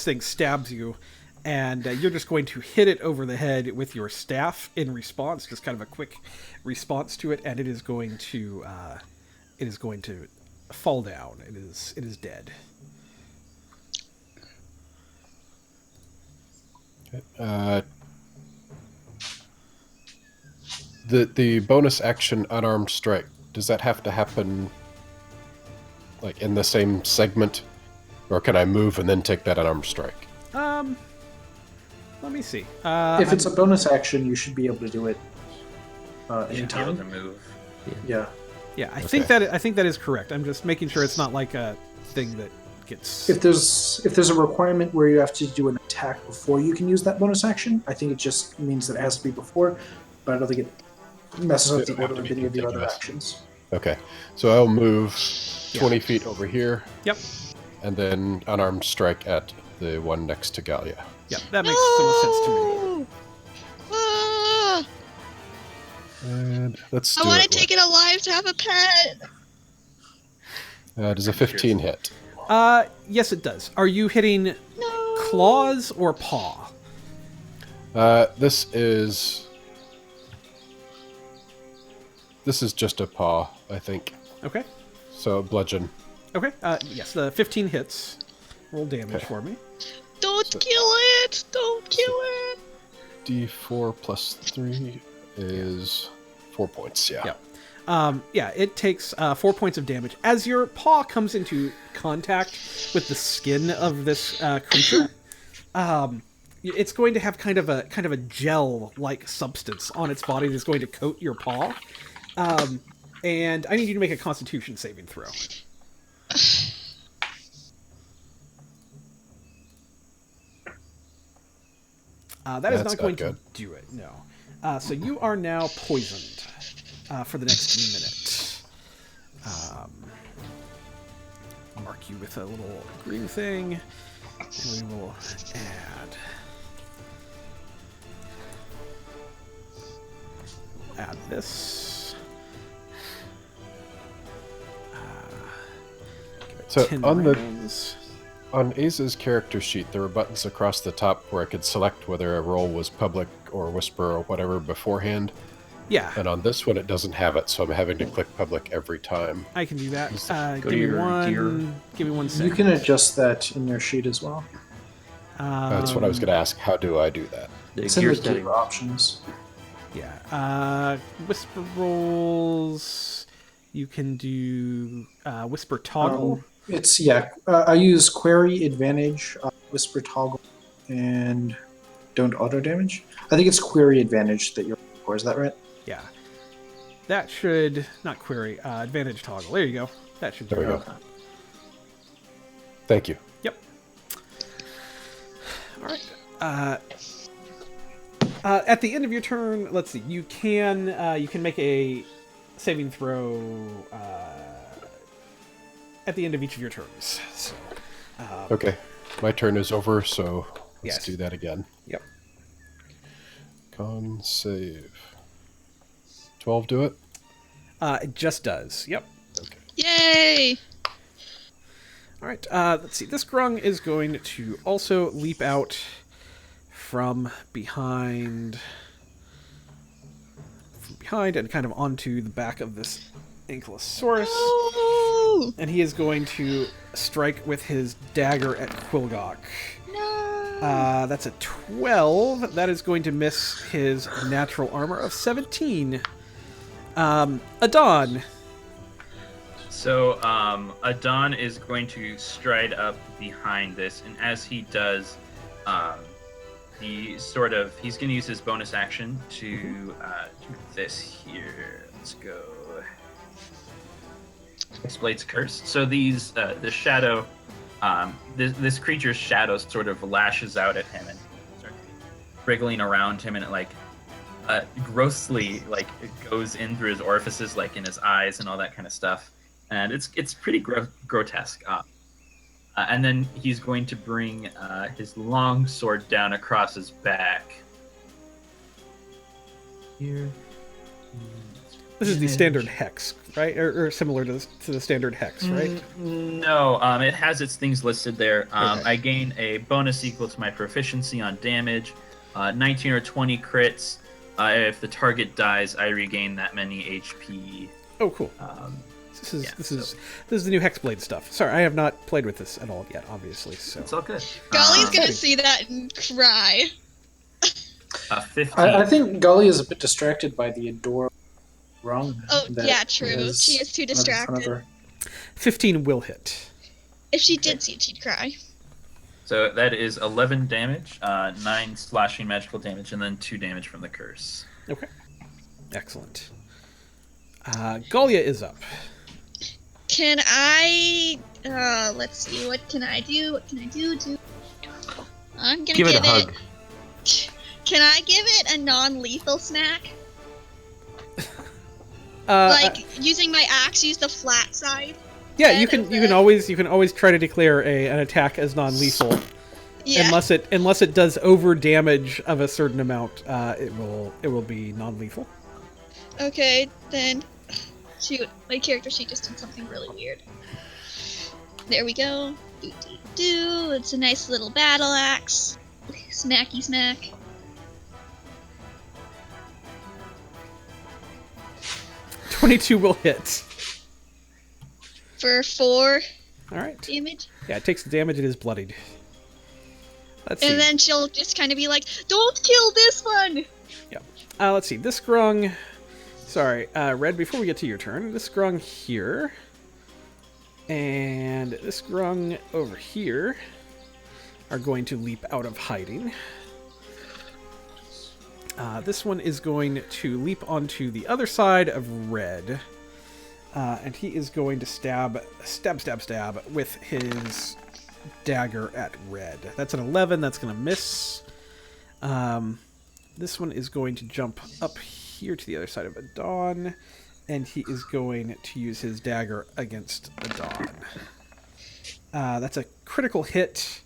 thing stabs you, and you're just going to hit it over the head with your staff in response, just kind of a quick response to it, and it is going to fall down. It is dead. Okay. The bonus action unarmed strike, does that have to happen like in the same segment, or can I move and then take that unarmed strike? Let me see. If it's a bonus action, you should be able to do it You should be able to anytime. move. Yeah. Yeah, I Okay. think that is correct. I'm just making sure it's not like a thing that gets. If there's a requirement where you have to do an attack before you can use that bonus action, I think it just means that it has to be before, but I don't think it messes up It the don't have order to of be any of your other contiguous. actions. Okay, so I'll move 20 feet over here, Yep. and then unarmed strike at the one next to Galia. Yep. That makes some sense to me. No! Ah! And let's do I want to it. take it alive to have a pet. Does a 15 hit? Yes, it does. Are you hitting No. claws or paw? This is just a paw, I think. Okay. So bludgeon. Okay. Yes, the 15 hits. Roll damage Okay. for me. Don't kill it! Don't kill it! D4 plus 3 is 4 points. Yeah. Yeah, it takes 4 points of damage as your paw comes into contact with the skin of this creature. It's going to have kind of a gel-like substance on its body that's going to coat your paw. And I need you to make a Constitution saving throw. That is That's not going not good. to do it. No. So you are now poisoned for the next minute. I'll mark you with a little green thing, and we will add this. Give it So 10 on the- rounds. On Aza's character sheet, there were buttons across the top where I could select whether a role was public or whisper or whatever beforehand. Yeah, And on this one, it doesn't have it, so I'm having to click public every time. I can do that. Go Give to me your one. gear. Give me 1 You second. can adjust that in your sheet as well. That's what I was going to ask. How do I do that? The It's in gear the setting. gear options. Yeah. Whisper rolls. You can do whisper toggle. I use query advantage, whisper toggle, and don't auto damage. I think it's query advantage that you're looking for. Is that right? Yeah. That should not query advantage toggle. There you go. That should There we do go. it. Thank you. Yep. All right. At the end of your turn, let's see. You can make a saving throw at the end of each of your turns. So, Okay. My turn is over, so let's Yes. do that again. yep. Con save. 12 do it? It just does. Yep. Okay. Yay! All right. Let's see. This grung is going to also leap out from behind, and kind of onto the back of this Ankylosaurus. Oh And he is going to strike with his dagger at Quilgok. no! That's a 12. That is going to miss his natural armor of 17. Adon. So Adon is going to stride up behind this, and as he does, he's going to use his bonus action to do this here. Let's go. Exploits curse. So these the shadow, this creature's shadow sort of lashes out at him and starts wriggling around him, and it grossly it goes in through his orifices, like in his eyes and all that kind of stuff, and it's pretty grotesque. And then he's going to bring his long sword down across his back. Here. This is the standard hex, right? Or similar to the standard hex, right? No, it has its things listed there. Okay. I gain a bonus equal to my proficiency on damage, 19 or 20 crits. If the target dies, I regain that many HP. Oh, cool. This is the new Hexblade stuff. Sorry, I have not played with this at all yet, obviously. So It's all good. Golly's gonna see that and cry. 15. I think Gully is a bit distracted by the adorable rung. Oh, that yeah, true. is She is too right in front of distracted. her. 15 will hit. If she did see it, she'd cry. So that is 11 damage, 9 slashing magical damage, and then 2 damage from the curse. Okay. Excellent. Galia is up. Can I? Let's see. What can I do? What can I do? I'm gonna Give it a hug. Can I give it a non-lethal snack? Using my axe, use the flat side. Yeah, Then you can always try to declare an attack as non-lethal, Yeah. unless it does over damage of a certain amount. It will be non-lethal. Okay, then. Shoot, my character sheet just did something really weird. There we go. Do. It's a nice little battle axe. Smacky smack. .22 will hit. For 4 All right. damage. Yeah, it takes the damage. It is bloodied. Let's see. And then she'll just kind of be like, "Don't kill this one!" Let's see. This grung. Sorry, Red. Before we get to your turn, this grung here, and this grung over here are going to leap out of hiding. This one is going to leap onto the other side of Red, and he is going to stab with his dagger at Red. That's an 11. That's going to miss. This one is going to jump up here to the other side of Adon, and he is going to use his dagger against Adon. That's a critical hit.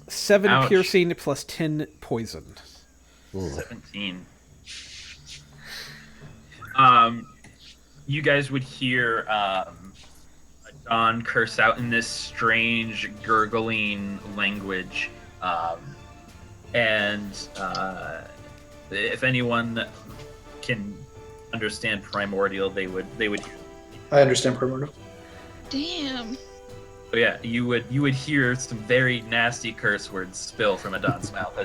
7 Ouch. piercing plus 10 poison. Ooh. 17. You guys would hear Adon curse out in this strange gurgling language, and if anyone can understand primordial, they would. I understand primordial. Damn. So yeah, you would hear some very nasty curse words spill from Adon's mouth.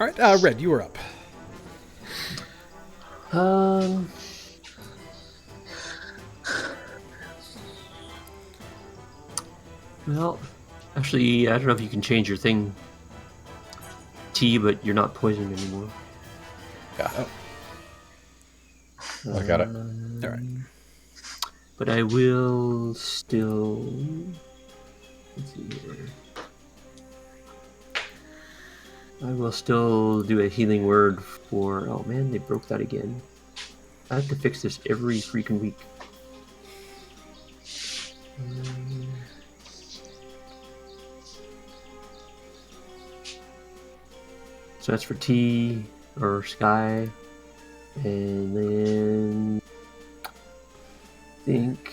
All right, Red, you are up. Well, actually, I don't know if you can change your thing, T, but you're not poisoned anymore. Yeah. I got it. All right. But I will still. Let's see here. I will still do a healing word for. Oh man, they broke that again. I have to fix this every freaking week. So that's for T or Sky. And then I think,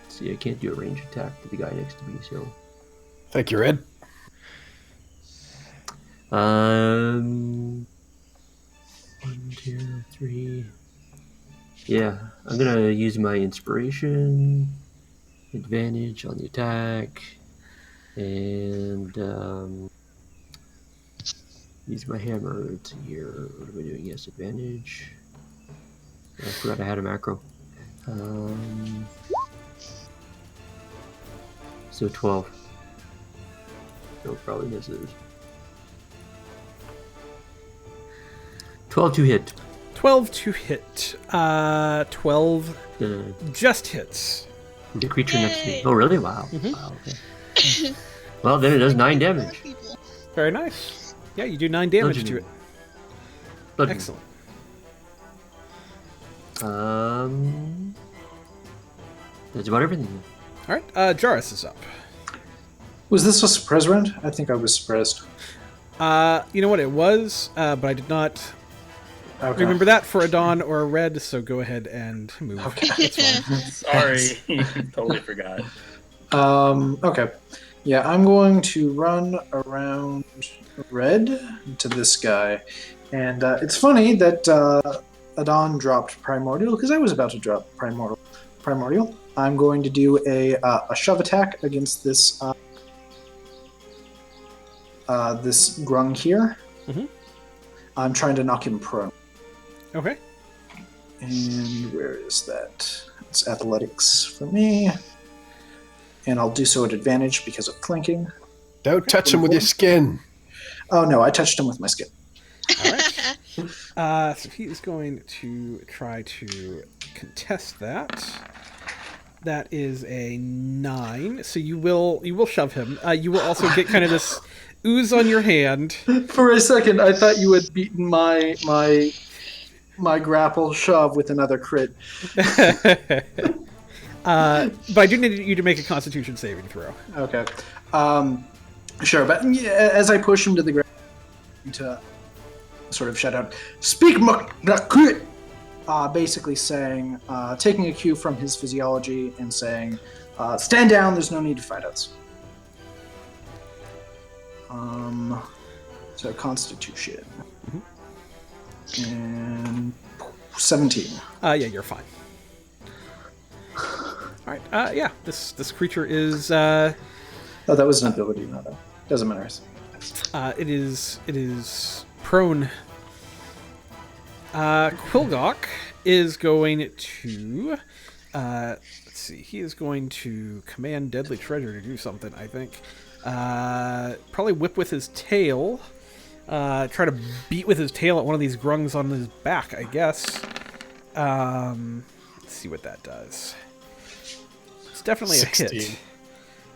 see, I can't do a range attack to the guy next to me, so Thank you, Red. 1, 2, 3. Yeah, I'm gonna use my inspiration advantage on the attack, and use my hammer to here. What am I doing? Yes, advantage. I forgot I had a macro. So 12. No, probably misses. 12 to hit. 12 to hit. 12 The just hits. creature next to me. Yay. Oh, really? Wow. Mhm. Wow, okay. Well, then it does 9 damage. Very nice. Yeah, you do 9 damage to it. Bludgeoning. Excellent. That's about everything. All right, Jarrus is up. Was this a surprise round? I think I was surprised. You know what it was, but I did not Okay. remember that for a Dawn or a Red, so go ahead and move. Okay. It's fine. Sorry, totally forgot. Okay. Yeah, I'm going to run around Red to this guy. And it's funny that Adon dropped Primordial, because I was about to drop Primordial. I'm going to do a shove attack against this this grung here. Mhm. I'm trying to knock him prone. Okay. And where is that? It's athletics for me. And I'll do so at advantage because of clanking. Don't touch him with your skin. Oh no, I touched him with my skin. So he is going to try to contest that. That is a 9. So you will shove him. You will also get kind of this ooze on your hand. For a second, I thought you had beaten my grapple shove with another crit. But I do need you to make a Constitution saving throw. Okay. Sure, but yeah, as I push him to the ground, to sort of shout out, "Speak, crit!" Basically saying, taking a cue from his physiology and saying, "Stand down. There's no need to fight us." So Constitution and 17. Yeah, you're fine. All right. Yeah, this creature is. Oh, that was an ability, not a. Doesn't matter. It is prone. Quilgok is going to. Let's see. He is going to command Deadly Treasure to do something. I think. Probably whip with his tail. Try to beat with his tail at one of these grungs on his back. I guess. Let's see what that does. It's definitely 16. a hit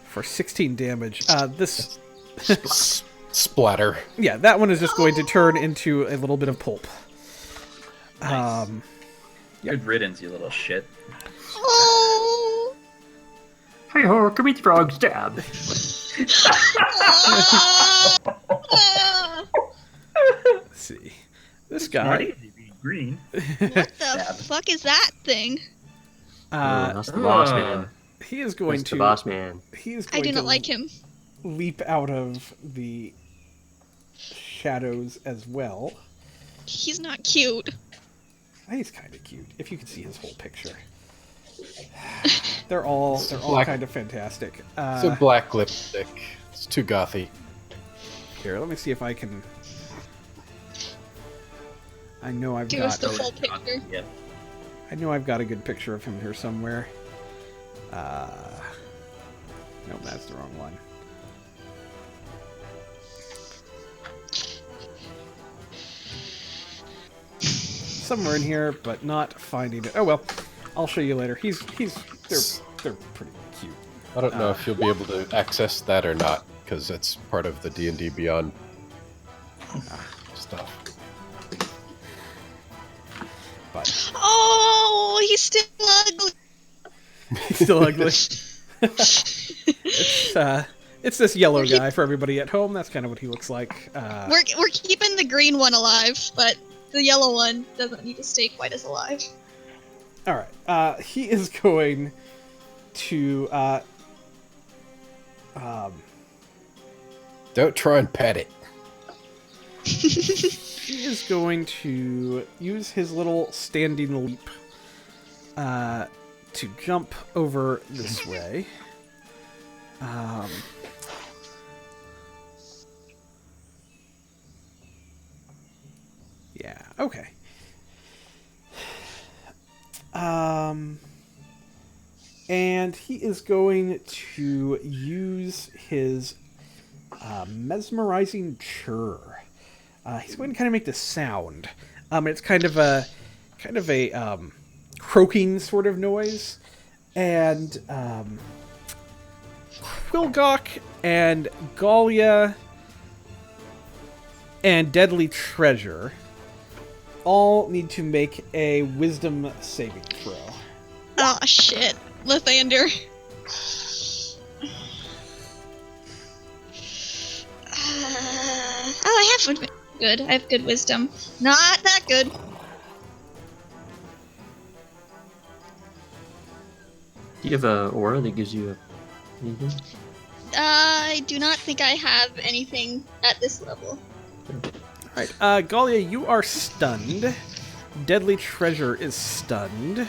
for 16 damage. This. Splatter. Yeah, that one is just going to turn into a little bit of pulp. Nice. Yeah. Good riddance, you little shit. Oh. Hey ho, come eat the frog, stab. Let's see. This guy. Mighty green. What the fuck is that thing? That's the boss man. He is going That's to. the boss man. He is I going do to not like him. leap out of the shadows as well. He's not cute. He's kind of cute. If you could see his whole picture, they're all Black. kind of fantastic. It's a black lipstick. It's too gothy. Here, let me see if I can. I know I've Give us got. the full picture. Yep. I know I've got a good picture of him here somewhere. Nope, that's the wrong one. Somewhere in here, but not finding it. Oh well, I'll show you later. They're pretty cute. I don't know if you'll be able to access that or not, because it's part of the D&D Beyond stuff. But Oh, he's still ugly. he's still ugly. It's It's this yellow We're keep- guy for everybody at home. That's kind of what he looks like. We're keeping the green one alive, but the yellow one doesn't need to stay quite as alive. All right. He is going to. Don't try and pet it. He is going to use his little standing leap to jump over this way. Yeah, okay. And he is going to use his mesmerizing chirr. He's going to kind of make this sound. It's kind of a croaking sort of noise. And Quilgok and Galia and Deadly Treasure all need to make a wisdom saving throw. Oh shit, Lathander. I have good. I have good wisdom. Not that good. Do you have a aura that gives you anything? I do not think I have anything at this level. Alright, Galia, you are stunned. Deadly Treasure is stunned.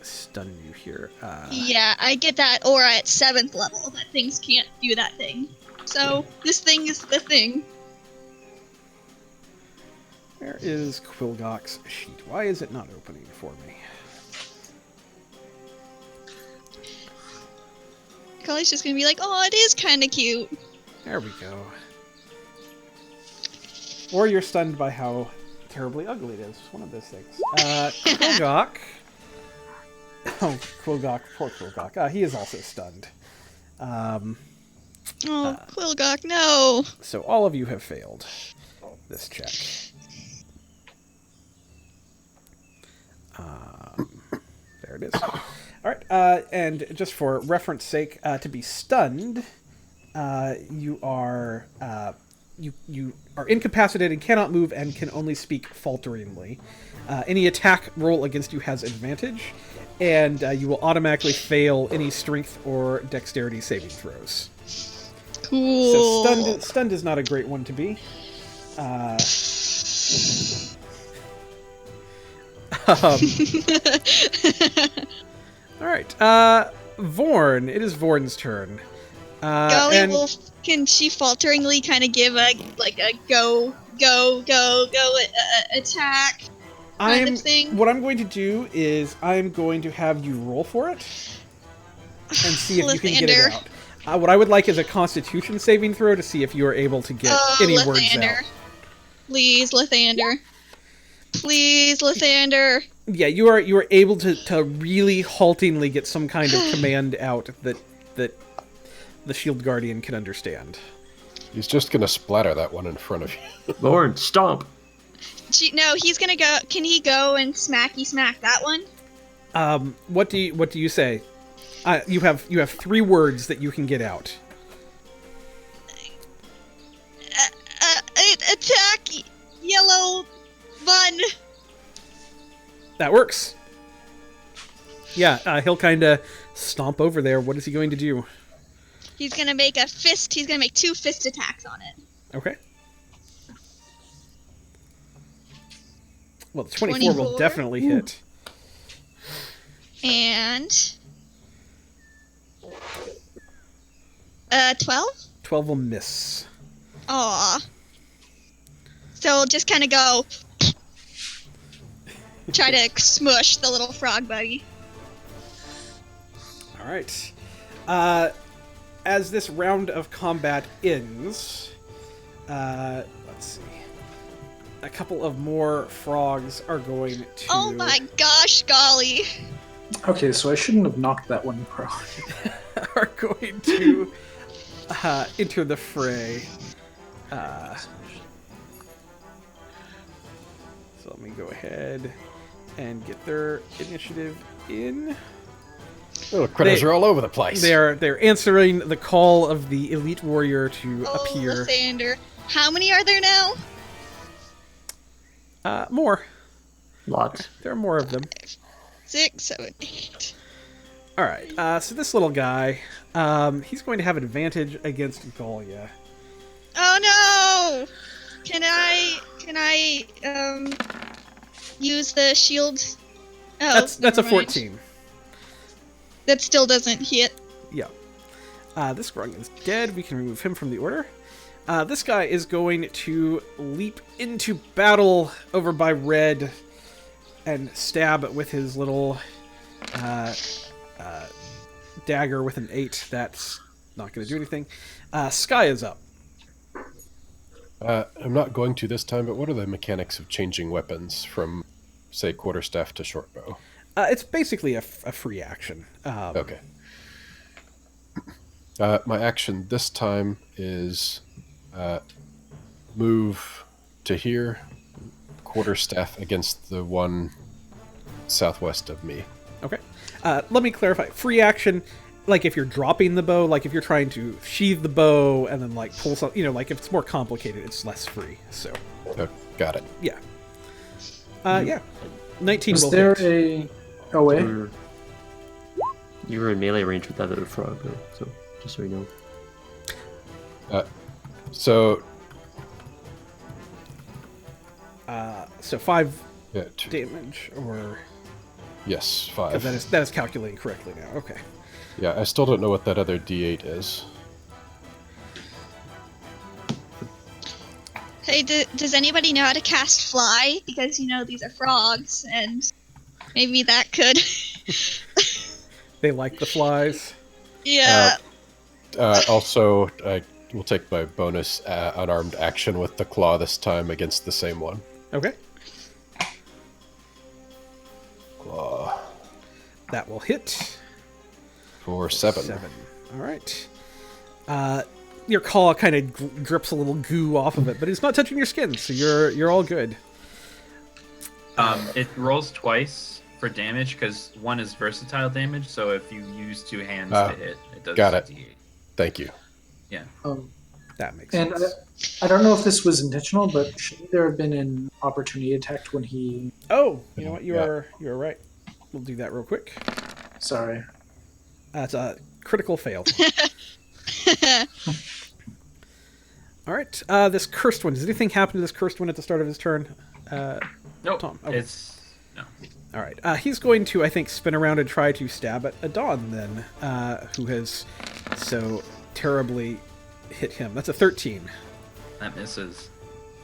Stun you here. Yeah, I get that aura at 7th level. That things can't do that thing. So, this thing is the thing. Where is Quilgok's sheet? Why is it not opening for me? Kali's just gonna be like, oh, it is kinda cute. There we go. Or you're stunned by how terribly ugly it is. One of those things. Quilgok. Oh, Quilgok. Poor Quilgok. He is also stunned. Quilgok, no! So all of you have failed this check. There it is. All right, and just for reference sake, to be stunned, you are incapacitated, cannot move, and can only speak falteringly. Any attack roll against you has advantage, and you will automatically fail any strength or dexterity saving throws. Cool. So stunned is not a great one to be. All right, Vorn. It is Vorn's turn. Golly, can she falteringly kind of give a go attack kind of thing? What I'm going to do is I'm going to have you roll for it and see if you can get it out. What I would like is a Constitution saving throw to see if you are able to get any words out. Please, Lathander. Please, Lathander. Yeah, you are able to really haltingly get some kind of command out that the Shield Guardian can understand. He's just gonna splatter that one in front of you. Lauren, stomp! No, he's gonna go. Can he go and smacky smack that one? What do you say? You have 3 words that you can get out. Attack yellow bun. That works. Yeah, he'll kind of stomp over there. What is he going to do? He's gonna make a fist. He's gonna make 2 fist attacks on it. Okay. Well, the 24 will definitely hit. And 12? 12 will miss. Aw. So just kind of go. Try to smush the little frog buddy. All right. As this round of combat ends, let's see. A couple of more frogs are going to... Oh my gosh, golly. Okay, so I shouldn't have knocked that one prone. are going to enter the fray. So let me go ahead and get their initiative in. Little critters are all over the place. They're answering the call of the elite warrior to appear. Lysander. How many are there now? More. Lots. There are more of them. 6, 7, 8. All right. So this little guy, he's going to have advantage against Galia. Oh no! Can I use the shield? Oh, That's a never mind. 14. That still doesn't hit. Yeah. This Grung is dead. We can remove him from the order. This guy is going to leap into battle over by Red and stab with his little dagger with an 8. That's not going to do anything. Sky is up. I'm not going to this time, but what are the mechanics of changing weapons from, say, quarterstaff to shortbow? It's basically a free action. Okay. My action this time is move to here, quarterstaff against the one southwest of me. Okay. Let me clarify. Free action, like if you're dropping the bow, like if you're trying to sheathe the bow and then like pull something, like if it's more complicated, it's less free. So. Got it. Yeah. Yeah. 19 Is will there hit. a way? You were in melee range with that other frog, though, so just so you know. So So 5 yeah, damage, or yes, 'cause 5. that is calculating correctly now. Okay. Yeah, I still don't know what that other D8 is. Hey, does anybody know how to cast fly? Because these are frogs, and maybe that could. They like the flies. Yeah. Also, I will take my bonus unarmed action with the claw this time against the same one. Okay. Claw That will hit. for 7. 7. All right. Your claw kind of drips a little goo off of it, but it's not touching your skin, so you're all good. It rolls twice for damage because one is versatile damage. So if you use 2 hands to hit, it does. Got it. D8. Thank you. Yeah. That makes And sense. I don't know if this was intentional, but should there have been an opportunity attack when he? Oh, you know what? You Yeah. are right. We'll do that real quick. Sorry. That's a critical fail. All right. This cursed one. Does anything happen to this cursed one at the start of his turn? Nope. Tom, okay. It's no. All right. He's going to, I think, spin around and try to stab at Adon then, who has so terribly hit him. That's a 13. That misses.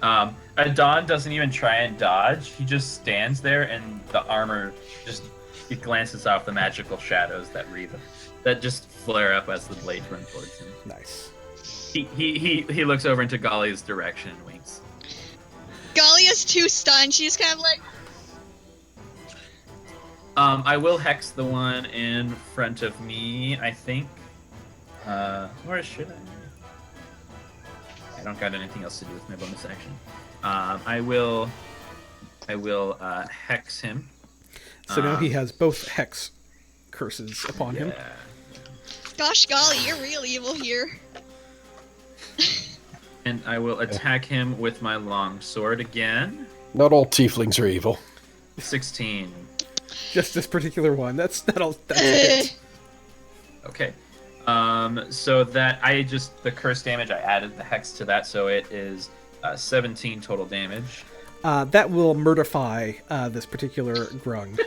Adon doesn't even try and dodge. He just stands there, and the armor it glances off the magical shadows that just flare up as the blade runs towards him. Nice. He looks over into Galia's direction and winks. Galia's too stunned. She's kind of like, I will hex the one in front of me, I think. Or should I? I don't got anything else to do with my bonus action. I will hex him. So now he has both hex curses upon him. Yeah. gosh golly, you're real evil here. And I will attack him with my long sword again. Not all tieflings are evil. 16. Just this particular one. That's a hit. Okay. So that the curse damage, I added the hex to that, so it is 17 total damage. That will murderify this particular grung.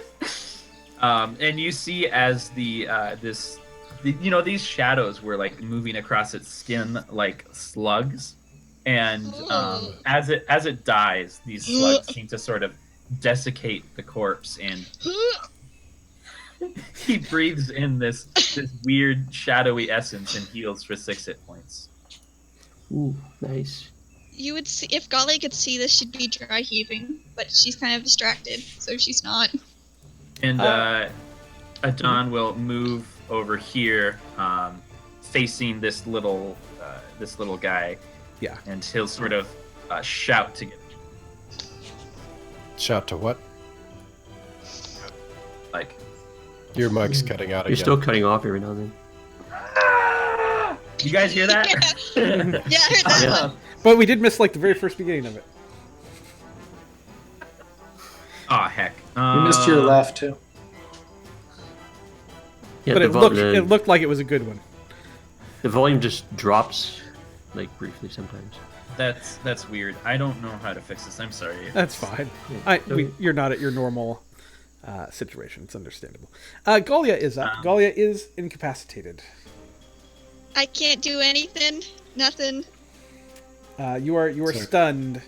And you see as these shadows were like moving across its skin like slugs, and as it dies, these slugs seem to sort of desiccate the corpse, and he breathes in this weird shadowy essence and heals for 6 hit points. Ooh, nice. You would see if Golly could see this, she'd be dry heaving, but she's kind of distracted, so she's not. And Adon will move over here, facing this little guy. Yeah. And he'll sort of shout to get. Shout to what? Like, Your mic's cutting out You're again. still cutting off every now and then. you guys hear that? Yeah, I heard that Yeah. one. But we did miss like the very first beginning of it. Oh heck! You missed your laugh too. Yeah, But the, it looked like it was a good one. the volume just drops, like briefly sometimes. That's weird. I don't know how to fix this. I'm sorry. That's fine. You're not at your normal situation. It's understandable. Galia is up. Galia is incapacitated. I can't do anything. Nothing. You are So- stunned.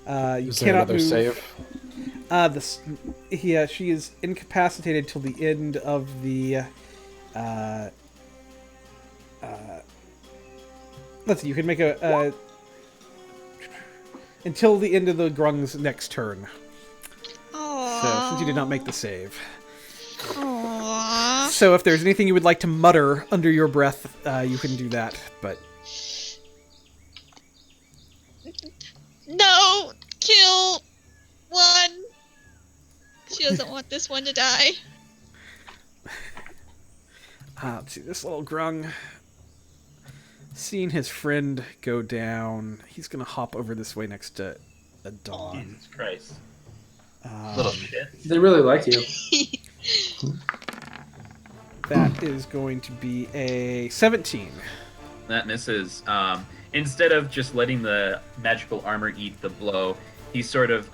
You Is there cannot another move. save? She is incapacitated till the end of the. Let's see. You can make a until the end of the Grung's next turn. Aww. So since you did not make the save, Aww. so if there's anything you would like to mutter under your breath, you can do that. But No! Kill one! She doesn't want this one to die. let's see. This little Grung, seeing his friend go down, he's gonna hop over this way next to a Dawn. Jesus Christ! Little shit. They really like you. That is going to be a 17. That misses. Instead of just letting the magical armor eat the blow, he sort of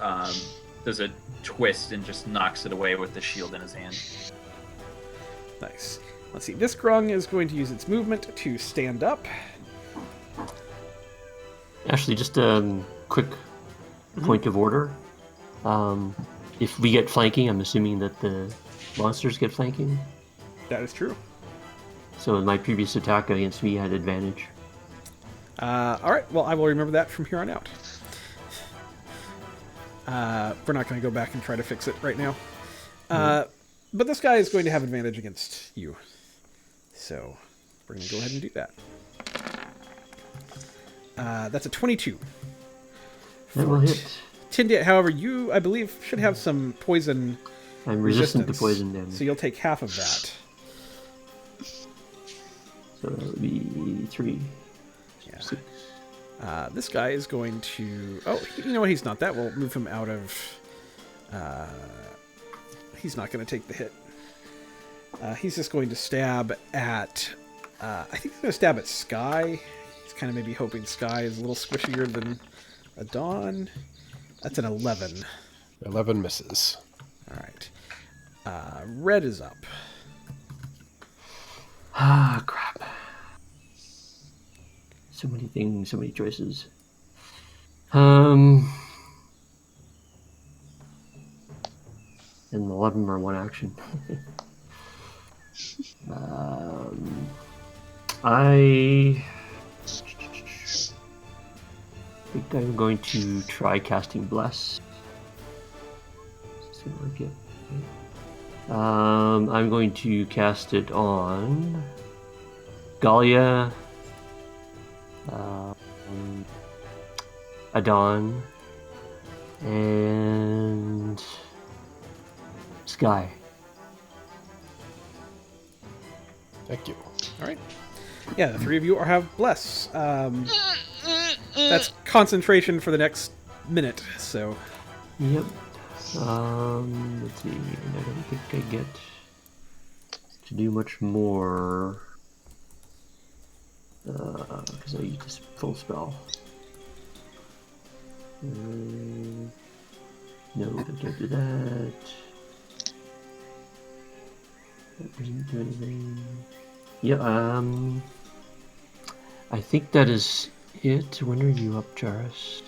does a twist and just knocks it away with the shield in his hand. Nice. Let's see. This Grung is going to use its movement to stand up. Actually, just a quick point of order. If we get flanking, I'm assuming that the monsters get flanking. That is true. So in my previous attack against me, I had advantage. All right. Well, I will remember that from here on out. We're not going to go back and try to fix it right now. But this guy is going to have advantage against you. So we're going to go ahead and do that. That's a 22. That will hit. Tindia, however, you, I believe, should have some poison I'm resistant to resistance, poison damage. so you'll take half of that. So that would be 3. Yeah. 6. This guy is going to... Oh, you know what? He's not. That will move him out of... He's not going to take the hit. He's just going to stab at... I think he's going to stab at Sky. He's kind of maybe hoping Sky is a little squishier than a Dawn. That's an 11. 11 misses. All right. Red is up. Ah, crap. So many things, so many choices. And a lot of them are one action. I think I'm going to try casting Bless. Is this gonna work yet? I'm going to cast it on Galia, Adon, and Sky. Thank you. All right. Yeah, the three of you have Bless. That's concentration for the next minute, so... Yep. Let's see. I don't think I get to do much more because I use this full spell. No, I can't do that. That doesn't do anything. Yeah. I think that is it. When are you up, Jarrus?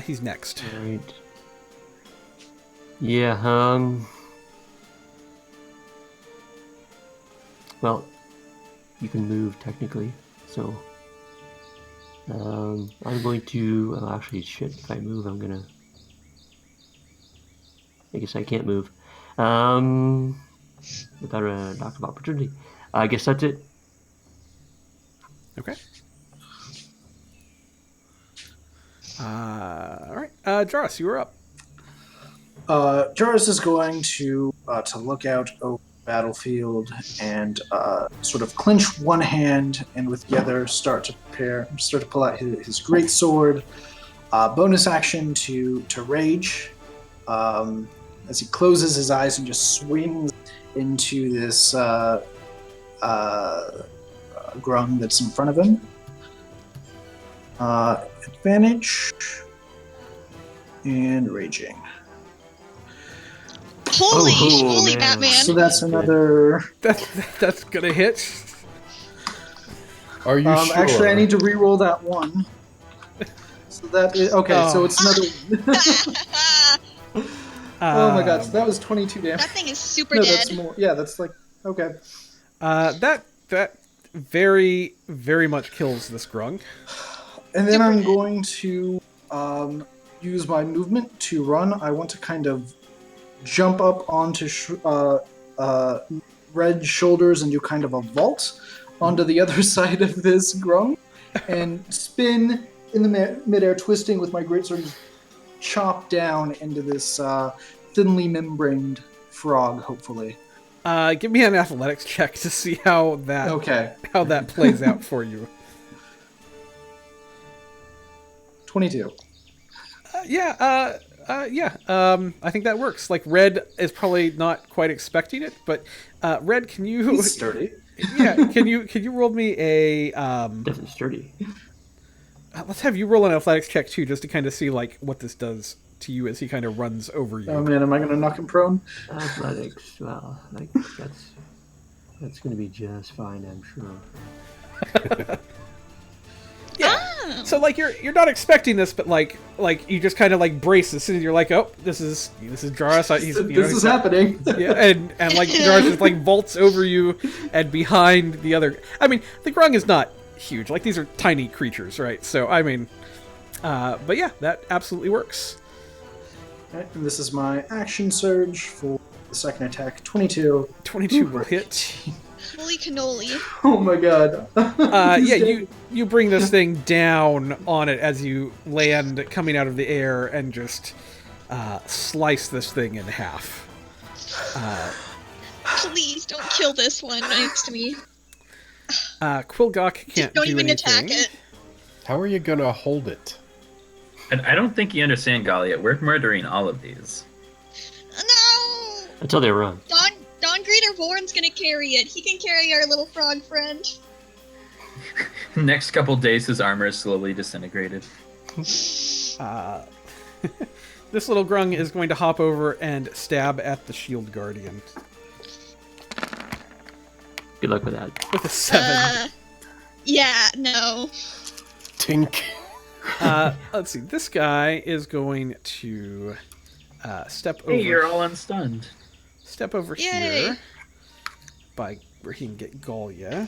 He's next. Right. Yeah, well, you can move technically, so I'm going to, actually, shit, if I move, I guess I can't move, without a knock of opportunity. I guess that's it. Okay. All right. Jarrus, you were up. Jarvis is going to look out over the battlefield and sort of clench one hand, and with the other start to pull out his great sword. Bonus action to rage, as he closes his eyes and just swings into this grung that's in front of him. Advantage and raging. Holy man. Batman! So that's another. That's gonna hit. Are you sure? Actually, I need to re-roll that one. So that is okay. So Oh. it's another. Oh my god! So that was 22 damage. That thing is super No, dead. that's more. Yeah, that's like okay. That very, very much kills this grung. And then I'm going to use my movement to run. I want to kind of jump up onto Red's shoulders and do kind of a vault onto the other side of this grung and spin in the midair, twisting with my greatsword, and chop down into this thinly membraned frog, hopefully. Give me an athletics check to see how that plays out for you. 22. Yeah. I think that works. Like, Red is probably not quite expecting it, but Red, can you? He's sturdy. Yeah. Can you roll me a? Definitely sturdy. Let's have you roll an athletics check too, just to kind of see like what this does to you as he kind of runs over you. Oh man, am I going to knock him prone? Athletics. Well, that's going to be just fine, I'm sure. Yeah. So like you're not expecting this, but like you just kind of like brace as soon as you're like, oh, this is Jarvis. He's, This is happening. Yeah, and like Jarvis just like vaults over you and behind the other. I mean, the grung is not huge. Like, these are tiny creatures, right? So I mean, but yeah, that absolutely works. Right, and this is my action surge for the second attack. 22. 22 will hit. Holy cannoli. Oh my god. Yeah, you bring this thing down on it as you land coming out of the air and just slice this thing in half. Please don't kill this one next to me. Quilgok can't Don't do even anything. attack it. How are you gonna hold it? And I don't think you understand, Galia. We're murdering all of these. No! Until they run. Don Greeter Vorn's gonna carry it. He can carry our little frog friend. Next couple days, his armor is slowly disintegrated. This little grung is going to hop over and stab at the shield guardian Good luck with that. with a 7. Yeah, no. Tink. Let's see. This guy is going to step over. Hey, you're all unstunned. Step over Yay. here by where he can get Galia.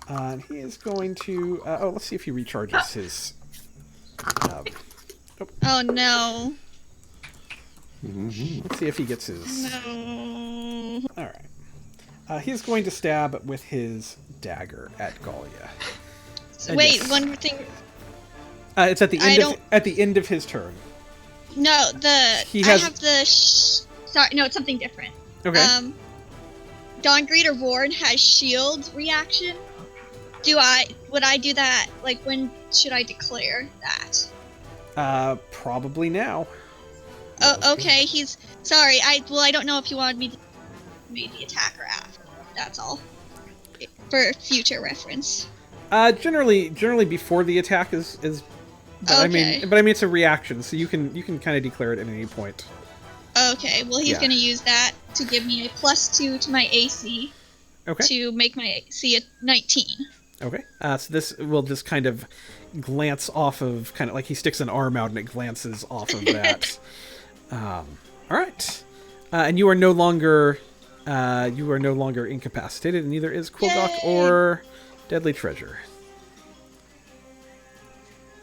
And he is going to. Let's see if he recharges his. Oh no. Let's see if he gets his. No. All right. He's going to stab with his dagger at Galia. And Wait, yes. one thing. It's at the end of his turn. No, I has- have the. Sorry, no, it's something different. Okay. Don Greeter Vorn has shield reaction. Would I do that? Like, when should I declare that? Probably now. Oh, okay. He's sorry. I don't know if you wanted me to make the attacker after. That's all. For future reference. Generally before the attack is. But Okay. I mean, it's a reaction, so you can kind of declare it at any point. Okay. Well, he's Yeah. gonna use that to give me a +2 to my AC Okay. to make my AC a 19. Okay. So this will just kind of glance off of, kind of like he sticks an arm out and it glances off of that. All right. And you are no longer incapacitated, and neither is Quilgok Yay! or Deadly Treasure.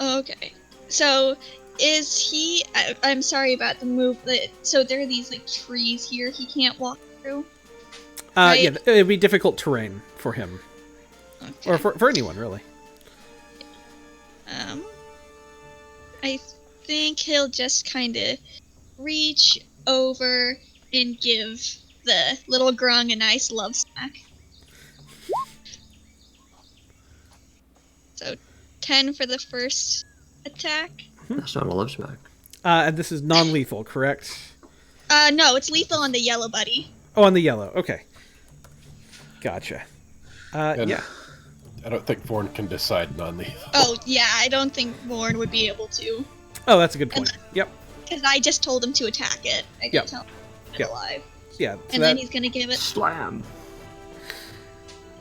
Okay. So, is he... I'm sorry about the move, so there are these, like, trees here he can't walk through? Right. Yeah, it'd be difficult terrain for him. Okay. Or for anyone, really. I think he'll just kind of reach over and give the little grung a nice love smack. So 10 for the first attack. That's not a love smack. And this is non-lethal, correct? No, it's lethal on the yellow buddy. Oh, on the yellow. Okay. Gotcha. And Yeah. I don't think Vorn can decide non-lethal. Oh, yeah, I don't think Warren would be able to. Oh, that's a good point. Yep. Because I just told him to attack it. I didn't Yep. tell him to Yep. it alive. Yeah. So And then he's gonna give it. Slam.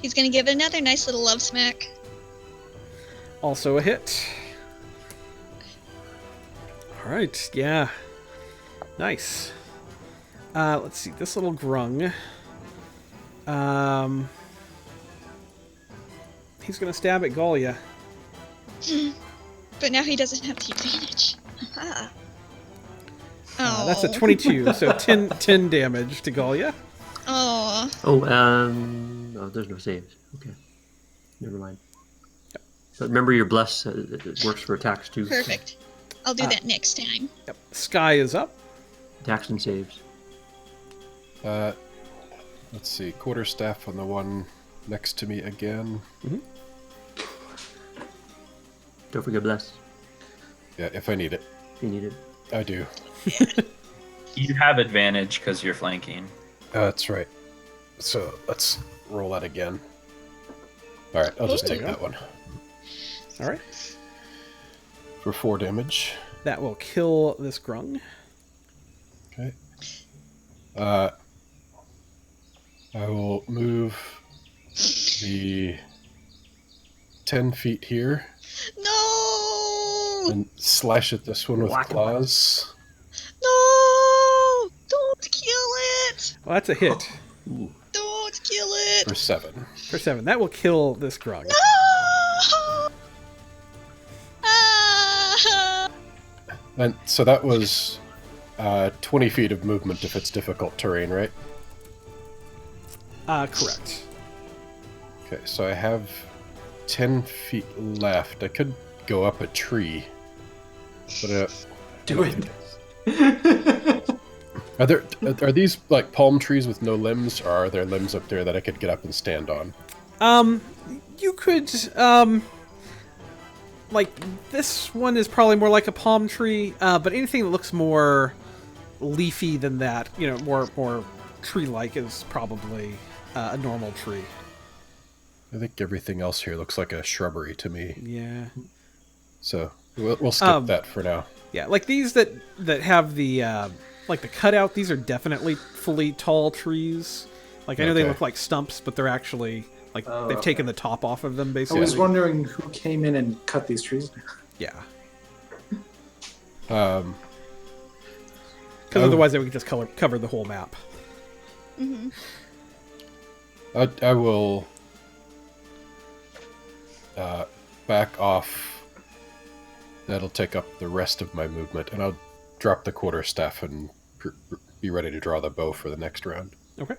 He's gonna give it another nice little love smack. also a hit. All right. Yeah. Nice. Let's see. This little grung. He's gonna stab at Galia. But now he doesn't have the advantage. Aha. Oh. That's a 22, so 10 damage to Galia. Oh. Oh, oh, there's no saves. Okay. Never mind. But remember your bless, it works for attacks too. so Perfect. I'll do that next time. Yep. Sky is up. Attacks and saves. Let's see. Quarterstaff on the one next to me again. Don't forget bless. Yeah, if I need it. If you need it. I do. You have advantage because you're flanking. That's right. So let's roll that again. All right, I'll just take that one All right. for 4 damage. That will kill this grung. Okay. I will move the 10 feet here No! and slash at this one with Whack 'em. claws. No! Don't kill it! Well, that's a hit Ooh. Don't kill it! For 7. for 7. That will kill this grung. No! Ah! And so that was 20 feet of movement if it's difficult terrain, right? Correct. Okay, so I have 10 feet left. I could go up a tree. But Do it. are these like palm trees with no limbs, or are there limbs up there that I could get up and stand on? You could, like, this one is probably more like a palm tree, but anything that looks more leafy than that, more tree-like is probably a normal tree. I think everything else here looks like a shrubbery to me. Yeah. So we'll skip that for now. Yeah, like these that have the, like the cutout, these are definitely fully tall trees. Like, I know they Okay. look like stumps, but they're actually, like, they've taken the top off of them, I basically. was wondering who came in and cut these trees. Yeah. Um, Because otherwise they would just cover the whole map. Mm-hmm. I will back off. That'll take up the rest of my movement, and I'll drop the quarterstaff and be ready to draw the bow for the next round. Okay.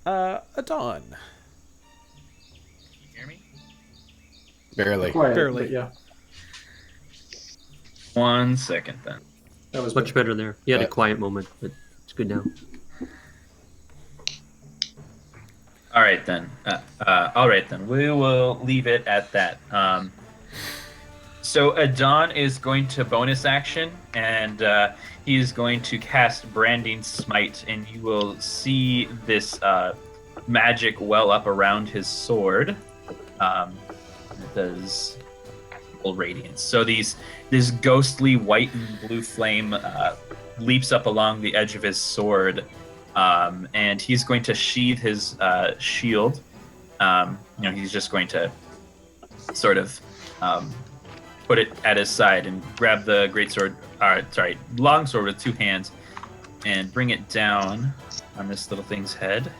Adon. Can you hear me? Barely. Quiet, Barely. but yeah. 1 second then. That was Much better there. You had a Yeah. quiet moment, but it's good now. All right then. We will leave it at that. So Adon is going to bonus action, and he is going to cast Branding Smite, and you will see this magic well up around his sword. It does radiance. So this ghostly white and blue flame leaps up along the edge of his sword. And he's going to sheathe his shield. He's just going to sort of put it at his side and grab the longsword with 2 hands and bring it down on this little thing's head.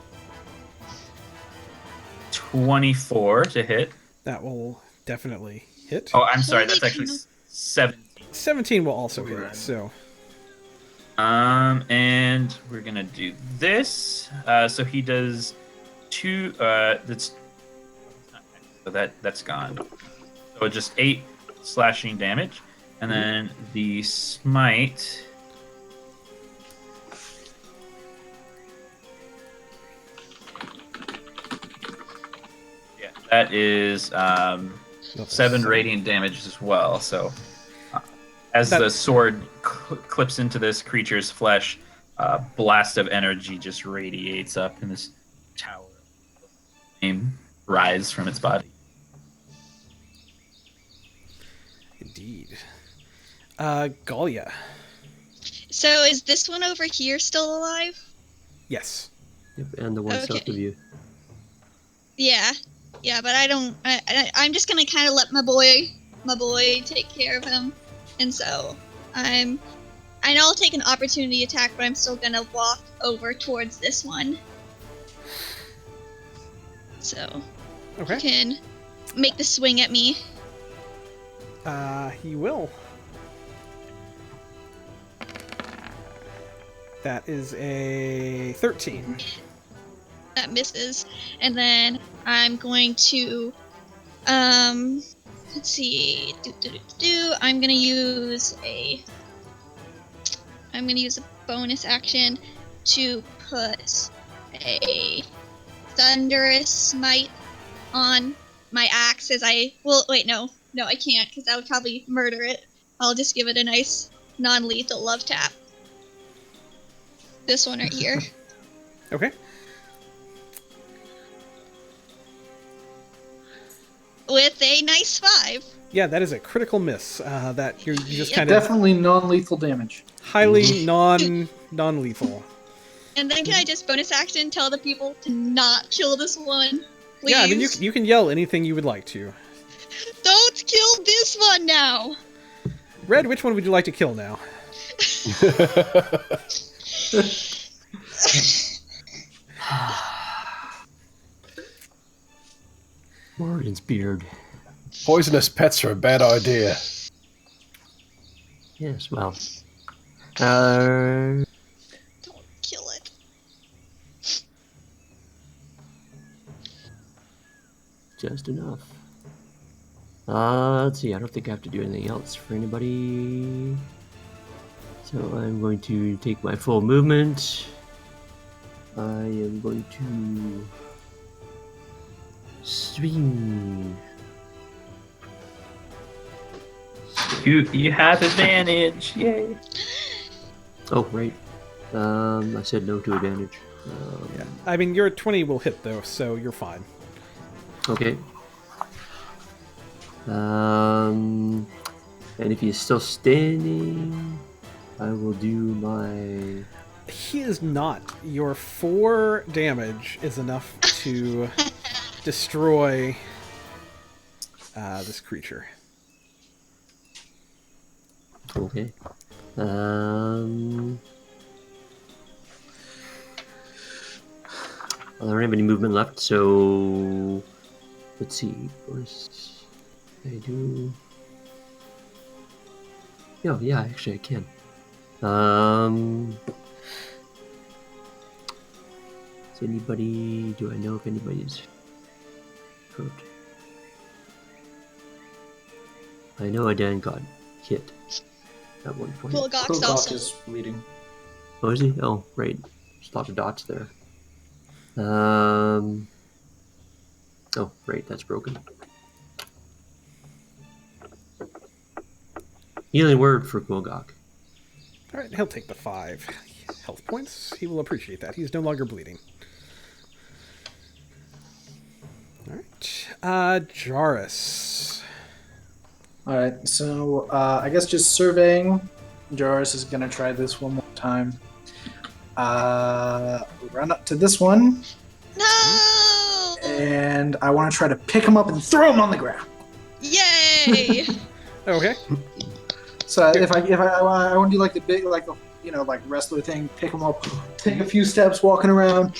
24 to hit. That will definitely hit. Oh, I'm sorry. Holy That's actually cow. 17. 17 will also hit, so... And we're gonna do this. So he does 2. That's gone. So just 8 slashing damage, and then the smite That is Nothing. 7 radiant damage as well. So, as the sword clips into this creature's flesh, a blast of energy just radiates up, and this tower of flame rise from its body. Indeed. Galia. So is this one over here still alive? Yes. Yep, and the one Okay. south of you. Yeah, but I don't. I'm just gonna kind of let my boy take care of him, and so I know I'll take an opportunity attack, but I'm still gonna walk over towards this one. So Okay. he can make the swing at me. He will. That is a 13. That misses, and then I'm going to let's see, I'm gonna use a bonus action to put a thunderous smite on my axe as I no I can't, because that would probably murder it. I'll just give it a nice non-lethal love tap. This one right here. Okay. With a nice 5. Yeah, that is a critical miss. That you just kind of Definitely non-lethal damage. highly non-lethal. And then can I just bonus action tell the people to not kill this one? Please? Yeah, I mean you can yell anything you would like to. Don't kill this one now! Red, which one would you like to kill now? Morden's beard. Poisonous pets are a bad idea. Yes, well. Don't kill it. Just enough. Let's see, I don't think I have to do anything else for anybody. So I'm going to take my full movement. I am going to swing. You have advantage. Yay. Oh, right. I said no to advantage. Yeah. I mean your 20 will hit though, so you're fine. Okay. And if he's still standing, I will do my... He is not. Your 4 damage is enough to destroy this creature. Okay. I don't have any movement left, so let's see. First, I do. Yeah, actually, I can. Is anybody? Do I know if anybody's hurt? I know Adan got hit at one point. Well, Gox Krogok also. is bleeding. Oh, is he? Oh, right. There's lots of dots there. Oh, right. That's broken. Healing word for Golgok. Alright, he'll take the 5 health points. He will appreciate that. He's no longer bleeding. Alright. Jarrus. Alright, so I guess just surveying. Joris is going to try this one more time. Run up to this one, No! and I want to try to pick him up and throw him on the ground. Yay! Okay. So if I want to do like the big, like the, you know, like wrestler thing, pick him up, take a few steps, walking around.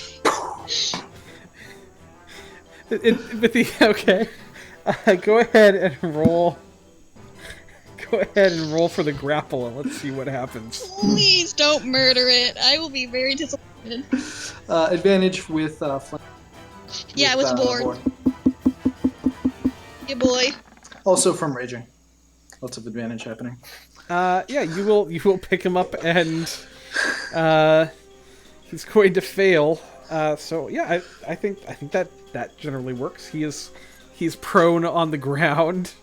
Okay. Go ahead and roll. Go ahead and roll for the grapple and let's see what happens. Please don't murder it. I will be very disappointed. Advantage with flame. Yeah, with board. Yeah, boy. Also from raging. Lots of advantage happening. Yeah, you will pick him up and he's going to fail. So yeah, I think that generally works. He is He's prone on the ground.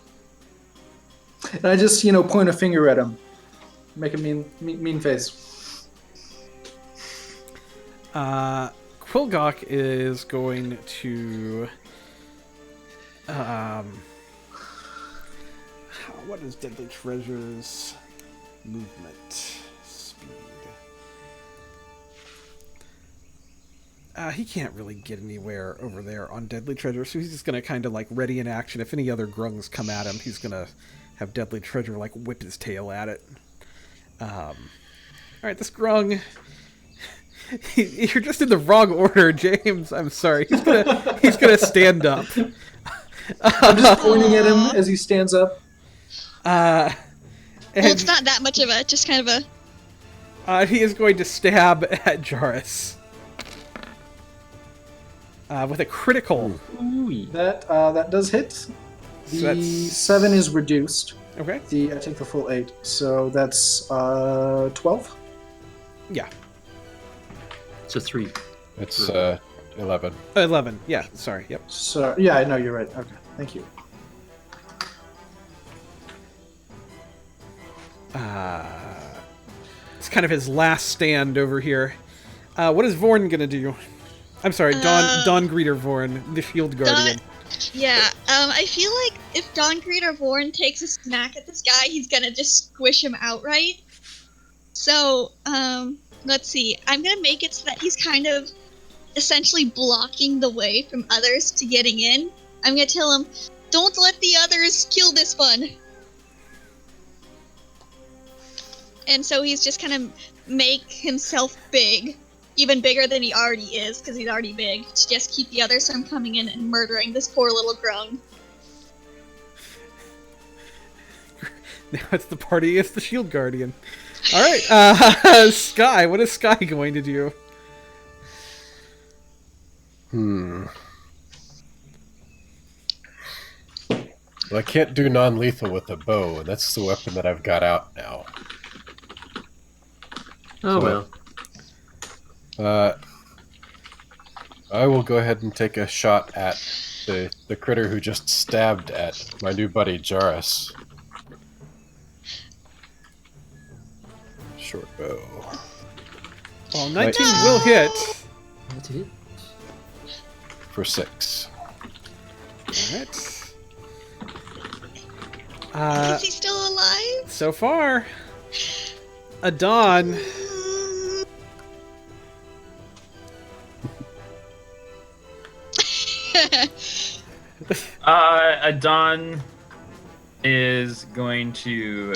And I just, point a finger at him. Make a mean face. Quilgok is going to... what is Deadly Treasure's movement speed? He can't really get anywhere over there on Deadly Treasure, so he's just going to kind of like ready in action. If any other grungs come at him, he's going to have Deadly Treasure like whip his tail at it. Alright, this grung... You're just in the wrong order, James. I'm sorry. He's gonna stand up. I'm just pointing at him as he stands up. Well, it's not that much of a, just kind of a... he is going to stab at Jarrus. With a critical. Ooh. That does hit. The So that's- 7 is reduced. Okay. I take the full 8. So that's 12. Yeah. It's a 3. It's 11. 11. Yeah, sorry. Yep. So, yeah, I know you're right. Okay, thank you. It's kind of his last stand over here. What is Vorn gonna do? I'm sorry, Dawn Greeter Vorn, the Shield Guardian. Yeah, I feel like if Dawn Greeter Vorn takes a smack at this guy, he's gonna just squish him outright. So, let's see. I'm gonna make it so that he's kind of essentially blocking the way from others to getting in. I'm gonna tell him, don't let the others kill this one. And so he's just kind of make himself big. Even bigger than he already is, because he's already big. To just keep the others from coming in and murdering this poor little grung. Now it's the party, it's the Shield Guardian. Alright, Sky, what is Sky going to do? Well, I can't do non-lethal with a bow, and that's the weapon that I've got out now. Oh, So- well. I will go ahead and take a shot at the critter who just stabbed at my new buddy Jarrus. Short bow. Well, 19 will hit. That's it. For 6. Alright. Is he still alive? So far, Adon. Adon is going to.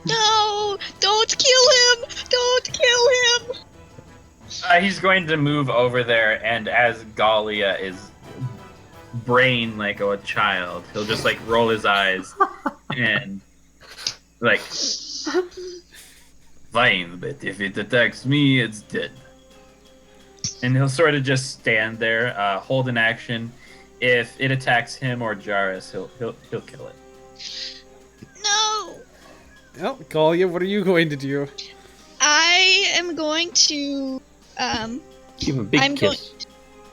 No! Don't kill him! Don't kill him! He's going to move over there, and as Galia is brain like a child, he'll just like roll his eyes and like, fine, but if it attacks me, it's dead. And he'll sort of just stand there, hold an action. If it attacks him or Jarrus, he'll kill it. No! Well, Galia, what are you going to do? I am going to, Give him a big I'm kiss.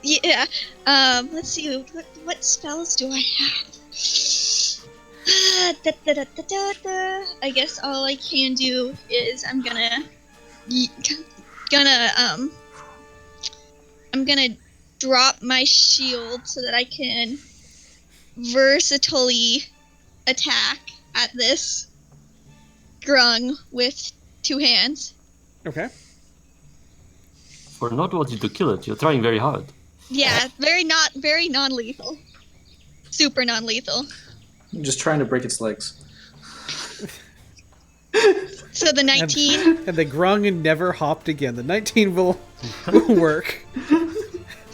yeah, let's see, what spells do I have? I guess all I can do is I'm gonna drop my shield so that I can versatilely attack at this grung with 2 hands. Okay. For not wanting to kill it, you're trying very hard. Yeah, very non-lethal. Super non-lethal. I'm just trying to break its legs. So the 19 And the grung never hopped again. The 19 will work.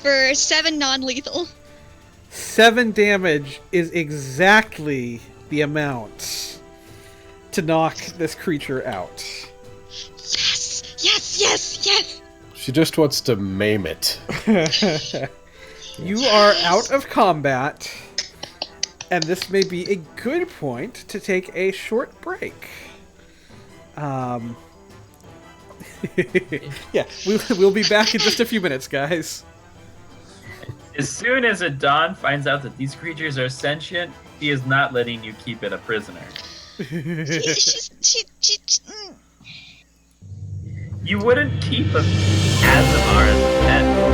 for 7 non-lethal. 7 damage is exactly the amount to knock this creature out. Yes! Yes, yes, yes! She just wants to maim it. You are out of combat, and this may be a good point to take a short break. Yeah, we'll be back in just a few minutes, guys. As soon as Adon finds out that these creatures are sentient, he is not letting you keep it a prisoner. She, You wouldn't keep a Azamar as a pet.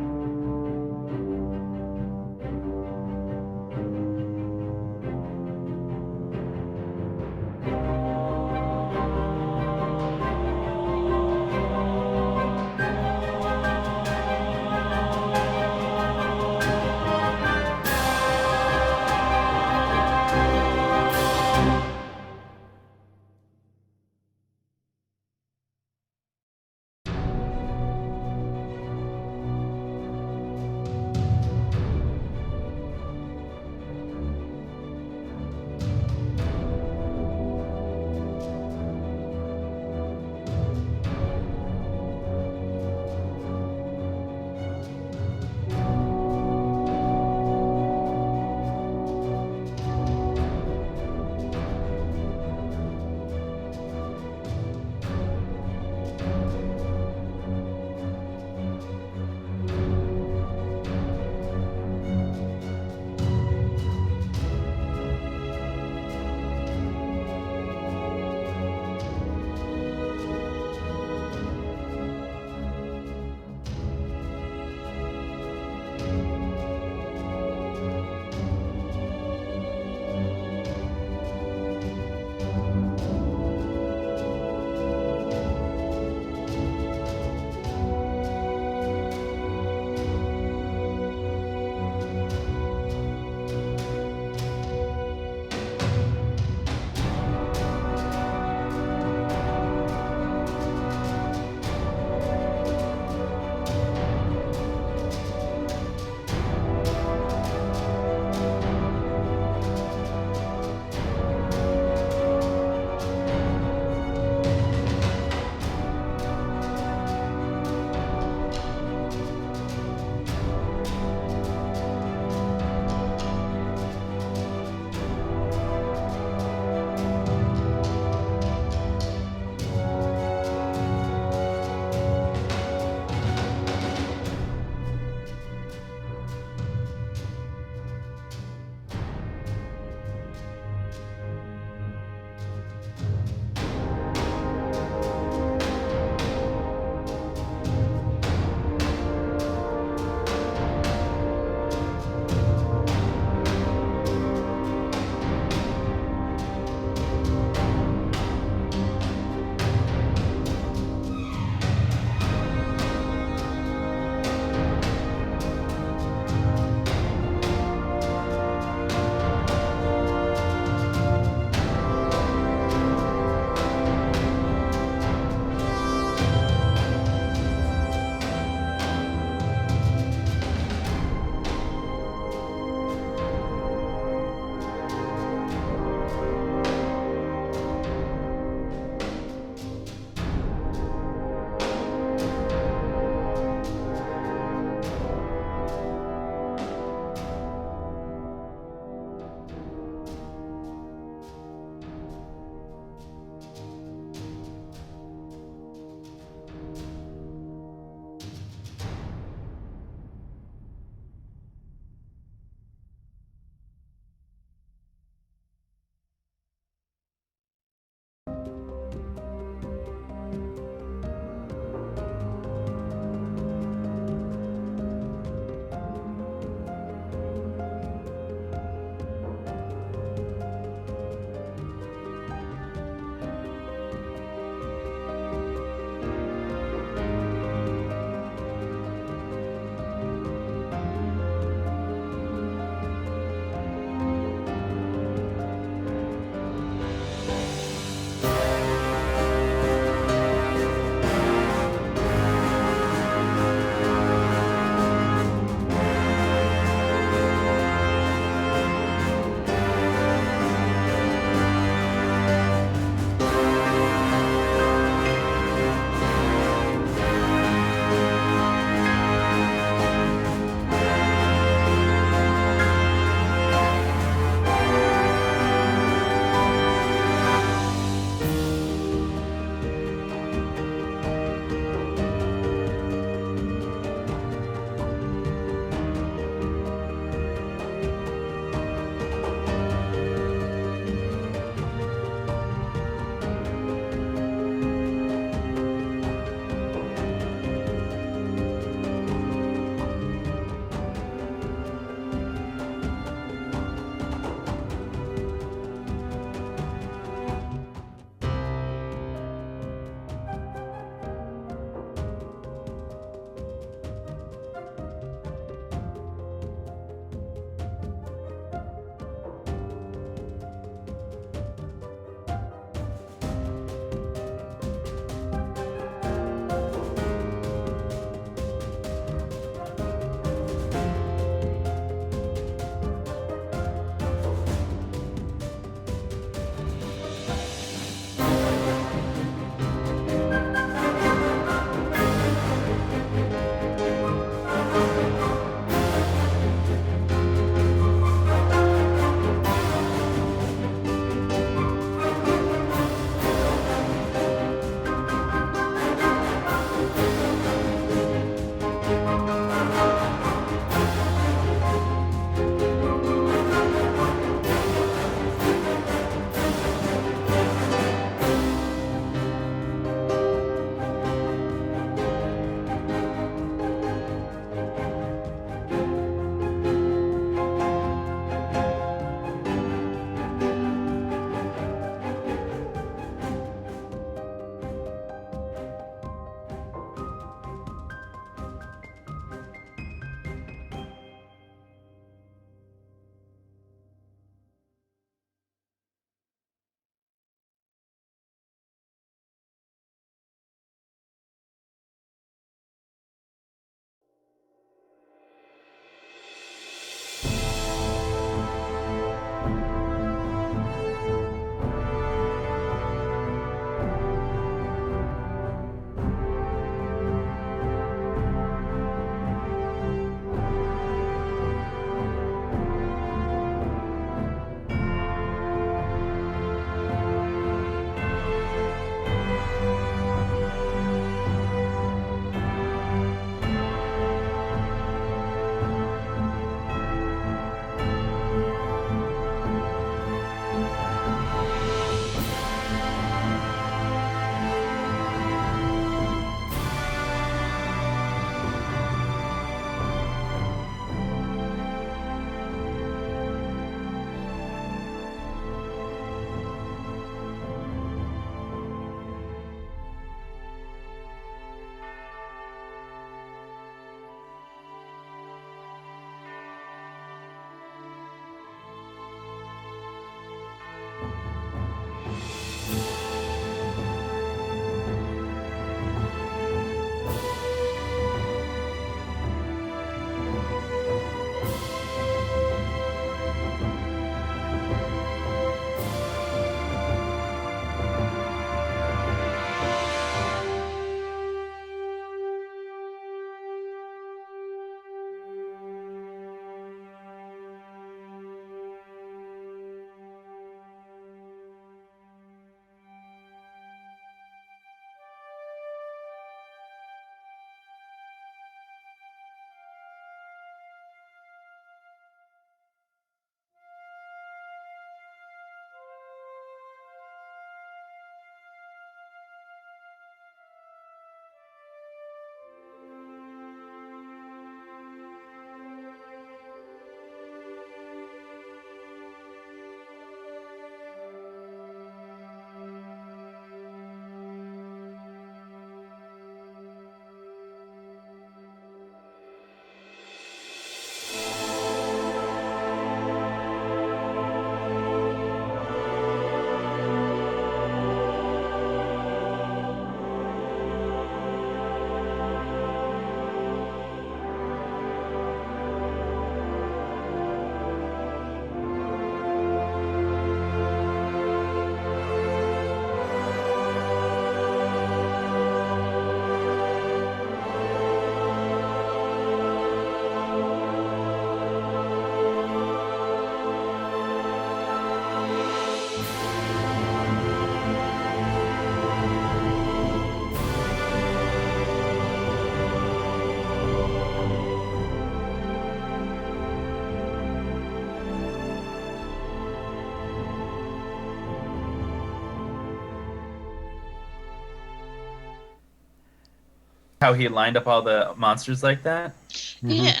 how he lined up all the monsters like that? Yeah.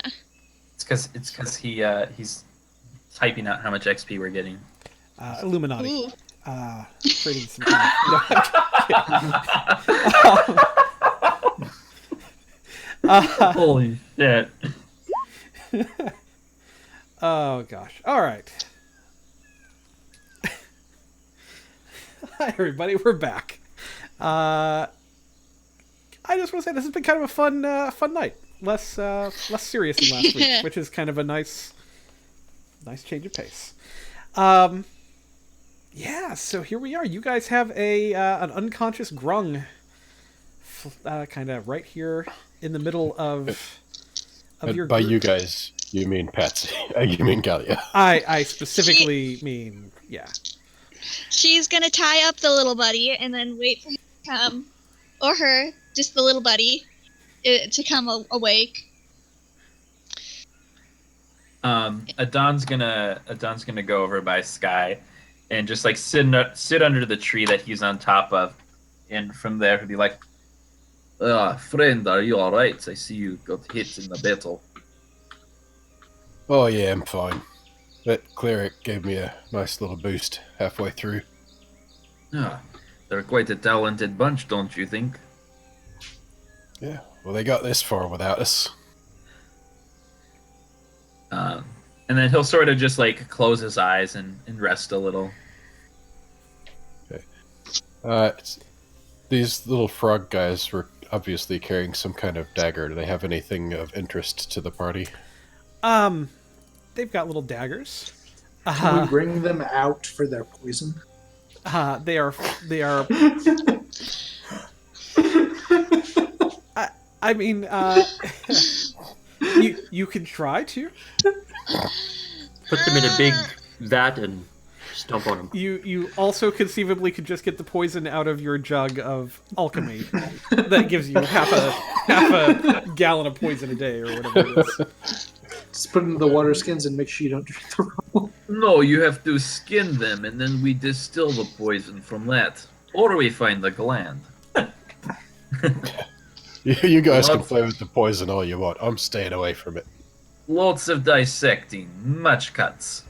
It's because he's typing out how much XP we're getting. Illuminati. Ooh. Creating some kind of... Holy shit! Oh gosh. All right. Hi everybody, we're back. I just want to say this has been kind of a fun night. Less serious than last week, which is kind of a nice change of pace. Yeah, so here we are. You guys have an unconscious grung, kind of right here in the middle of your By group. you guys, you mean Patsy. You mean Galia. I specifically mean, yeah. She's gonna tie up the little buddy and then wait for him to come, or her, just the little buddy, to come awake. Adon's gonna go over by Sky, and just like sit under the tree that he's on top of, and from there he'll be like, "Friend, are you all right? I see you got hit in the battle." Oh yeah, I'm fine. That cleric gave me a nice little boost halfway through. Ah, they're quite a talented bunch, don't you think? Yeah, well they got this far without us. And then he'll sort of just like close his eyes and rest a little. Okay. These little frog guys were obviously carrying some kind of dagger. Do they have anything of interest to the party? They've got little daggers. Can we bring them out for their poison? They are. I mean, you can try to. Put them in a big vat and stomp on them. You also conceivably could just get the poison out of your jug of alchemy. That gives you half a gallon of poison a day or whatever it is. Just put them in the water skins and make sure you don't drink the wrong. No, you have to skin them, and then we distill the poison from that, or we find the gland. You guys can play with the poison all you want. I'm staying away from it. Lots of dissecting, much cuts.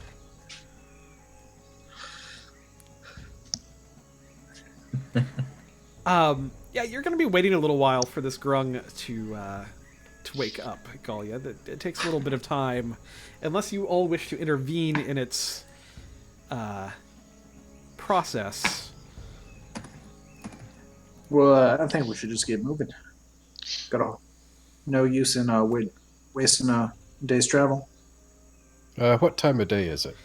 Yeah, you're going to be waiting a little while for this grung to wake up, Galia. It takes a little bit of time, unless you all wish to intervene in its process. Well, I think we should just get moving. No use in wasting a day's travel. What time of day is it?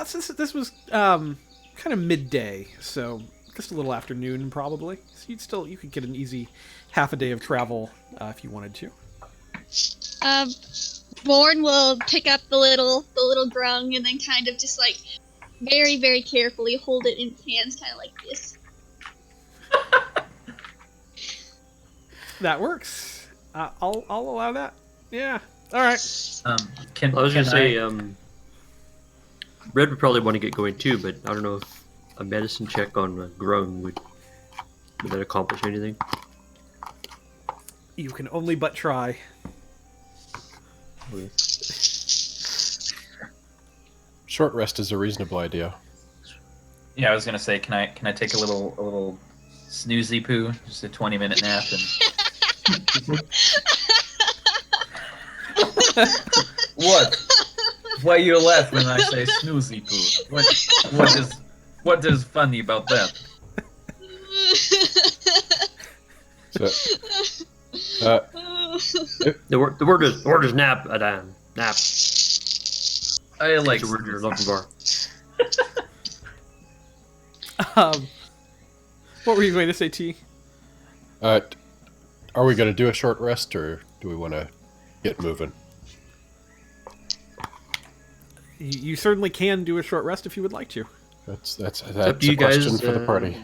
Since this was kind of midday, so just a little afternoon probably. So you could get an easy half a day of travel if you wanted to. Born will pick up the little grung and then kind of just like very, very carefully hold it in his hands, kind of like this. That works. I'll allow that. Yeah. All right. I was gonna say, Red would probably want to get going too, but I don't know if a medicine check on a grung would that accomplish anything. You can only but try. Okay. Short rest is a reasonable idea. Yeah, I was gonna say, can I take a little snoozy poo, just a 20-minute nap, and what? Why you laugh when I say snoozy poo? What is funny about that? So, The word is nap, Adam. Nap. I like That's the word you're looking for. What were you going to say, T? are we going to do a short rest, or do we want to get moving? You certainly can do a short rest if you would like to. That's up to a you guys, question for the party.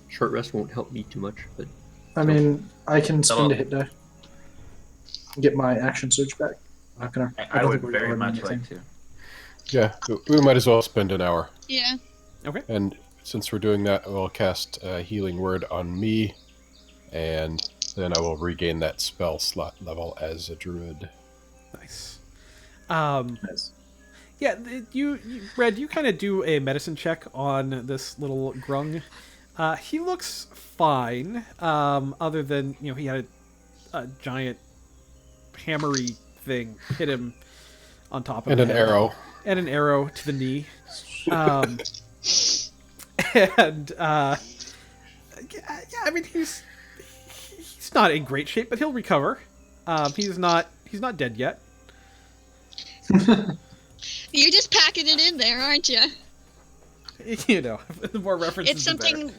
Short rest won't help me too much, but I mean, I can spend a hit die and get my action surge back. I'm not gonna. I don't would think we're very doing much anything. like to. Yeah, we might as well spend an hour. Yeah. Okay. And since we're doing that, we'll cast a healing word on me and Then I will regain that spell slot level as a druid. Nice. Nice. Yeah, Red, you kind of do a medicine check on this little grung. He looks fine, other than, he had a giant hammery thing hit him on top of And the an head. arrow. And an arrow to the knee. I mean, he's not in great shape, but he'll recover. He's not dead yet. You're just packing it in there, aren't you? The more references, It's the better. something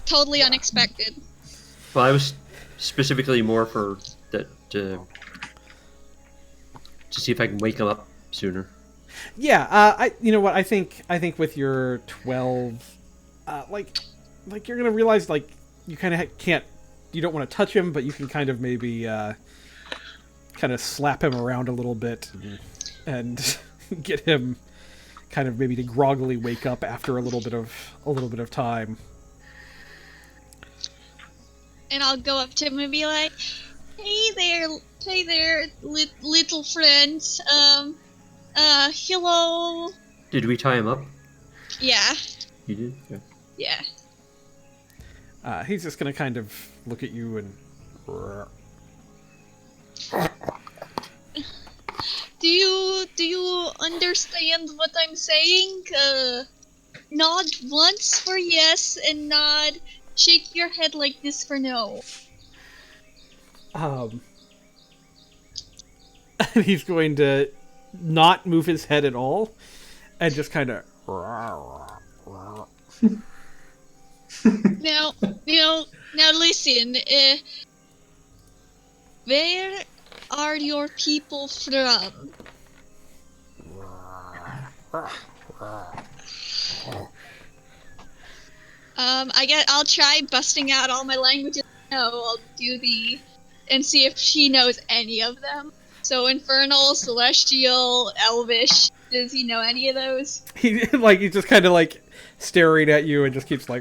totally unexpected. Well, I was specifically more for that to see if I can wake him up sooner. Yeah, you know what? I think with your 12, like you're gonna realize you kind of can't, you don't want to touch him, but you can kind of maybe kind of slap him around a little bit and get him kind of maybe to groggily wake up after a little bit of time. And I'll go up to him and be like, hey there, little friends. Hello. Did we tie him up? Yeah. You did? Yeah. Yeah. He's just gonna kind of look at you and. Do you understand what I'm saying? Nod once for yes, and nod. Shake your head like this for no. And he's going to not move his head at all, and just kind of. Now listen. Where are your people from? I'll try busting out all my languages. No, I'll do and see if she knows any of them. So Infernal, Celestial, Elvish. Does he know any of those? He's just kind of staring at you and just keeps I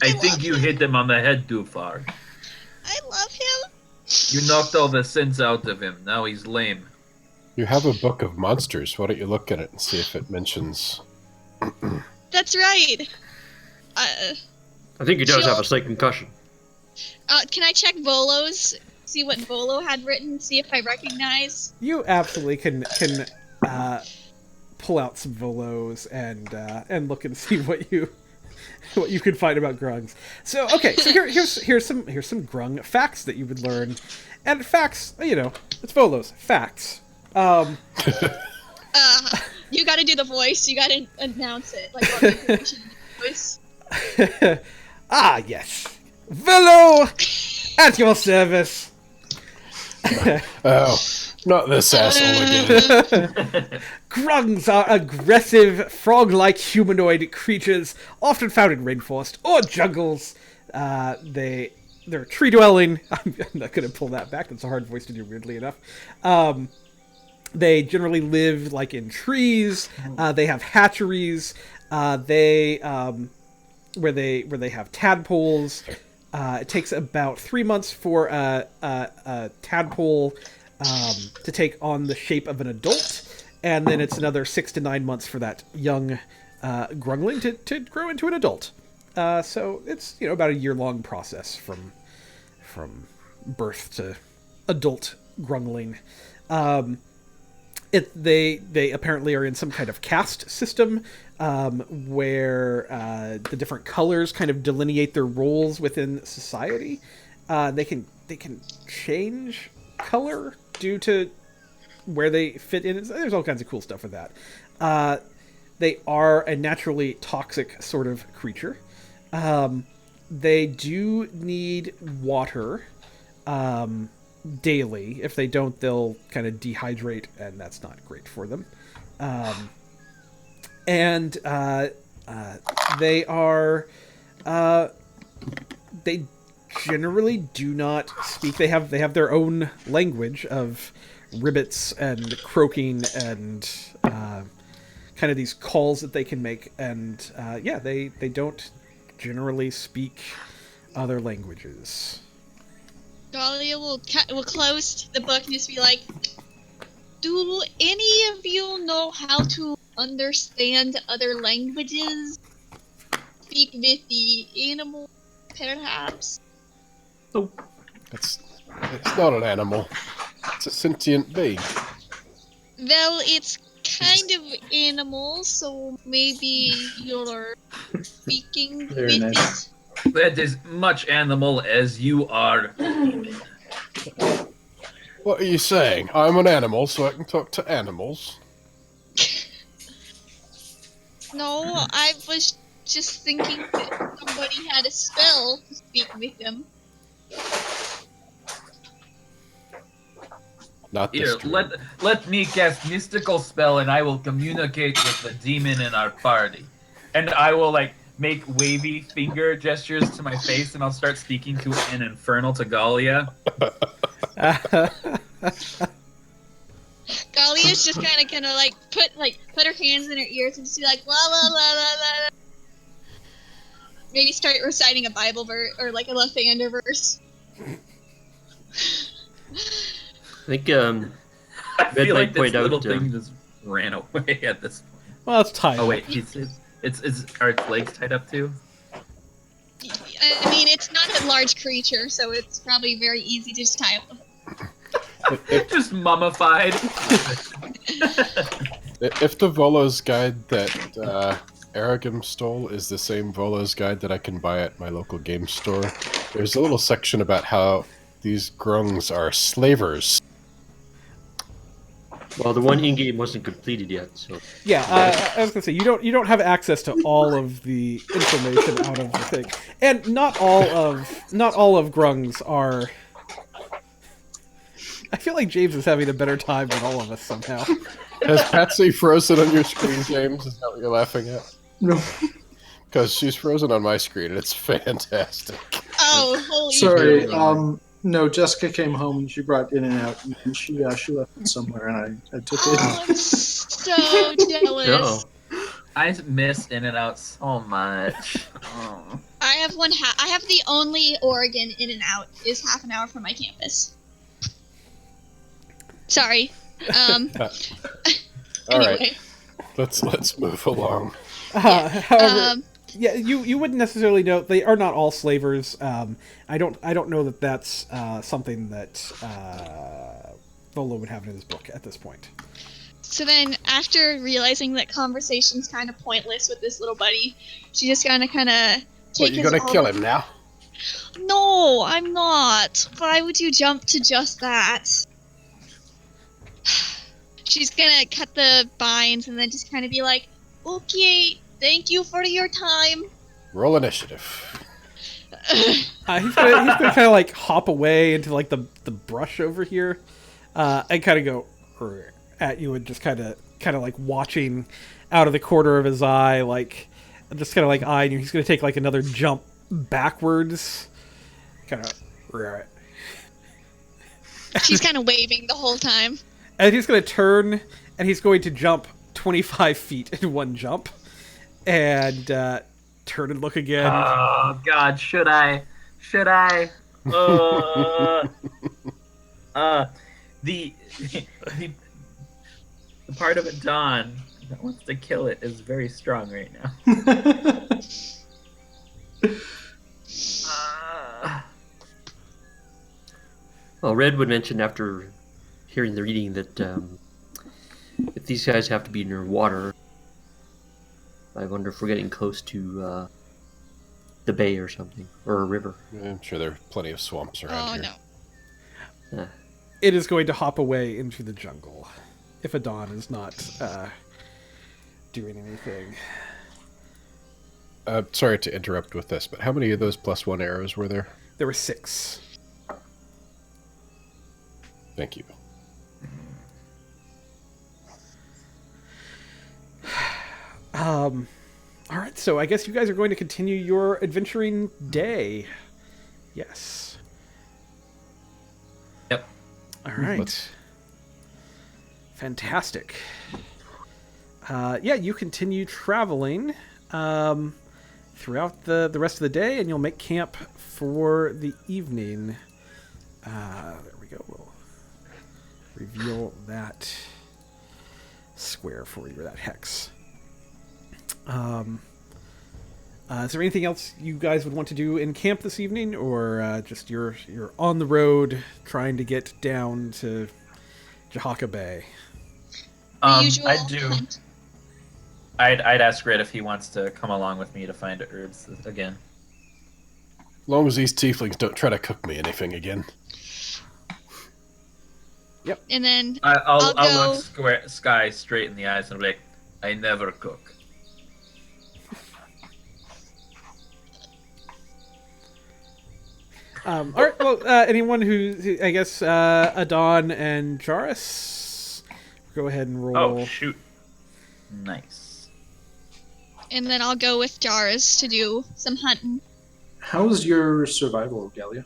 think you hit him on the head too far. I love him. You knocked all the sense out of him. Now he's lame. You have a book of monsters. Why don't you look at it and see if it mentions... That's right. I think he does have a slight concussion. Can I check Volo's? See what Volo had written. See if I recognize. You absolutely can pull out some Volos and look and see what you can find about grungs. So okay, so here's some grung facts that you would learn, and facts, it's Volos facts. You got to do the voice. You got to announce it like what information in the voice. Ah yes, Volo at your service. Oh, not this asshole again. Grungs are aggressive, frog-like humanoid creatures, often found in rainforest or jungles. They're tree-dwelling. I'm not going to pull that back. That's a hard voice to do, weirdly enough. They generally live in trees. They have hatcheries. Where they have tadpoles. It takes about 3 months for a tadpole to take on the shape of an adult, and then it's another 6 to 9 months for that young grungling to grow into an adult. So it's about a year-long process from birth to adult grungling. They apparently are in some kind of caste system where the different colors kind of delineate their roles within society. They can change color due to where they fit in. There's all kinds of cool stuff with that. They are a naturally toxic sort of creature. They do need water daily. If they don't, they'll kind of dehydrate, and that's not great for them. And they are they generally do not speak. They have their own language of ribbits and croaking and kind of these calls that they can make. And they don't generally speak other languages. Dahlia will close the book and just be like, do any of you know how to understand other languages? Speak with the animal, perhaps? It's not an animal. It's a sentient being. Well, it's kind of animal, so maybe you're speaking Very with nice. it. That is much animal as you are. What are you saying? I'm an animal, so I can talk to animals. No, I was just thinking that somebody had a spell to speak with them. Not this Here, druid. let me cast mystical spell, and I will communicate with the demon in our party. And I will make wavy finger gestures to my face, and I'll start speaking to an infernal Tagalia. Galia's just kind of put her hands in her ears and just be like la la la la la. Maybe start reciting a Bible verse or like a Lathander verse. I think I Red feel might like this point out, little thing just ran away at this point. Well, it's tied. Oh up. wait, are its legs tied up too? I mean, it's not a large creature, so it's probably very easy to just tie up. Just mummified. If the Volo's guide that Aragam stole is the same Volo's guide that I can buy at my local game store, there's a little section about how these grungs are slavers. well, the one in-game wasn't completed yet, so Yeah, I was gonna say you don't have access to all of the information out of the thing, and not all of grungs are. I feel like James is having a better time than all of us somehow. Has Patsy frozen on your screen, James? Is that what you're laughing at? No. Because she's frozen on my screen, and it's fantastic. Oh, holy Sorry. shit. No, Jessica came home and she brought In and Out, and she left it somewhere, and I took it. Oh, I'm so jealous. no. I miss In and Out so much. Oh. I have I have the only Oregon In and Out is half an hour from my campus. Sorry. All Anyway. right, let's move along. However, yeah, you wouldn't necessarily know they are not all slavers. I don't know that that's something that Volo would have in his book at this point. So then, after realizing that conversation's kind of pointless with this little buddy, she just kind of What, take you his gonna kill him now? No, I'm not. Why would you jump to just that? She's gonna cut the vines and then just kind of be like, okay, thank you for your time. Roll initiative. He's gonna kind of like hop away into like the brush over here, and kind of go at you and just kind of like watching out of the corner of his eye, like just kind of like eyeing you. He's gonna take like another jump backwards, kind of. She's kind of waving the whole time. And he's going to turn, and he's going to jump 25 feet in one jump, and turn and look again. Oh God, should I? The part of it, Dawn, that wants to kill it is very strong right now. Well, Red would mention after hearing the reading that if these guys have to be near water, I wonder if we're getting close to the bay or something, or a river. I'm sure there are plenty of swamps around Oh here. no. It is going to hop away into the jungle if Adon is not doing anything. Sorry to interrupt with this, but how many of those +1 arrows were there? There were 6. Thank you. All right, so I guess you guys are going to continue your adventuring day. Yes. Yep. All right. Let's- Fantastic. Yeah, you continue traveling throughout the rest of the day, and you'll make camp for the evening. There we go. We'll reveal that square for you, or that hex. Is there anything else you guys would want to do in camp this evening, or just you're on the road trying to get down to Jahaka Bay? The usual I do. hunt. I'd ask Red if he wants to come along with me to find herbs again. As long as these tieflings don't try to cook me anything again. And then I'll go- look Sky straight in the eyes and be like, I never cook. All right. Well, anyone who I guess Adon and Jaris, go ahead and roll. Oh, shoot. Nice. and then I'll go with Jaris to do some hunting. How's your survival, Galia?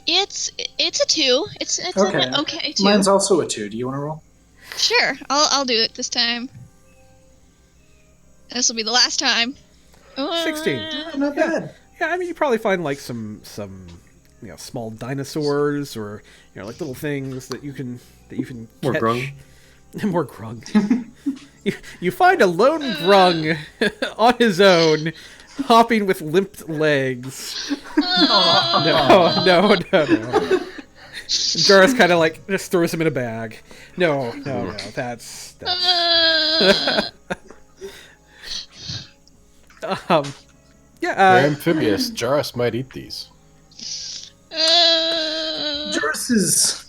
It's a 2. It's Okay. an okay 2. Mine's also a 2. Do you want to roll? Sure, I'll do it this time. This will be the last time. 16. Not bad. Yeah, I mean, you probably find like some small dinosaurs, or like little things that you can More catch. grung. More grung. you find a lone grung on his own, hopping with limped legs. No. Jaris kind of like just throws him in a bag. No. That's. They're Yeah. amphibious. Jaris might eat these. Jaris is.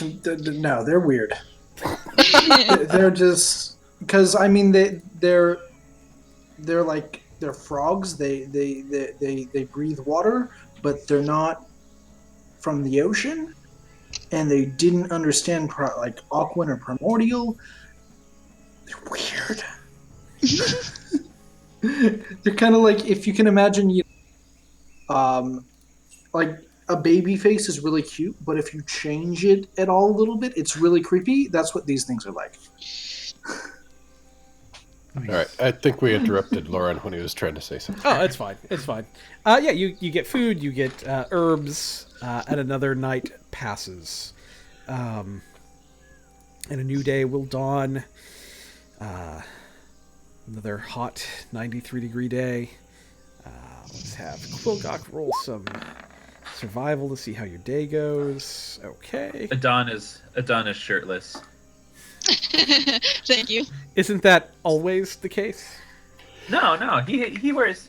No, they're weird. They're just because I mean they're frogs. They breathe water, but they're not from the ocean, and they didn't understand like Aquan or Primordial. They're weird. They're kind of like, if you can imagine, like a baby face is really cute, but if you change it at all a little bit, it's really creepy. That's what these things are like. All right, I think we interrupted Lauren when he was trying to say something. Oh, it's fine. It's fine. Yeah, you get food, you get herbs, and another night passes. And a new day will dawn. Another hot 93-degree day. Let's have Quilgok roll some survival to see how your day goes. Okay. Adon is shirtless. Thank you. Isn't that always the case? No, he wears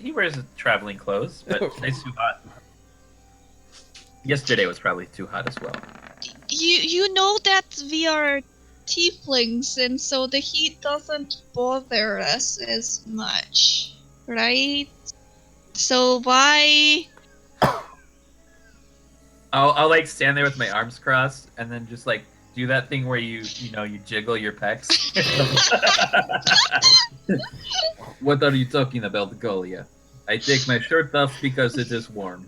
traveling clothes, but Okay. it's too hot. Yesterday was probably too hot as well. You know that we are tieflings, and so the heat doesn't bother us as much, right? So why? I'll like stand there with my arms crossed and then just like do that thing where you jiggle your pecs. What are you talking about, Golia? I take my shirt off because it is warm.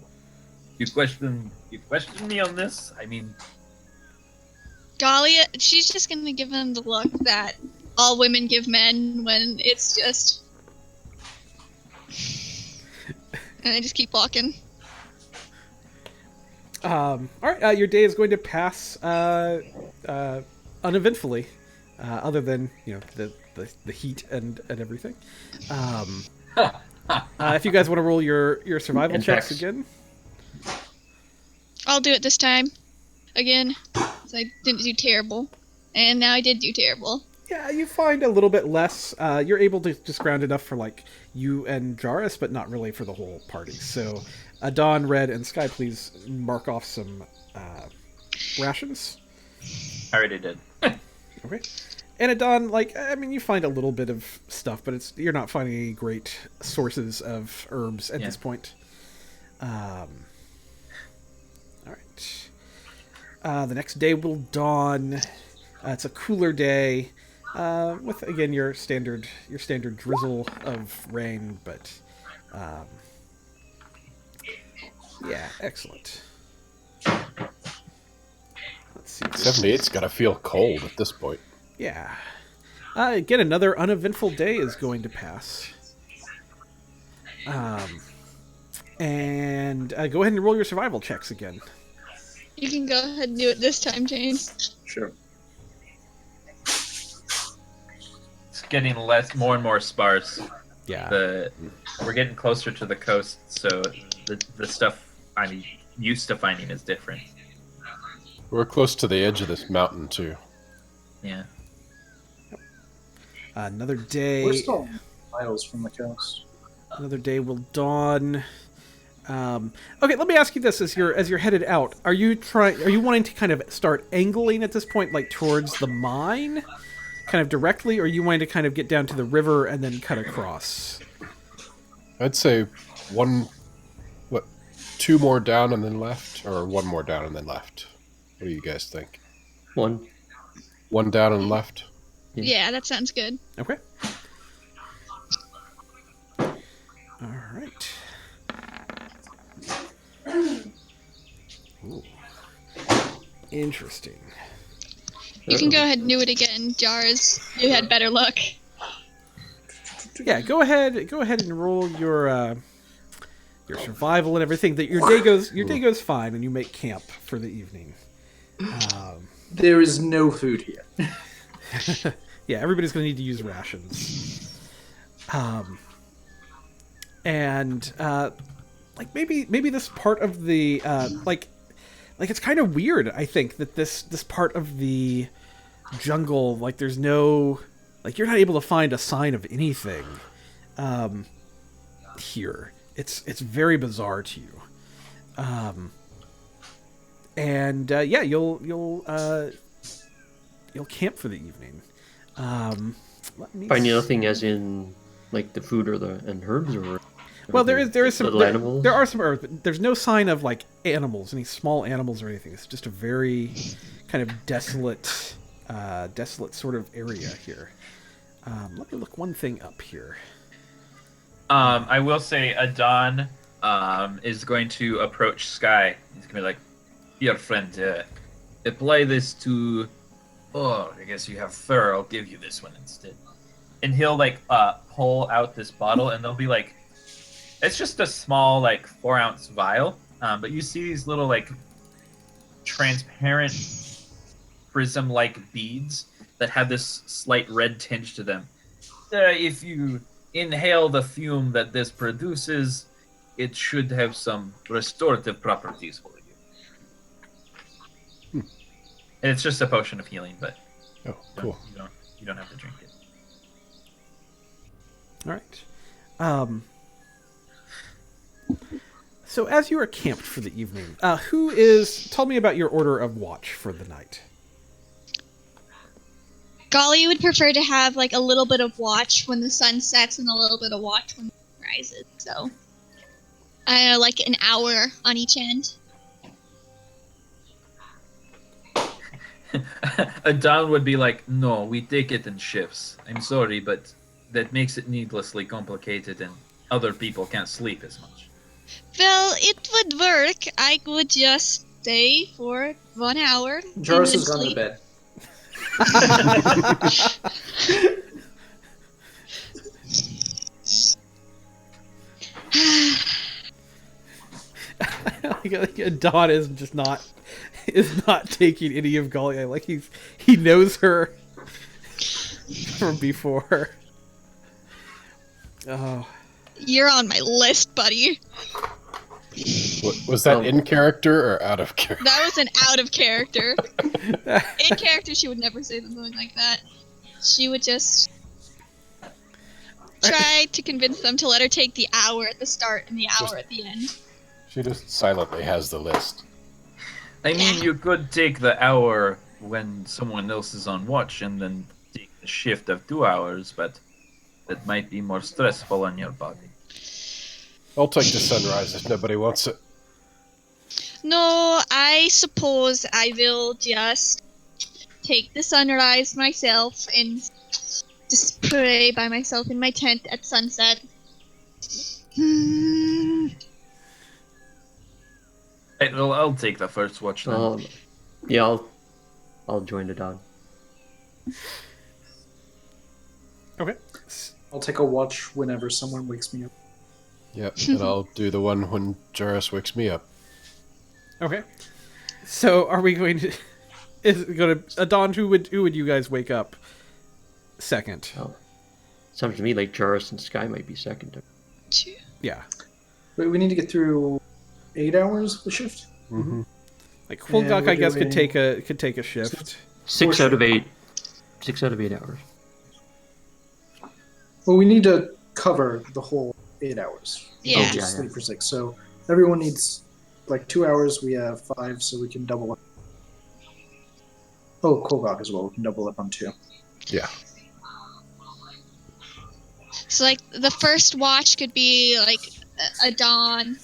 You question me on this? I mean, Galia, she's just gonna give him the look that all women give men when it's just. And I just keep walking. All right. Your day is going to pass uneventfully, other than the heat and everything. If you guys want to roll your survival checks Checks. again. I'll do it this time. Again. So I didn't do terrible. And now I did do terrible. Yeah, you find a little bit less. You're able to just ground enough for like you and Jaris, but not really for the whole party. So, Adon, Red, and Sky, please mark off some rations. I already did. Okay. And Adon, you find a little bit of stuff, but you're not finding any great sources of herbs at this point. All right. The next day will dawn. It's a cooler day, with again your standard drizzle of rain, but yeah, excellent. Let's see. 78's got to feel cold at this point. Yeah. Again, another uneventful day is going to pass. And go ahead and roll your survival checks again. You can go ahead and do it this time, James. Sure. It's getting more and more sparse. Yeah. We're getting closer to the coast, so the stuff I'm used to finding is different. We're close to the edge of this mountain, too. Yeah. Another day. We're still miles from the coast. Another day will dawn. Okay, let me ask you this: as you're headed out, are you wanting to kind of start angling at this point, like towards the mine, kind of directly, or are you wanting to kind of get down to the river and then cut across? I'd say two more down and then left, or one more down and then left. What do you guys think? One. One down and left? Yeah, that sounds good. Okay. All right. Ooh. Interesting. You can go ahead and do it again, Jars. You had better luck. Yeah, go ahead and roll your survival and everything. That your day goes fine, and you make camp for the evening. There is no food here. Yeah, everybody's going to need to use rations. And like maybe this part of the like it's kind of weird. I think that this part of the jungle, like there's no, like you're not able to find a sign of anything here. It's very bizarre to you. And yeah, you'll camp for the evening. Find nothing as in like the food and herbs, or well, there is some little animals. There are some herbs, but there's no sign of like animals, any small animals or anything. It's just a very kind of desolate sort of area here. Let me look one thing up here. I will say Adon is going to approach Sky. He's going to be like, "Dear friend, apply this to... Oh, I guess you have fur. I'll give you this one instead." And he'll like pull out this bottle, and they'll be like, it's just a small like 4-ounce vial, but you see these little like transparent prism-like beads that have this slight red tinge to them. If you inhale the fume that this produces, it should have some restorative properties for you. And it's just a potion of healing, but Oh, cool. you don't have to drink it. All right. So as you are camped for the evening, tell me about your order of watch for the night. Golly would prefer to have like a little bit of watch when the sun sets and a little bit of watch when the sun rises. So, like an hour on each end. Adon would be like, "No, we take it in shifts. I'm sorry, but that makes it needlessly complicated and other people can't sleep as much." Well, it would work. I would just stay for 1 hour. Jarvis and has then gone to sleep. bed. Like Dawn is just not taking any of Galia. Like he knows her from before. Oh. You're on my list, buddy. Was that in character or out of character? That was an out of character. In character, she would never say something like that. She would just try to convince them to let her take the hour at the start and the hour at the end. She just silently has the list. I mean, you could take the hour when someone else is on watch and then take the shift of 2 hours, but that might be more stressful on your body. I'll take the sunrise if nobody wants it. No, I suppose I will just take the sunrise myself and just pray by myself in my tent at sunset. I'll take the first watch then. Yeah, I'll join the dog. Okay. I'll take a watch whenever someone wakes me up. Yep, and I'll do the one when Jarrus wakes me up. Okay. So are we going to? Is it going to Adon? Who would you guys wake up second? Oh. Sounds to me like Jarrus and Sky might be second. Yeah. Wait, we need to get through 8 hours of the shift. Mm-hmm. Like And Quilgok, we're I guess doing- could take a shift. 6 out of 8. 6 out of 8 hours. Well, we need to cover the whole 8 hours. We Yeah. don't just sleep for 6. So everyone needs like 2 hours. We have 5, so we can double up. Oh, Quilgok as well. We can double up on 2. Yeah. So like the first watch could be like a dawn,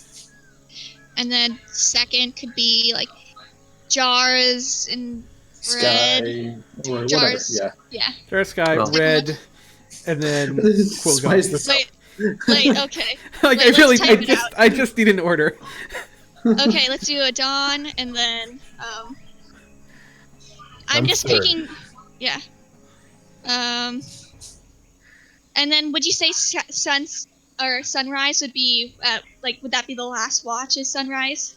and then second could be like jars and Sky or whatever. Jars. Yeah. There's Sky, Well- Red, and then Spice Quilgok. this up. Wait, okay. Like Wait, let's type it out. I just need an order. Okay, let's do a dawn, and then I'm just third. picking. Yeah. And then would you say sunrise would be would that be the last watch? Is sunrise?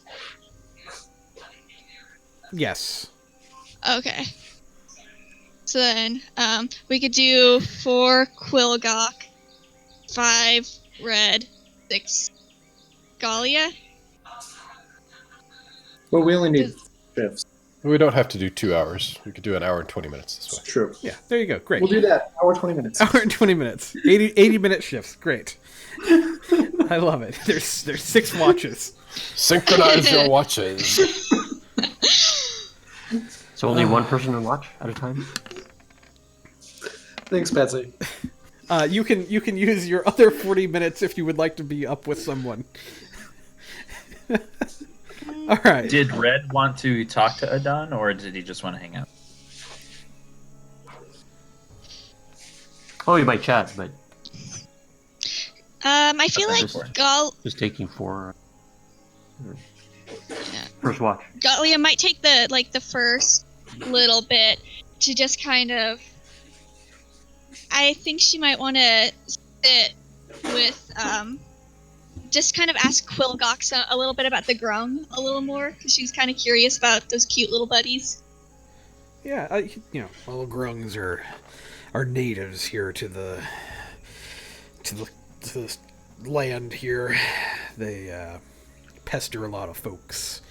Yes. Okay. So then, we could do 4 Quilgok, 5 Red, 6 Galia. Well, we only need shifts. We don't have to do 2 hours. We could do an hour and 20 minutes this way. It's true. Yeah. There you go. Great. We'll do that. Hour 20 minutes. Hour and 20 minutes. 80-minute shifts. Great. I love it. There's 6 watches. Synchronize your watches. So only one person to watch at a time? Thanks, Patsy. You can use your other 40 minutes if you would like to be up with someone. All right. Did Red want to talk to Adon, or did he just want to hang out? Oh, you might chat, but I feel like Just- just taking 4. Yeah. First watch. Galia might take the first little bit to just kind of. I think she might want to sit with just kind of ask Quilgok a little bit about the grown a little more, because she's kind of curious about those cute little buddies. Yeah, all grungs are natives here to the land here. They pester a lot of folks.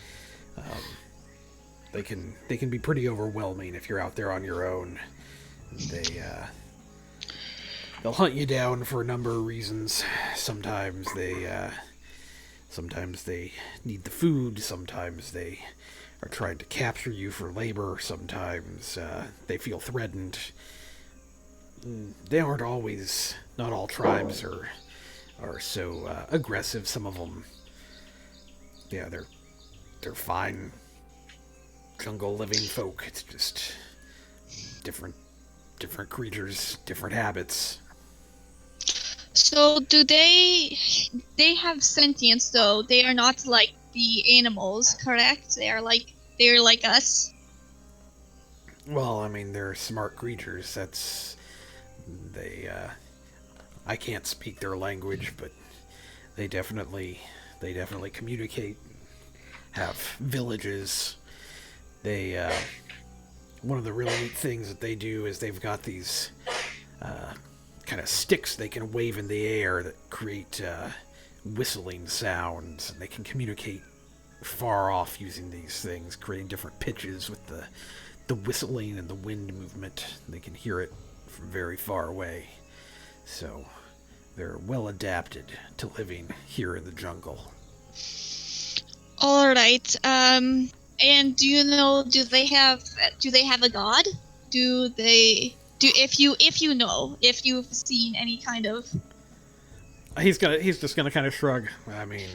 They can be pretty overwhelming if you're out there on your own. They'll hunt you down for a number of reasons. Sometimes they need the food. Sometimes they are trying to capture you for labor. Sometimes they feel threatened. They aren't always. Not all tribes are so aggressive. Some of them, yeah, they're fine jungle living folk. It's just different creatures, different habits. So do they have sentience though? They are not like the animals, correct? They're like us. Well, I mean, they're smart creatures. I can't speak their language, but they definitely communicate. Have villages. One of the really neat things that they do is they've got these kind of sticks they can wave in the air that create whistling sounds, and they can communicate far off using these things, creating different pitches with the whistling and the wind movement. They can hear it from very far away, so they're well adapted to living here in the jungle. All right. And do you know? Do they have a god? If you've seen any kind of. He's just gonna kind of shrug. I mean,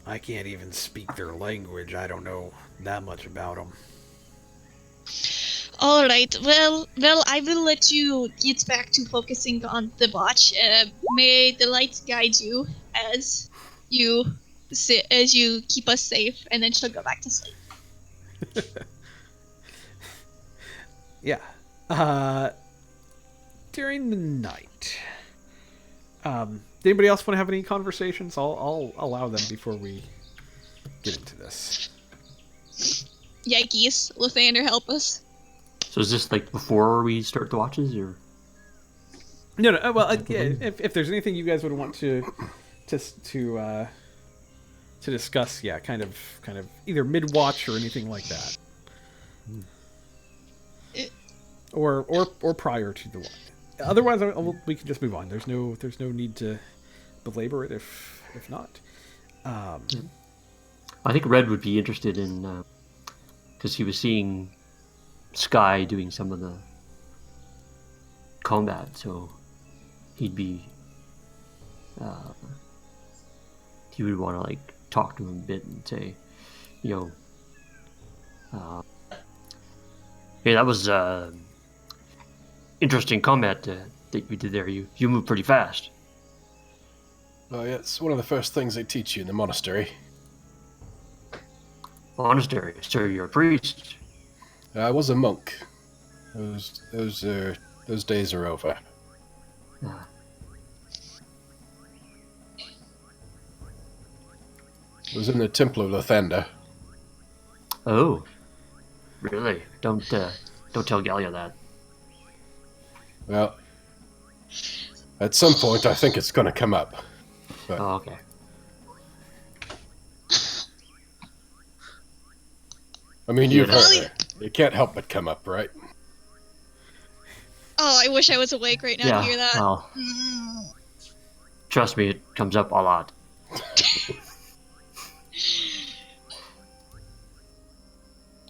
I can't even speak their language. I don't know that much about them. All right. Well, I will let you get back to focusing on the watch. May the light guide you as you keep us safe, and then she'll go back to sleep. Yeah. During the night, Did anybody else want to have any conversations? I'll allow them before we get into this. Yikes. Lathander, help us. So is this like before we start the watches, or? No. Well, yeah, if there's anything you guys would want to discuss, yeah, kind of either mid watch or anything like that, or prior to the watch. Otherwise, we can just move on. There's no need to belabor it if not. I think Red would be interested in, because he was seeing Sky doing some of the combat, so he'd be, he would want to like talk to him a bit and say, hey, that was interesting combat that you did there. You moved pretty fast. Oh, yeah, it's one of the first things they teach you in the monastery. Monastery? So you're a priest? I was a monk. Those days are over. Ah. I was in the Temple of Lathander. Oh, really? Don't tell Gallia that. Well, at some point I think it's going to come up. But Oh, okay. I mean, you've Yeah. heard it. It can't help but come up, right? Oh, I wish I was awake right now Yeah. to hear that. Well, trust me, it comes up a lot.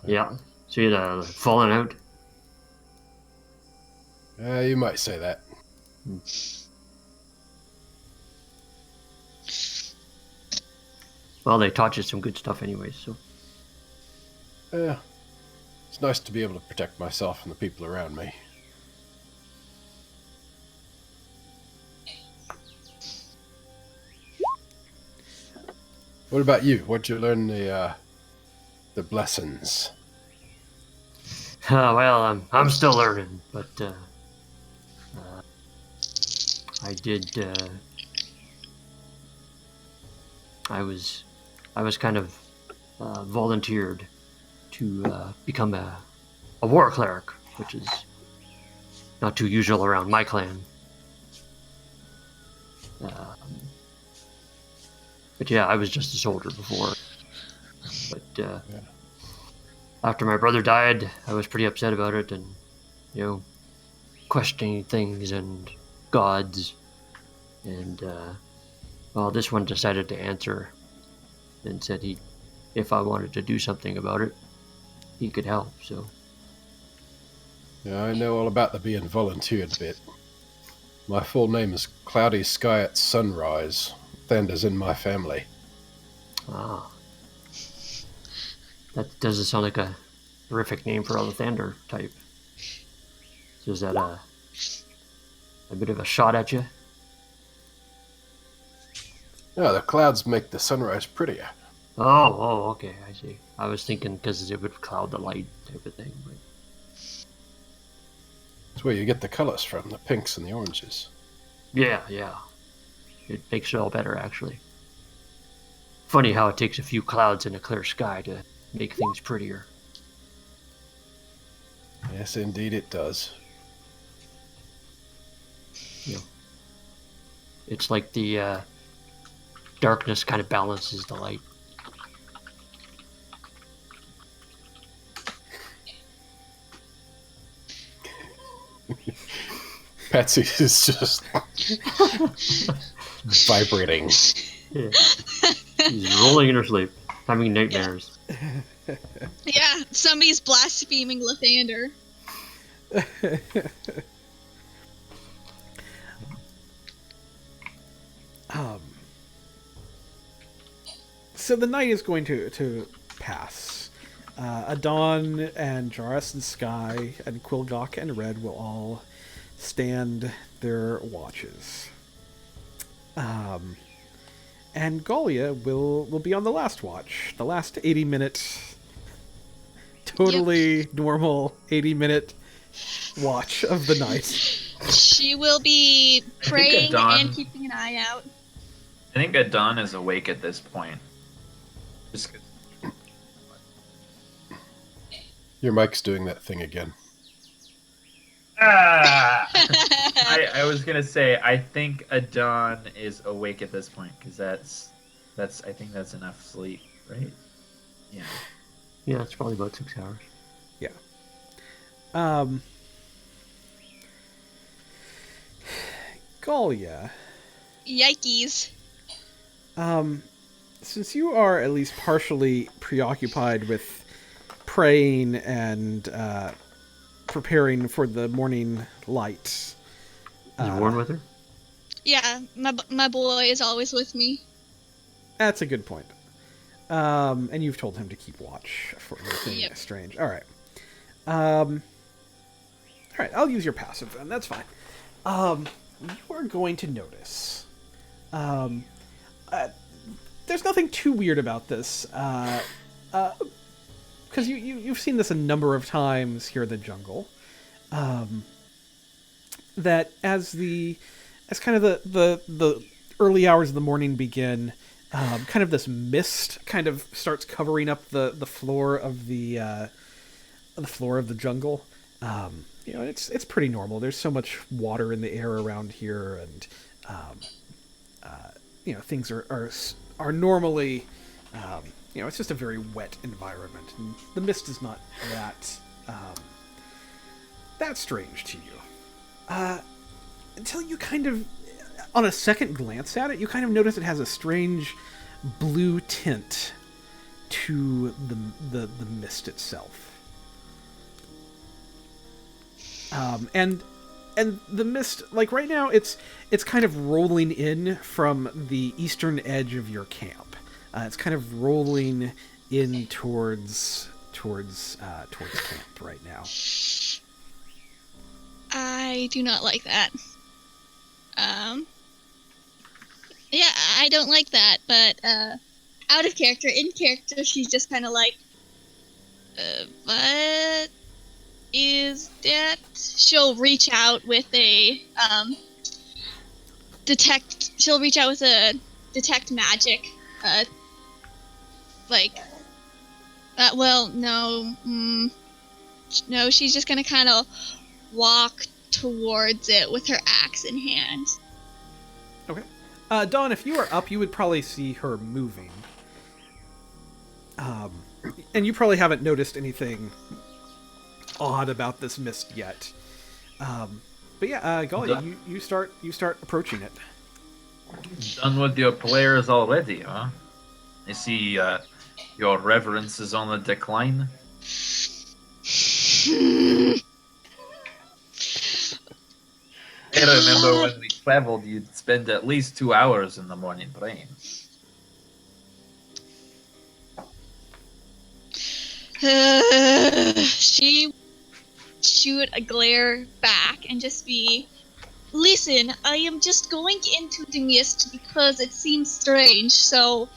Yeah. So you had fallen out. You might say that. Well, they taught you some good stuff anyway, so. Yeah. It's nice to be able to protect myself and the people around me. What about you? What'd you learn the blessings? Well, I'm still learning, but I did. I was kind of volunteered to become a war cleric, which is not too usual around my clan. But yeah, I was just a soldier before. But after my brother died, I was pretty upset about it, and questioning things and gods, and well, this one decided to answer, and said if I wanted to do something about it, he could help. So Yeah, I know all about the being volunteered bit. My full name is Cloudy Sky at Sunrise. Thander's in my family. ah, that doesn't sound like a horrific name for a Lathander type. So is that a bit of a shot at you? Yeah, the clouds make the sunrise prettier. Oh, okay, I see. I was thinking because it would cloud the light type of thing. But It's where you get the colors from, the pinks and the oranges. yeah. It makes it all better, actually. Funny how it takes a few clouds and a clear sky to make things prettier. Yes, indeed it does. It's like the darkness kind of balances the light. Patsy is just vibrating. Yeah. She's rolling in her sleep, having nightmares. Yeah, somebody's blaspheming Lathander. So the night is going to pass. Adon and Jarrus and Sky and Quilgok and Red will all stand their watches. And Gallia will be on the last watch. The last 80-minute, totally normal 80-minute watch of the night. She will be think praying at dawn- and keeping an eye out. I think Adon is awake at this point. Just 'cause- Your mic's doing that thing again. Ah! I was gonna say I think Adon is awake at this point because I think that's enough sleep, right? Yeah. Yeah, it's probably about 6 hours. Galia, Yikes. since you are at least partially preoccupied with praying and preparing for the morning light, Is Warren with her? Yeah, my boy is always with me. that's a good point. And you've told him to keep watch for anything Yep. strange. All right. All right, I'll use your passive then. That's fine. You are going to notice. There's nothing too weird about this. Because you've seen this a number of times here in the jungle. That as kind of the early hours of the morning begin, kind of this mist kind of starts covering up the floor of the floor of the jungle. It's pretty normal. There's so much water in the air around here, and things are normally. It's just a very wet environment, and the mist is not that strange to you. Until you kind of, on a second glance at it, you kind of notice it has a strange blue tint to the mist itself. And the mist, like right now, it's kind of rolling in from the eastern edge of your camp. It's kind of rolling in towards camp right now. I do not like that. Yeah, I don't like that, but out of character, in character, she's just kind of like, what is that? She'll reach out with a detect magic. No, she's just gonna kind of walk towards it with her axe in hand. Okay. Dawn, if you are up, you would probably see her moving. And you probably haven't noticed anything odd about this mist yet. But yeah, Galia, you start approaching it. Done with your players already, huh? I see your reverence is on the decline. I remember when we traveled, you'd spend at least 2 hours in the morning praying. She shoot a glare back and just be, listen, I am just going into the mist because it seems strange, so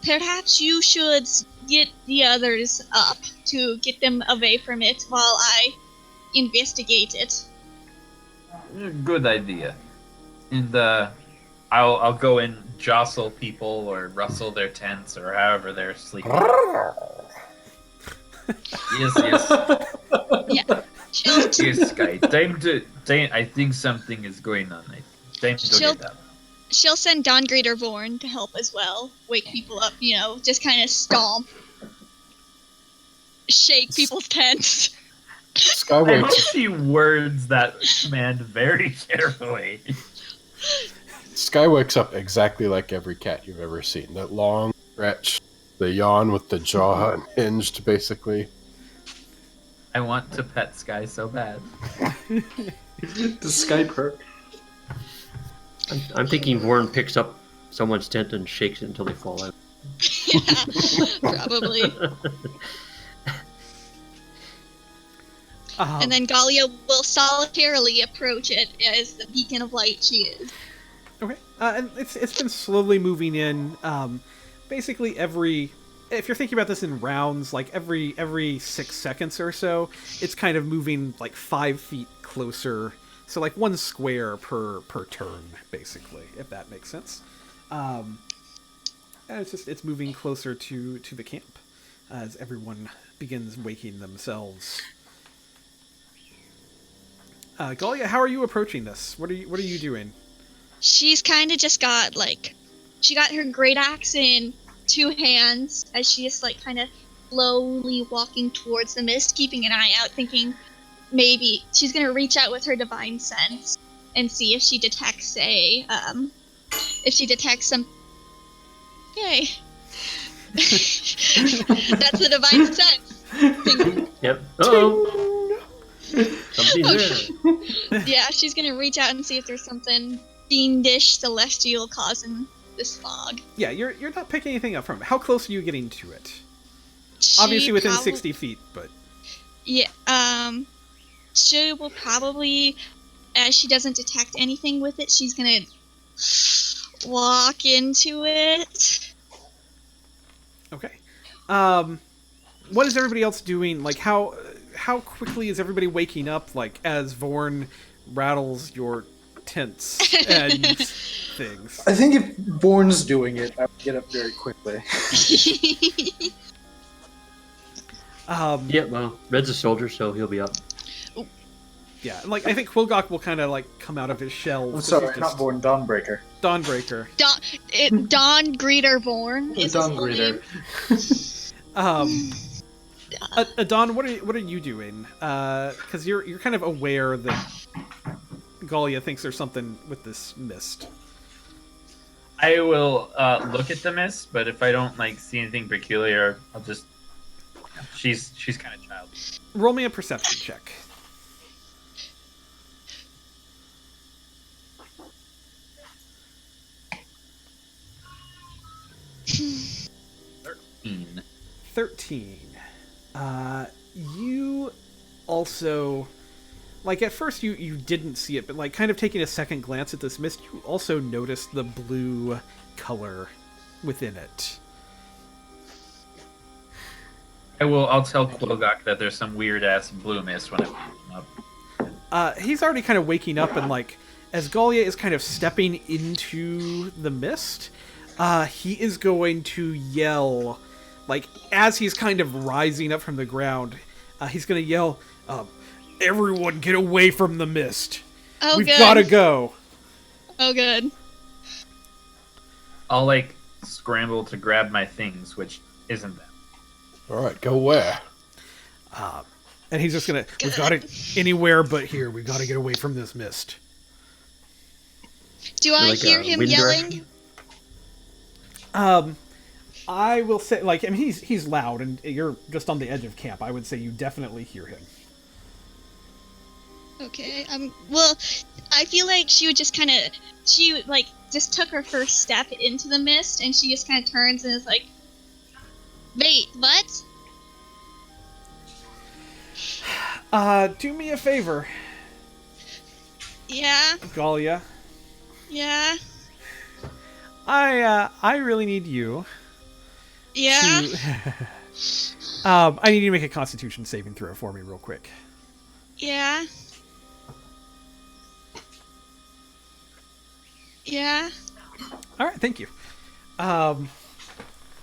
perhaps you should get the others up to get them away from it while I investigate it. Good idea. And I'll go and jostle people or rustle their tents or however they're sleeping. Yes. Yeah. Yes, Sky. I think something is going on. Time to get up. She'll send Dongreater Vorn to help as well. Wake people up, just kind of stomp. Shake people's tents. I hope Skyway, she words that command very carefully. Sky wakes up exactly like every cat you've ever seen. That long stretch, the yawn with the jaw unhinged, basically. I want to pet Sky so bad. To Skype her. I'm thinking Warren picks up someone's tent and shakes it until they fall out. Yeah, probably. And then Galia will solitarily approach it as the beacon of light she is. Okay. And it's been slowly moving in. Basically if you're thinking about this in rounds, like every 6 seconds or so, it's kind of moving like 5 feet closer, So like 1 square per turn, basically, if that makes sense. And it's moving closer to the camp as everyone begins waking themselves. Galia, how are you approaching this? What are you doing? She's kind of just got she got her great axe in 2 hands as she is kind of slowly walking towards the mist, keeping an eye out, thinking maybe she's gonna reach out with her divine sense and see if she detects some. Yay! That's the divine sense. Yep. Uh-oh. Something's there. Yeah, she's gonna reach out and see if there's something fiendish, celestial causing this fog. Yeah, you're not picking anything up from it. How close are you getting to it? Obviously within 60 feet, but... Yeah, she will probably, as she doesn't detect anything with it, she's gonna walk into it. Okay. What is everybody else doing? Like, how quickly is everybody waking up, like, as Vorn rattles your tents and things? I think if Born's doing it, I would get up very quickly. Yeah, well, Red's a soldier, so he'll be up. Yeah, like, I think Quilgok will kind of, like, come out of his shell. I'm sorry, not Born, Dawnbreaker. Dawnbreaker. Dawn Greeter Vorn is Dawn his full Greeter. name. Adon, what are you doing? Because you're kind of aware that Galia thinks there's something with this mist. I will look at the mist, but if I don't see anything peculiar, I'll just. She's kind of childish. Roll me a perception check. Mm. 13. You also, like, at first you didn't see it, but like kind of taking a second glance at this mist, you also noticed the blue color within it. I'll tell Quilgok that there's some weird ass blue mist when I wake him up. He's already kind of waking up, and like as Galia is kind of stepping into the mist, he is going to yell, like as he's kind of rising up from the ground, he's going to yell, "Everyone get away from the mist! Oh, We've good. gotta go!" Oh, good. I'll scramble to grab my things, which isn't that. All right, go where? And he's just gonna, "We've got it anywhere but here. We've got to get away from this mist." Do I Like hear a him wind yelling? direction? I will say, like, I mean, he's loud, and you're just on the edge of camp. I would say you definitely hear him. Okay. Well, I feel like she would just just took her first step into the mist, and she just kind of turns and is like, "Wait, what?" Do me a favor, Yeah. Galia. Yeah. I really need you Yeah. to... I need you to make a Constitution saving throw for me real quick. Yeah. Yeah. All right, thank you.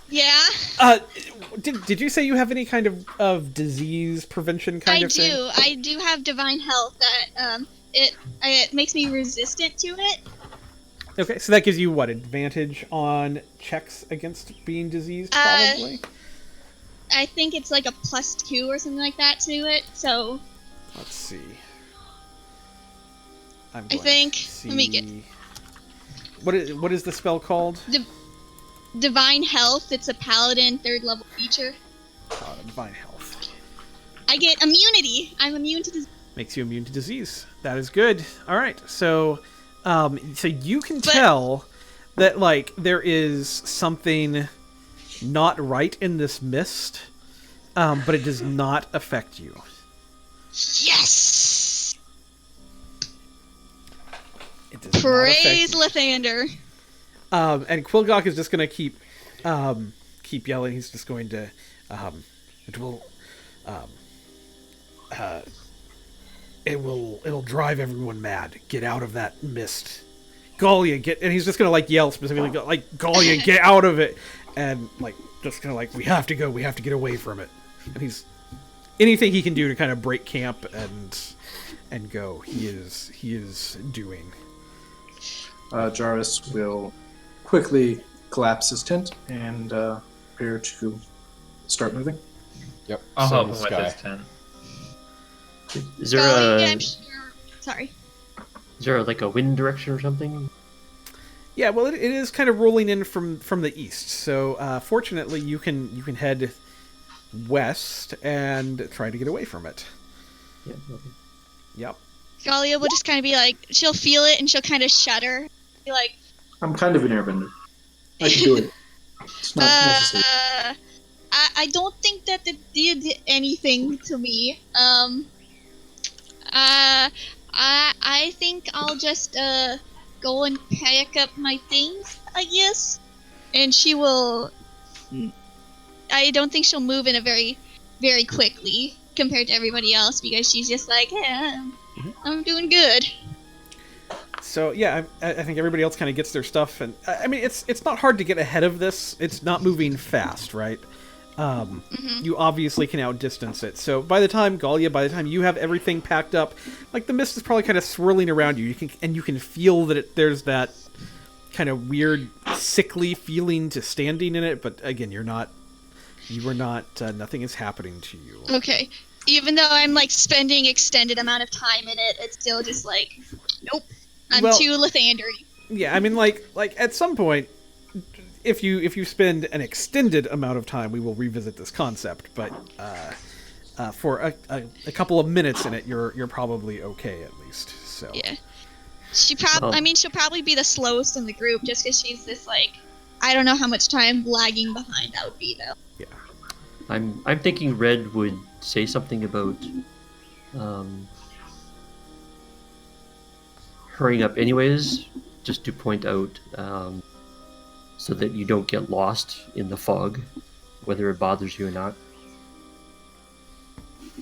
Yeah. Did you say you have any kind of disease prevention kind of thing? I do have divine health that it makes me resistant to it. Okay, so that gives you what, advantage on checks against being diseased, probably? I think it's like a +2 or something like that to it. So Let's see. I'm I going think to see... let me get What is the spell called? divine health. It's a paladin 3rd level feature. Divine health. I get immunity. I'm immune to disease. Makes you immune to disease. That is good. All right, so you can tell that like there is something not right in this mist, but it does not affect you. Yes. It does Praise not affect Lathander. you. And Quilgok is just going to keep yelling. He's just going to it'll drive everyone mad. Get out of that mist. Galia, get, and he's just gonna like yell specifically, like, Galia, get out of it, and like just kind of like, we have to get away from it. And he's anything he can do to kind of break camp and go. He is doing. Jarvis will quickly collapse his tent and prepare to start moving. Yep. I'll help him same with sky. his tent. Is there Galia, a I'm sure. Sorry. is there like a wind direction or something? Yeah, well, it is kind of rolling in from the east. So fortunately, you can head west and try to get away from it. Yeah. Okay. Yep. Galia will just kind of be like, she'll feel it and she'll kind of shudder. Be like, I'm kind of an airbender. I can do it. It's not necessary. I don't think that it did anything to me. I think I'll just go and pack up my things, I guess. And she will. I don't think she'll move in a very, very quickly compared to everybody else because she's just like, yeah, I'm doing good. So yeah, I think everybody else kind of gets their stuff, and I mean it's not hard to get ahead of this. It's not moving fast, right? You obviously can outdistance it. So by the time Galia, you have everything packed up, like the mist is probably kind of swirling around you. You can feel that there's that kind of weird sickly feeling to standing in it. But again, you are not. Nothing is happening to you. Okay. Even though I'm like spending extended amount of time in it, it's still just like, nope. I'm too Lathandery. Yeah, I mean, like at some point, if you spend an extended amount of time, we will revisit this concept. But for a couple of minutes in it, you're probably okay at least. So Yeah. She'll probably be the slowest in the group just because she's this like, I don't know how much time lagging behind that would be though. yeah. I'm thinking Red would say something about hurrying up anyways, just to point out so that you don't get lost in the fog, whether it bothers you or not.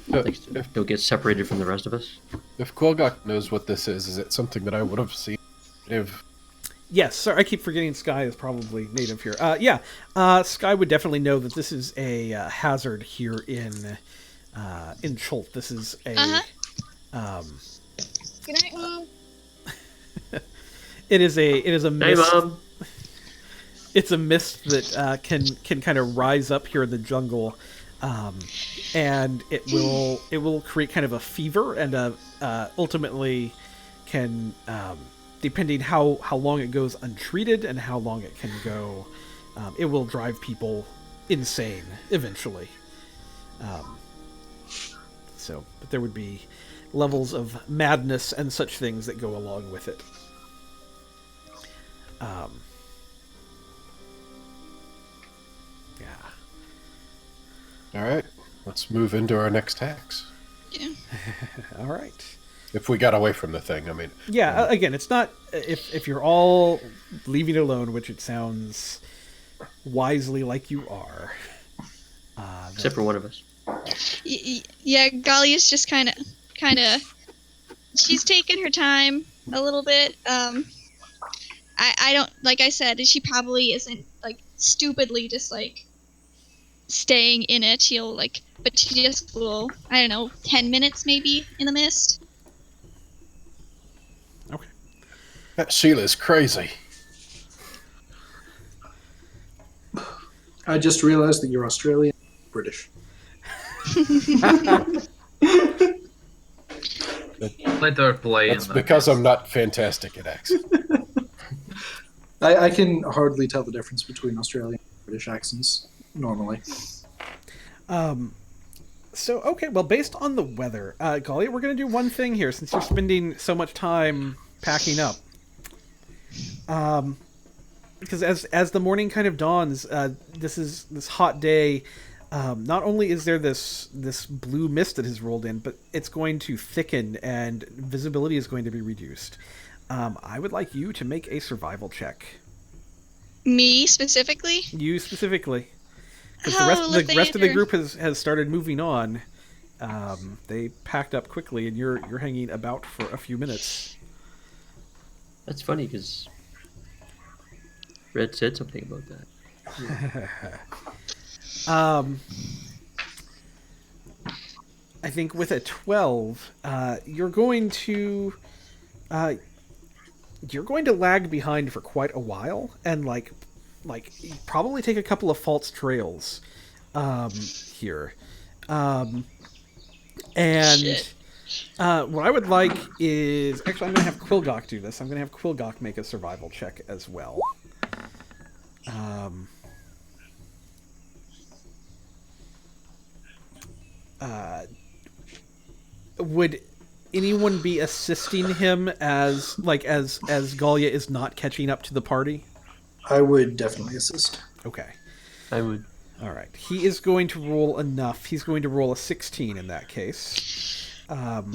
Like, don't get separated from the rest of us. If Quilgok knows what this is it something that I would have seen? Yes, sorry, I keep forgetting Sky is probably native here. Sky would definitely know that this is a hazard here in Chult. This is a Good night, Mom. it is a mist. Hey, Mom. It's a mist that can kind of rise up here in the jungle, and it will create kind of a fever and ultimately can. Depending how long it goes untreated and how long it can go, it will drive people insane eventually. But there would be levels of madness and such things that go along with it. All right, let's move into our next tax. Yeah. All right. If we got away from the thing, I mean. Yeah, again, it's not if you're all leaving it alone, which it sounds wisely like you are. Except for one of us. Yeah, Galia's just kind of. She's taken her time a little bit. I don't, like I said, she probably isn't like stupidly just like staying in it. She'll like, but she just will. I don't know, 10 minutes maybe in the mist. Okay. That Sheila's crazy. I just realized that you're Australian, British. Let the play. That's because I'm not fantastic at accents. I can hardly tell the difference between Australian and British accents normally. So, okay, well, based on the weather, Galia, we're going to do one thing here since you're spending so much time packing up. Because as the morning kind of dawns, this hot day. Not only is there this blue mist that has rolled in, but it's going to thicken and visibility is going to be reduced. I would like you to make a survival check. Me specifically? You specifically. Because the rest of the group has started moving on, They packed up quickly, and you're hanging about for a few minutes. That's funny because Red said something about that. I think with a 12, you're going to lag behind for quite a while, and like probably take a couple of false trails here. And Shit. what I would like is actually I'm going to have Quilgok do this. I'm going to have Quilgok make a survival check as well. Would anyone be assisting him as Galia is not catching up to the party? I would definitely assist. Okay. I would. All right. He is going to roll enough. He's going to roll a 16 in that case. And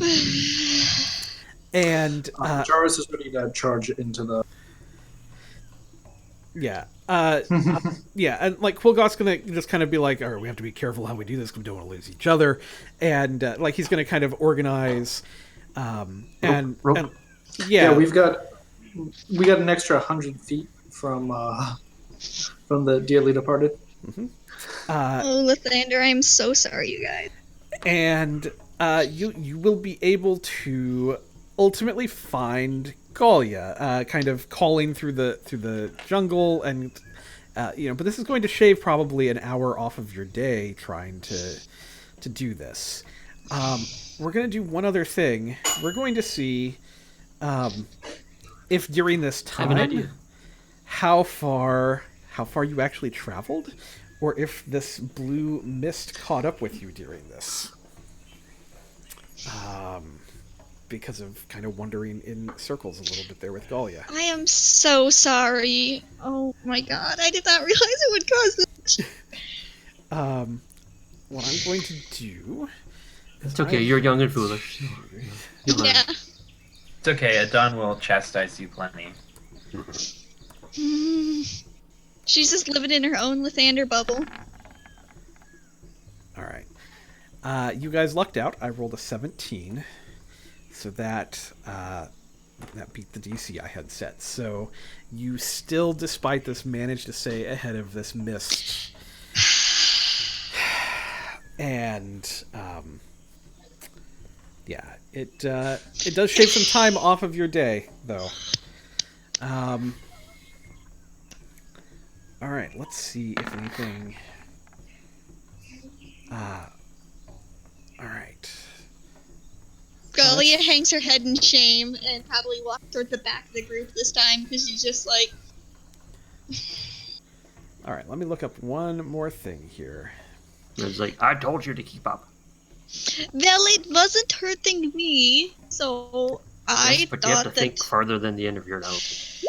Jarvis is ready to charge into the. yeah. Yeah, and like Quilgot's gonna just kind of be like, all right, we have to be careful how we do this because we don't want to lose each other, and like he's gonna kind of organize, and Yeah, we got an extra 100 feet from the dearly departed. Oh, Lathander, I'm so sorry, you guys. And you will be able to ultimately find Galia, kind of calling through the jungle, and but this is going to shave probably an hour off of your day trying to do this. We're going to do one other thing. We're going to see if during this time I have an idea. how far you actually traveled, or if this blue mist caught up with you during this. Because of kind of wandering in circles a little bit there with Galia. I am so sorry. Oh my god, I did not realize it would cause this. What I'm going to do... It's okay, you're young and foolish. You'll learn. Yeah. It's okay. Adon will chastise you plenty. She's just living in her own Lathander bubble. Alright. You guys lucked out. I rolled a 17. So that beat the DC I had set. So you still, despite this, managed to stay ahead of this mist. And yeah, it does shave some time off of your day, though. All right, let's see if anything. All right. Galia hangs her head in shame and probably walks toward the back of the group this time because she's just like. All right, let me look up one more thing here. It's like, I told you to keep up. Well, it wasn't hurting me, so I Yes, but you have thought to that. think farther than the end of your nose.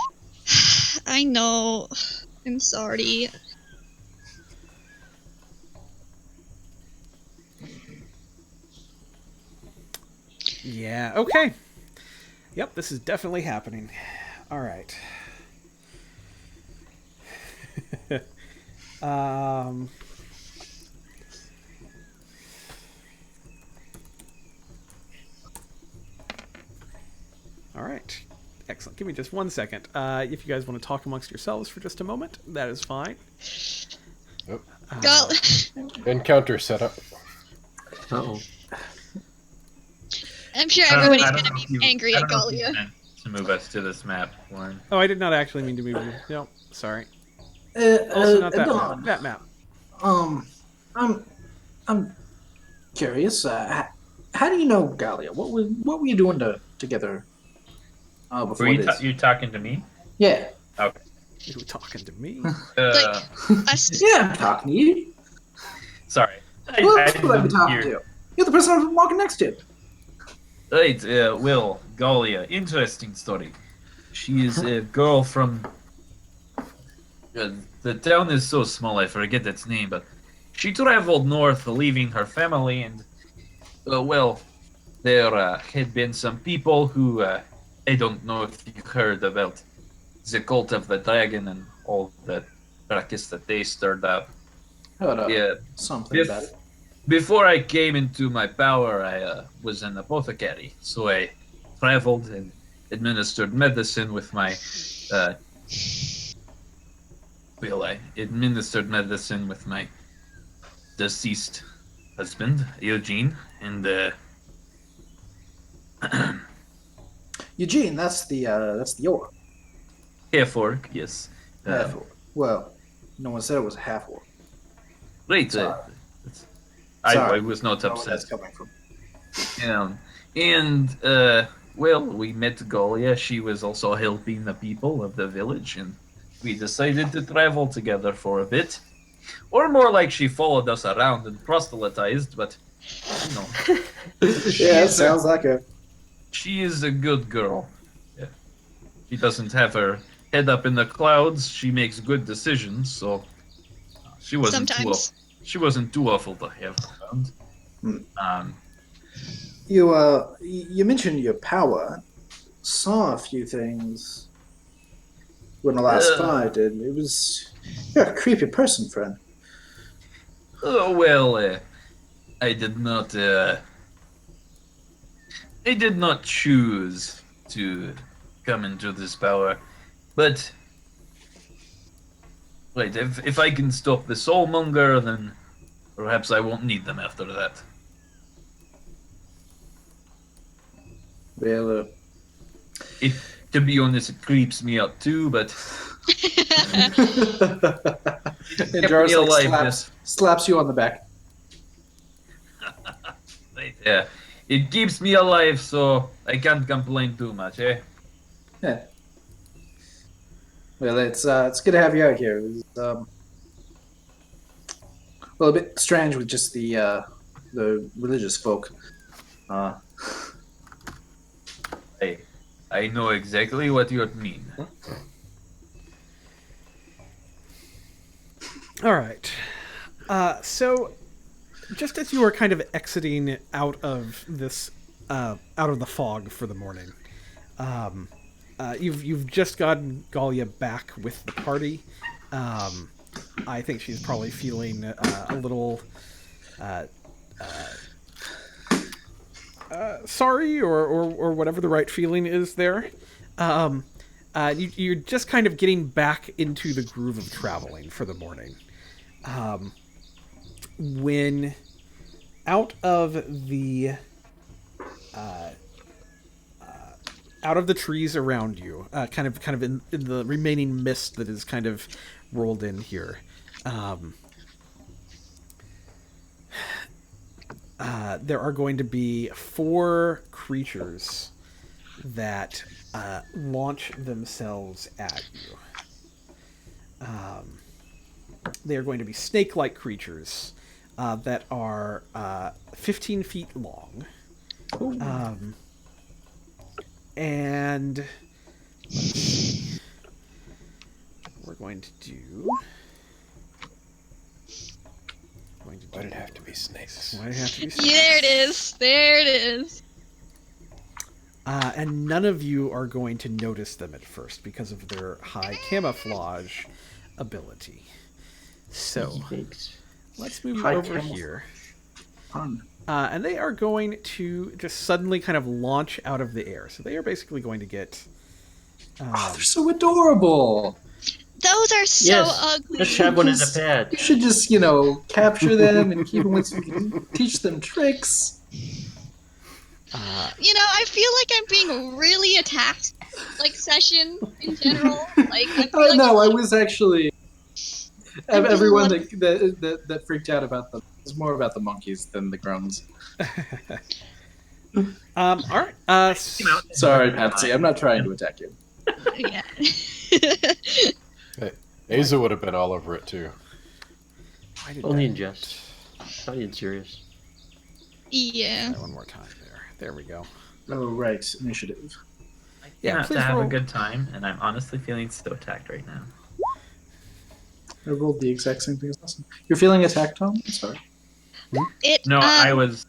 I know. I'm sorry. Yeah, okay. Yep, this is definitely happening. All right. All right. Excellent. Give me just 1 second. If you guys want to talk amongst yourselves for just a moment, that is fine. Yep. Gal- Encounter setup. Uh-oh. I'm sure everybody's I don't gonna know if be you- angry I at don't know if you Galia. meant to move us to this map, Warren. Oh, I did not actually mean to move you. No, sorry. Also, not that map. Adon, That map. I'm curious. How do you know Galia? What were you doing together? Before Were you, this? you talking to me? Yeah. Okay. You were talking to me. Us- Yeah, I'm talking to you. Sorry. I Who else would I be didn't talking hear. to? You're the person I'm walking next to. Right, Will, Galia, interesting story. She is a girl from... the town is so small, I forget its name, but she traveled north, leaving her family, and, there had been some people who, I don't know if you heard about the cult of the dragon and all that ruckus that they stirred up. Heard Yeah, something Biff, about it. before I came into my power, I was an apothecary. So I traveled and administered medicine with my. I administered medicine with my deceased husband, Eugene, and Eugene, that's the orc. half orc, yes. Half orc. Well, no one said it was a half orc. Right. Sorry. I Sorry. was not I don't know where upset. that's coming from. Well, we met Golia. She was also helping the people of the village, and we decided to travel together for a bit. Or more like she followed us around and proselytized, but, you know. Yeah, it sounds like a. She is a good girl. Yeah. She doesn't have her head up in the clouds. She makes good decisions, so she wasn't Sometimes. she wasn't too awful to have around. Hmm. You mentioned your power. Saw a few things when I last fight, and it was you're a creepy person, friend. Oh well, I did not. I did not choose to come into this power, but right, if I can stop the soulmonger, then perhaps I won't need them after that. Well, To be honest, it creeps me out too, but and kept Jarvis me alive, slaps you on the back. right, yeah, it keeps me alive, so I can't complain too much, eh? Yeah. Well, it's good to have you out here. It was, well, a bit strange with just the religious folk. I know exactly what you mean. All right. So, just as you are kind of exiting out of this, out of the fog for the morning, you've just gotten Galia back with the party. I think she's probably feeling a little sorry, or whatever the right feeling is there. You're just kind of getting back into the groove of traveling for the morning. When out of the trees around you, kind of in the remaining mist that is kind of rolled in here, there are going to be 4 creatures that launch themselves at you. They are going to be snake-like creatures that are 15 feet long. And let's see. We're going to do... Why'd it have to be snakes? Why did it have to be snakes? Yeah, there it is. There it is. And none of you are going to notice them at first because of their high camouflage ability. So, let's move High over camouflage. here. Fun. And they are going to just suddenly kind of launch out of the air. So they are basically going to get... Oh, they're so adorable. Those are so Yes. ugly. Let's have one as a pet. You should just, capture them and keep them with you. Teach them tricks. I feel like I'm being really attacked. Like, session in general. Like, I feel Oh like no, I was actually. I'm Everyone doing that freaked out about them was more about the monkeys than the groans. all right. Sorry, Patsy. I'm not trying to attack you. Yeah. Aza would have been all over it too. Why did Only that- in jest. Not in serious. Yeah. Try one more time there. There we go. Oh right, initiative. Yeah, Yeah, please to have roll. a good time, and I'm honestly feeling so attacked right now. I rolled the exact same thing as last time. You're feeling attacked, Tom? I'm sorry. No, I was.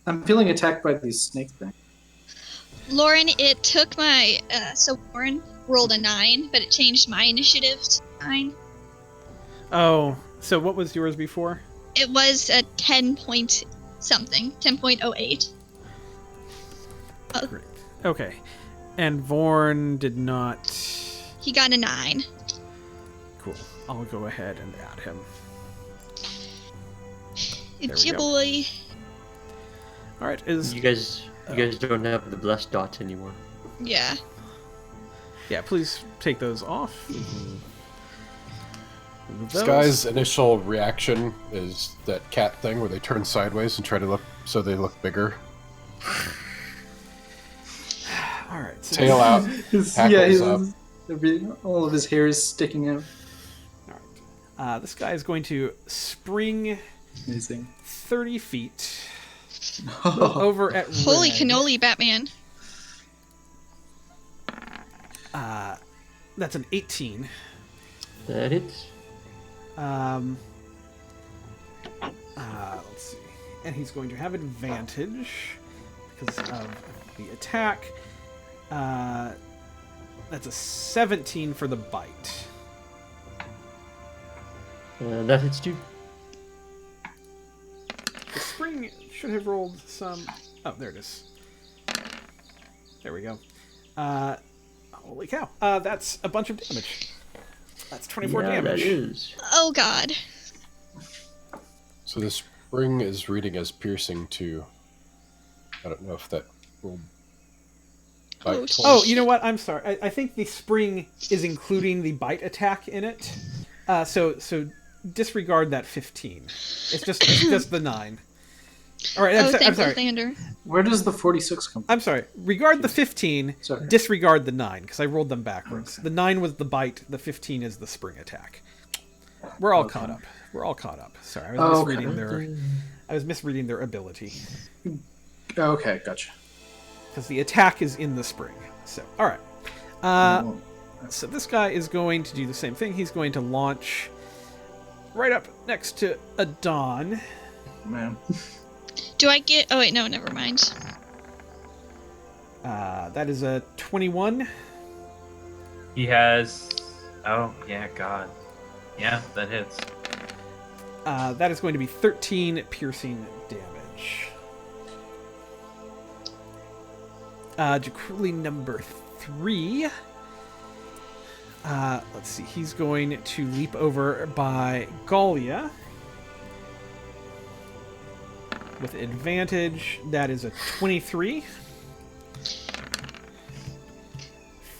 I'm feeling attacked by these snake things. Lauren, it took my so Lauren rolled a 9, but it changed my initiative to 9. Oh, so what was yours before? It was a 10 point something, 10.08. Great. Okay. And Vorn did not... He got a 9. Cool. I'll go ahead and add him. There we go. Boy. All right. You guys don't have the blessed dots anymore. Yeah. Yeah, please take those off. Remove those. Sky's initial reaction is that cat thing where they turn sideways and try to look so they look bigger. All right. So Tail out, hackles up. All of his hair is sticking out. All right. This guy is going to spring Amazing. 30 feet over at Holy Red. cannoli, Batman. That's an 18. That hits. Let's see. And he's going to have advantage because of the attack. That's a 17 for the bite. That hits too. The spring should have rolled some... Oh, there it is. There we go. Holy cow. That's a bunch of damage. That's 24 damage. That is. Oh god. So the spring is reading as piercing too. I don't know if that will bite twice. Oh, you know what? I'm sorry. I think the spring is including the bite attack in it. So disregard that 15. It's just the 9. All right, I'm sorry. Thunder. Where does the 46 come from? I'm sorry. Regard the 15. Sorry. Disregard the 9 because I rolled them backwards. The 9 was the bite. The 15 is the spring attack. We're all caught up. We're all caught up. Sorry, I was misreading their ability Okay, gotcha. because the attack is in the spring. So, all right. So this guy is going to do the same thing. He's going to launch right up next to Adon. Man. Do I get... Oh, wait, no, never mind. That is a 21. He has... Oh, yeah, God. Yeah, that hits. That is going to be 13 piercing damage. Jakuli number 3. Let's see. He's going to leap over by Galia. With advantage, that is a 23.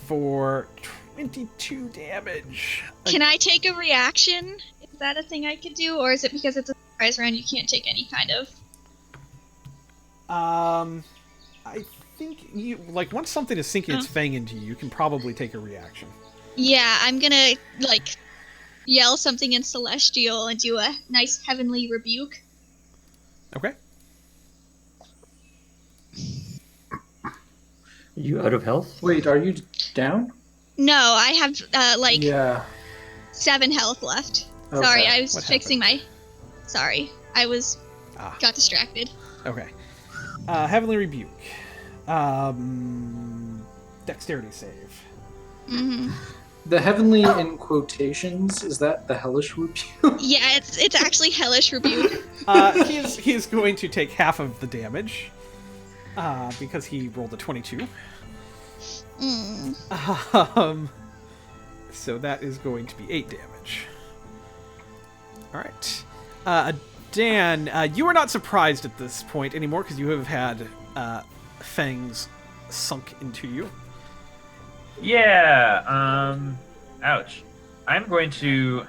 For 22 damage. Can I take a reaction? Is that a thing I could do? Or is it because it's a surprise round you can't take any kind of... I think you... Like, once something is sinking its fang into you, you can probably take a reaction. Yeah, I'm gonna, like, yell something in Celestial and do a nice heavenly rebuke. Okay. Are you out of health? Wait, are you down? No, I have, Yeah. 7 health left. Okay. Sorry, I was What fixing my... Sorry, I was... Ah. Got distracted. Okay. Heavenly Rebuke. Dexterity save. Mm-hmm. The heavenly in quotations, is that the hellish rebuke? Yeah, it's actually hellish rebuke. He is going to take half of the damage. Because he rolled a 22. So that is going to be 8 damage. Alright. Dan, you are not surprised at this point anymore because you have had fangs sunk into you. Yeah, ouch. I'm going to,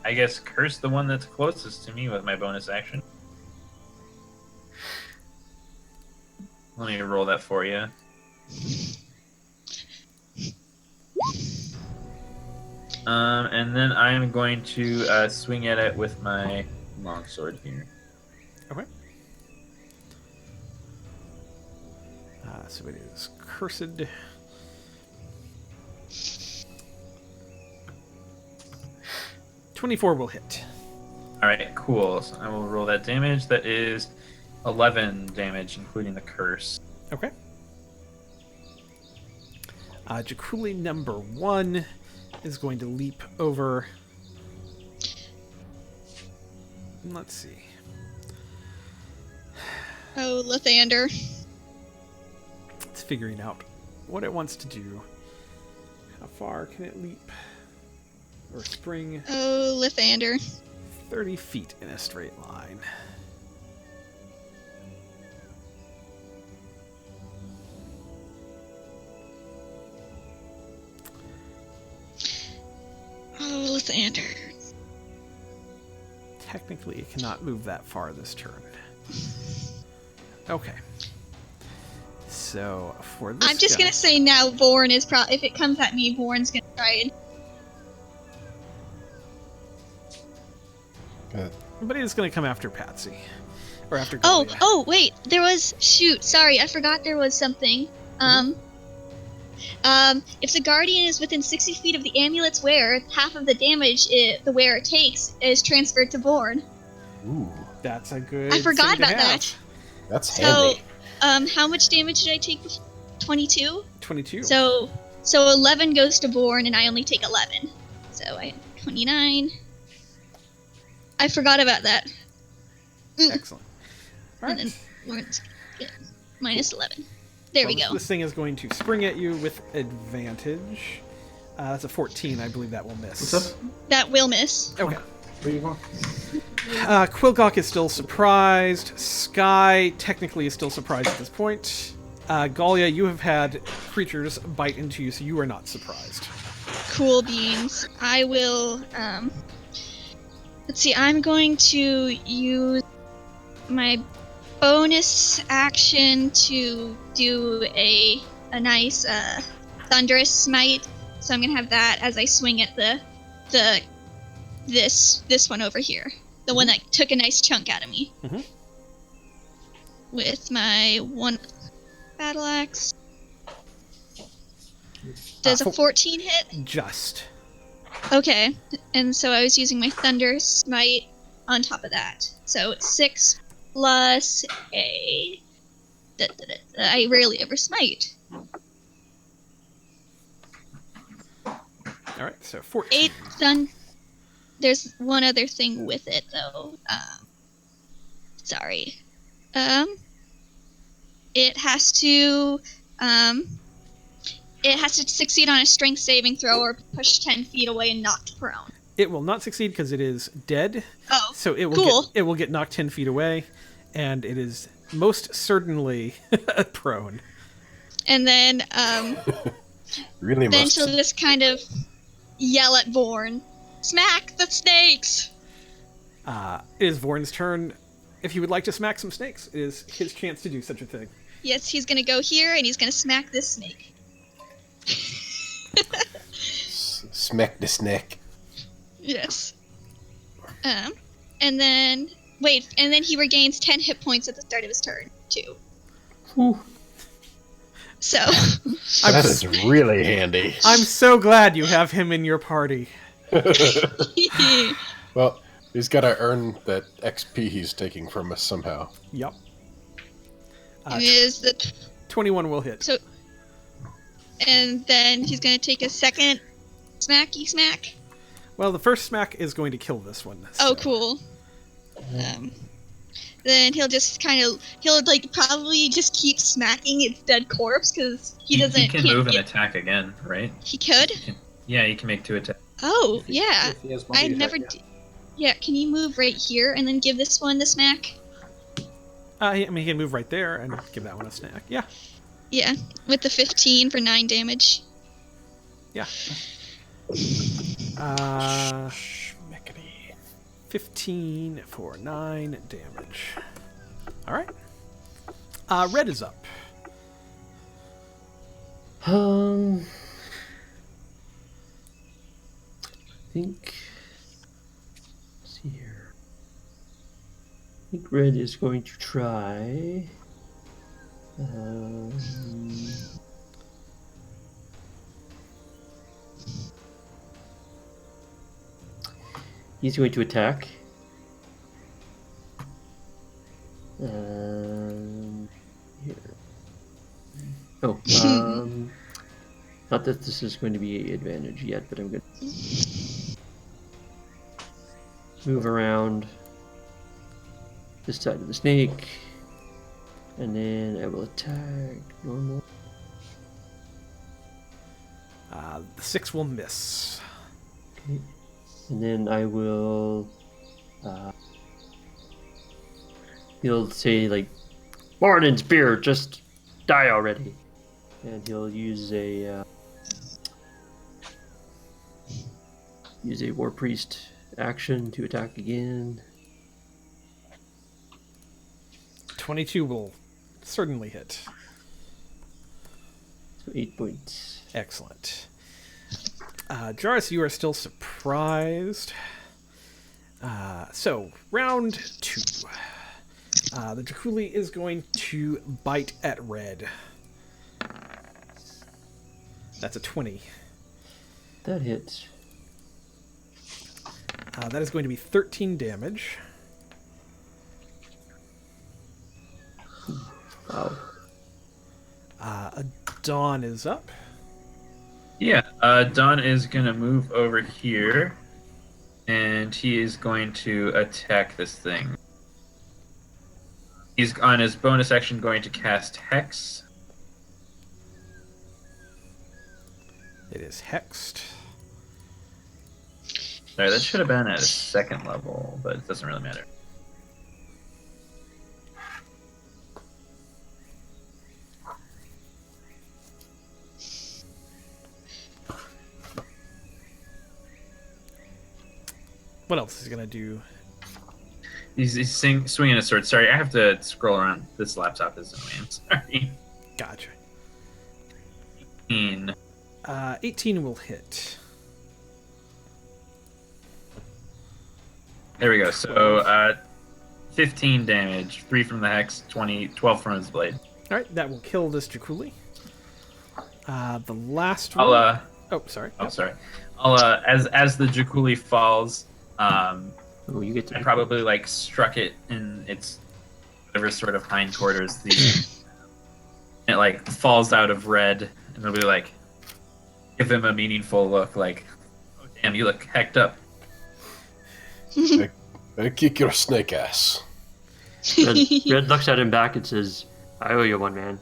I guess, curse the one that's closest to me with my bonus action. Let me roll that for you. And then I'm going to swing at it with my longsword here. Okay. So it is cursed. .24 will hit. All right, cool. So I will roll that damage. That is 11 damage, including the curse. Okay. Jakuli number 1 is going to leap over. Let's see. Oh, Lathander. It's figuring out what it wants to do. How far can it leap? Or spring? Oh, Lathander. 30 feet in a straight line. Oh, Lathander. Technically, it cannot move that far this turn. Okay. So, for this I'm just guy, gonna say now Vorn is if it comes at me, Vorn's gonna try and... Good. But it is going to come after Patsy. Or after Oh, Galia. wait, there was... Shoot, sorry, I forgot there was something. If the Guardian is within 60 feet of the amulet's wearer, half of the damage the wearer takes is transferred to Vorn. Ooh, That's a good I forgot thing to about have. that. that's So, handy. how much damage did I take? 22? 22. So 11 goes to Vorn, and I only take 11. So I 29. I forgot about that. Excellent. All And right. then Vorn's minus 11. There we go. This thing is going to spring at you with advantage. That's a 14. I believe that will miss. What's up? That will miss. Okay. Where you going? Quilcock is still surprised. Sky technically is still surprised at this point. Galia, you have had creatures bite into you, so you are not surprised. Cool beans. I will, let's see, I'm going to use my bonus action to do a nice, thunderous smite. So I'm gonna have that as I swing at this one over here. The one that took a nice chunk out of me. Mhm. With my one battle axe. Does a 14 hit? Just. Okay, and so I was using my Thunder Smite on top of that. So it's 6 plus a... I rarely ever smite. Alright, so 14. 8 There's one other thing with it, though. Sorry. It has to... It has to succeed on a strength saving throw or push 10 feet away and knocked prone. It will not succeed because it is dead. Oh, So it will cool. it will get knocked 10 feet away, and it is most certainly prone. And then, Really then must. she'll just kind of yell at Vorn, "Smack the snakes!" It is Vorn's turn. If he would like to smack some snakes, it is his chance to do such a thing. Yes, he's gonna go here and he's gonna smack this snake. Smack the snake. Yes. And then he regains 10 hit points at the start of his turn too. So That is really handy. I'm so glad you have him in your party. Well, he's got to earn that XP he's taking from us somehow. Yep. it is the 21 will hit. so, and then he's gonna take a second smacky smack. Well, the first smack is going to kill this one. Oh, so- cool. Then he'll just probably just keep smacking its dead corpse because he doesn't. He can can't move and get- attack again, right? He could. Yeah, he can make 2 attacks. Oh yeah. If he has I multi-attack, never. yeah. Yeah, can you move right here and then give this one the smack? I mean, he can move right there and give that one a snack. Yeah. Yeah, with the 15 for 9 damage. Yeah. 15 for 9 damage. Alright. Red is up. I think. Let's see here. I think Red is going to try. He's going to attack. Here. Oh, not that this is going to be advantage yet, but I'm going to move around this side of the snake. And then I will attack normal. The 6 will miss. Okay. And then I will. He'll say, like, "Morning, spear, just die already." And he'll use a war priest action to attack again. 22 will certainly hit. So 8 points. Excellent. Jarvis, you are still surprised. So, round 2. The Drakuli is going to bite at Red. That's a 20. That hits. That is going to be 13 damage. Wow. Dawn is up. Yeah, Don is going to move over here, and he is going to attack this thing. He's on his bonus action going to cast Hex. It is hexed. Sorry, that should have been at a 2nd level, but it doesn't really matter. What else is he going to do? He's swinging a sword. Sorry, I have to scroll around. This laptop is annoying. Sorry. Gotcha. 18. 18 will hit. There we go. So, 15 damage. 3 from the Hex, 12 from his blade. Alright, that will kill this Drakuli. The last one... Oh, sorry. Oh, sorry. I'll, as the Drakuli falls, Oh, you get to I probably, like, struck it in its whatever sort of hindquarters. It, like, falls out of Red, and it'll be like, give him a meaningful look, like, oh, damn, you look hecked up. I kick your snake ass. Red looks at him back and says, "I owe you one, man."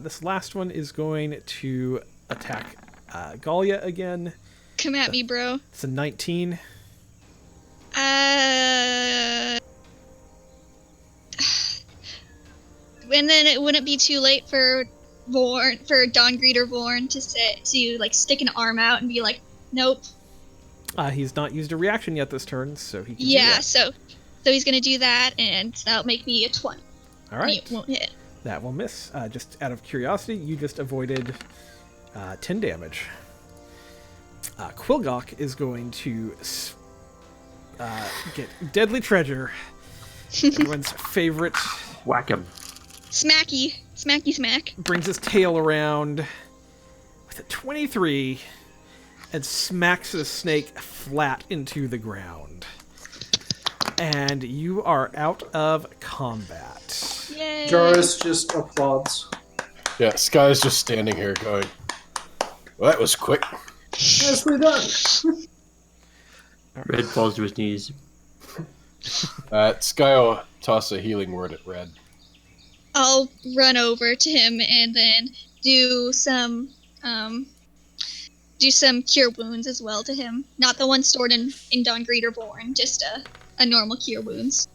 This last one is going to attack Galia again. Come at me, bro. It's a 19. And then it wouldn't be too late for Dawn Greeter Vorn to stick an arm out and be like, "Nope." He's not used a reaction yet this turn, so he can do Yeah, that. so he's gonna do that, and that'll make me a 20. All right. It won't hit. That will miss. Just out of curiosity, you just avoided 10 damage. Quilgok is going to get Deadly Treasure, everyone's favorite. Whack him. Smacky smack. Brings his tail around with a 23 and smacks the snake flat into the ground. And you are out of combat. Yay! Jarvis just applauds. Yeah, Sky's just standing here going, well, that was quick. Nicely done. Red falls to his knees. Sky will toss a healing word at Red. I'll run over to him and then do some cure wounds as well to him. Not the one stored in Dawn Greeter Born, just a normal cure wounds.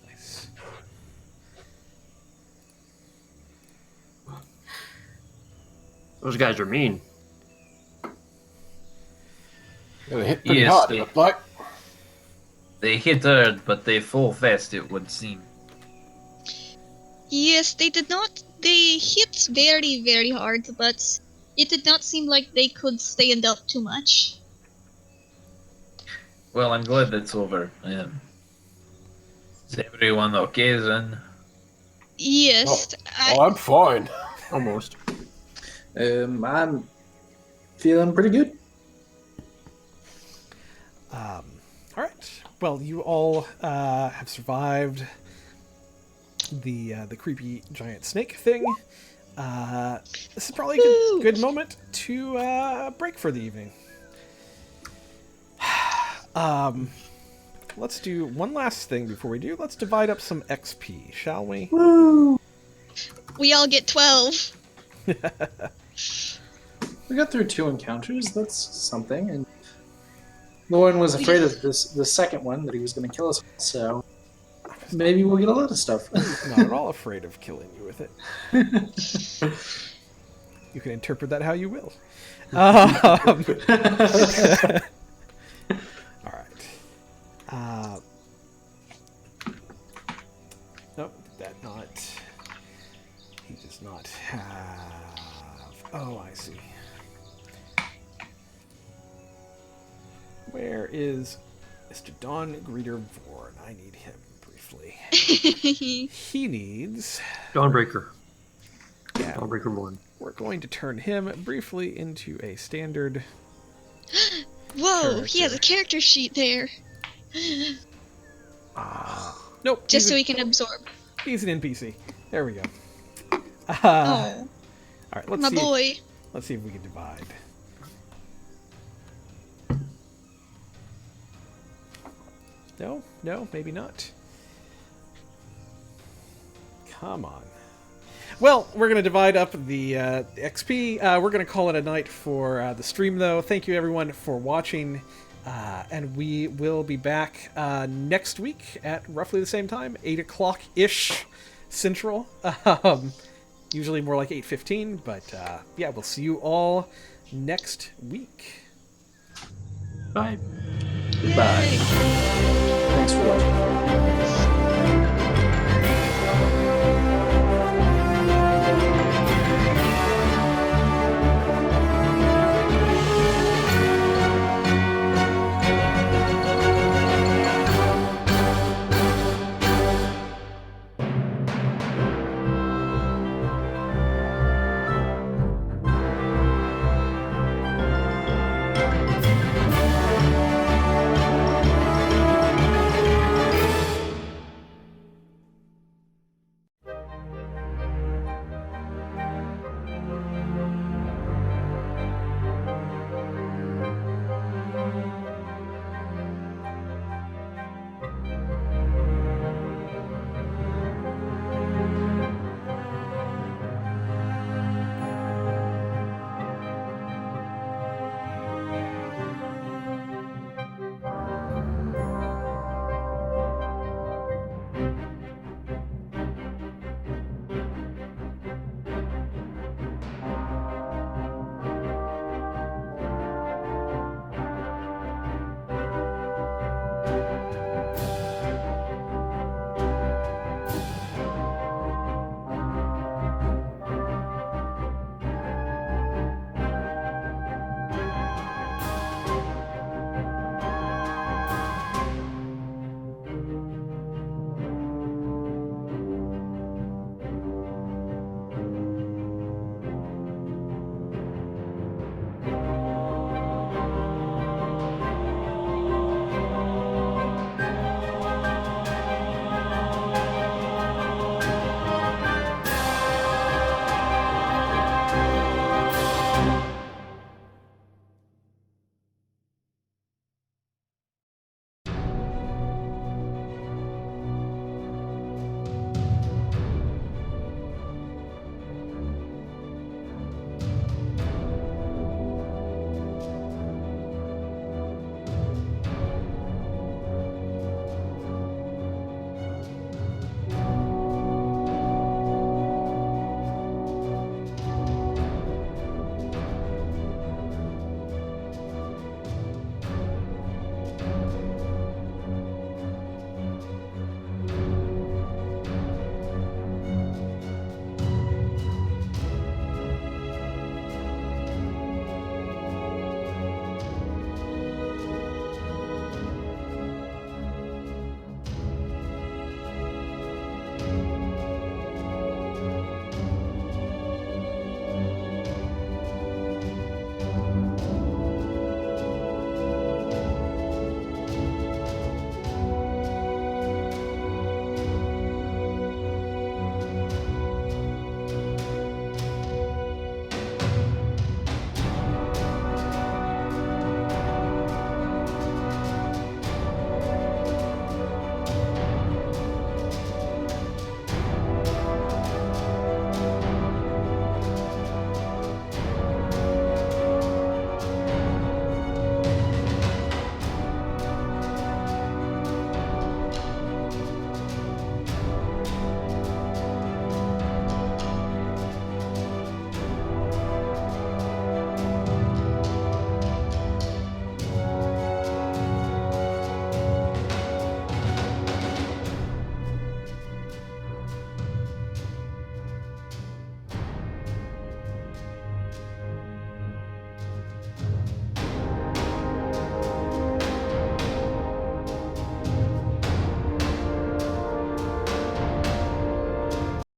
Nice. Those guys are mean. Yeah, they hit pretty Yes, hard, they- it looked like. They hit hard, but they fall fast, it would seem. Yes, they did not. They hit very, very hard, but it did not seem like they could stand up too much. Well, I'm glad that's over. Is everyone okay then? Yes, Oh, I'm fine. Almost. I'm feeling pretty good. All right. Well, you all have survived the creepy giant snake thing. This is probably a Woo! good moment to break for the evening. Let's do one last thing before we do. Let's divide up some XP, shall we? Woo! We all get 12. We got through 2 encounters. That's something. And Lauren was afraid of the second one that he was going to kill us. So maybe we'll get a lot of stuff. Not at all afraid of killing you with it. You can interpret that how you will. All right. Nope, that not. He does not have. Oh, I see. Where is Mr. Don Greeter Vorn? I need him briefly. He needs. Dawnbreaker. Yeah, Dawnbreaker Morn. we're going to turn him briefly into a standard. Whoa, he has a character sheet there. Nope. Just so he can absorb. He's an NPC. There we go. Oh, All right, let's my see. boy. Let's see if we can divide. No, maybe not. Come on. Well, we're going to divide up the XP. We're going to call it a night for the stream, though. Thank you, everyone, for watching. And we will be back next week at roughly the same time, 8 o'clock-ish Central. Usually more like 8:15, but yeah, we'll see you all next week. Bye. Goodbye. Thanks for watching.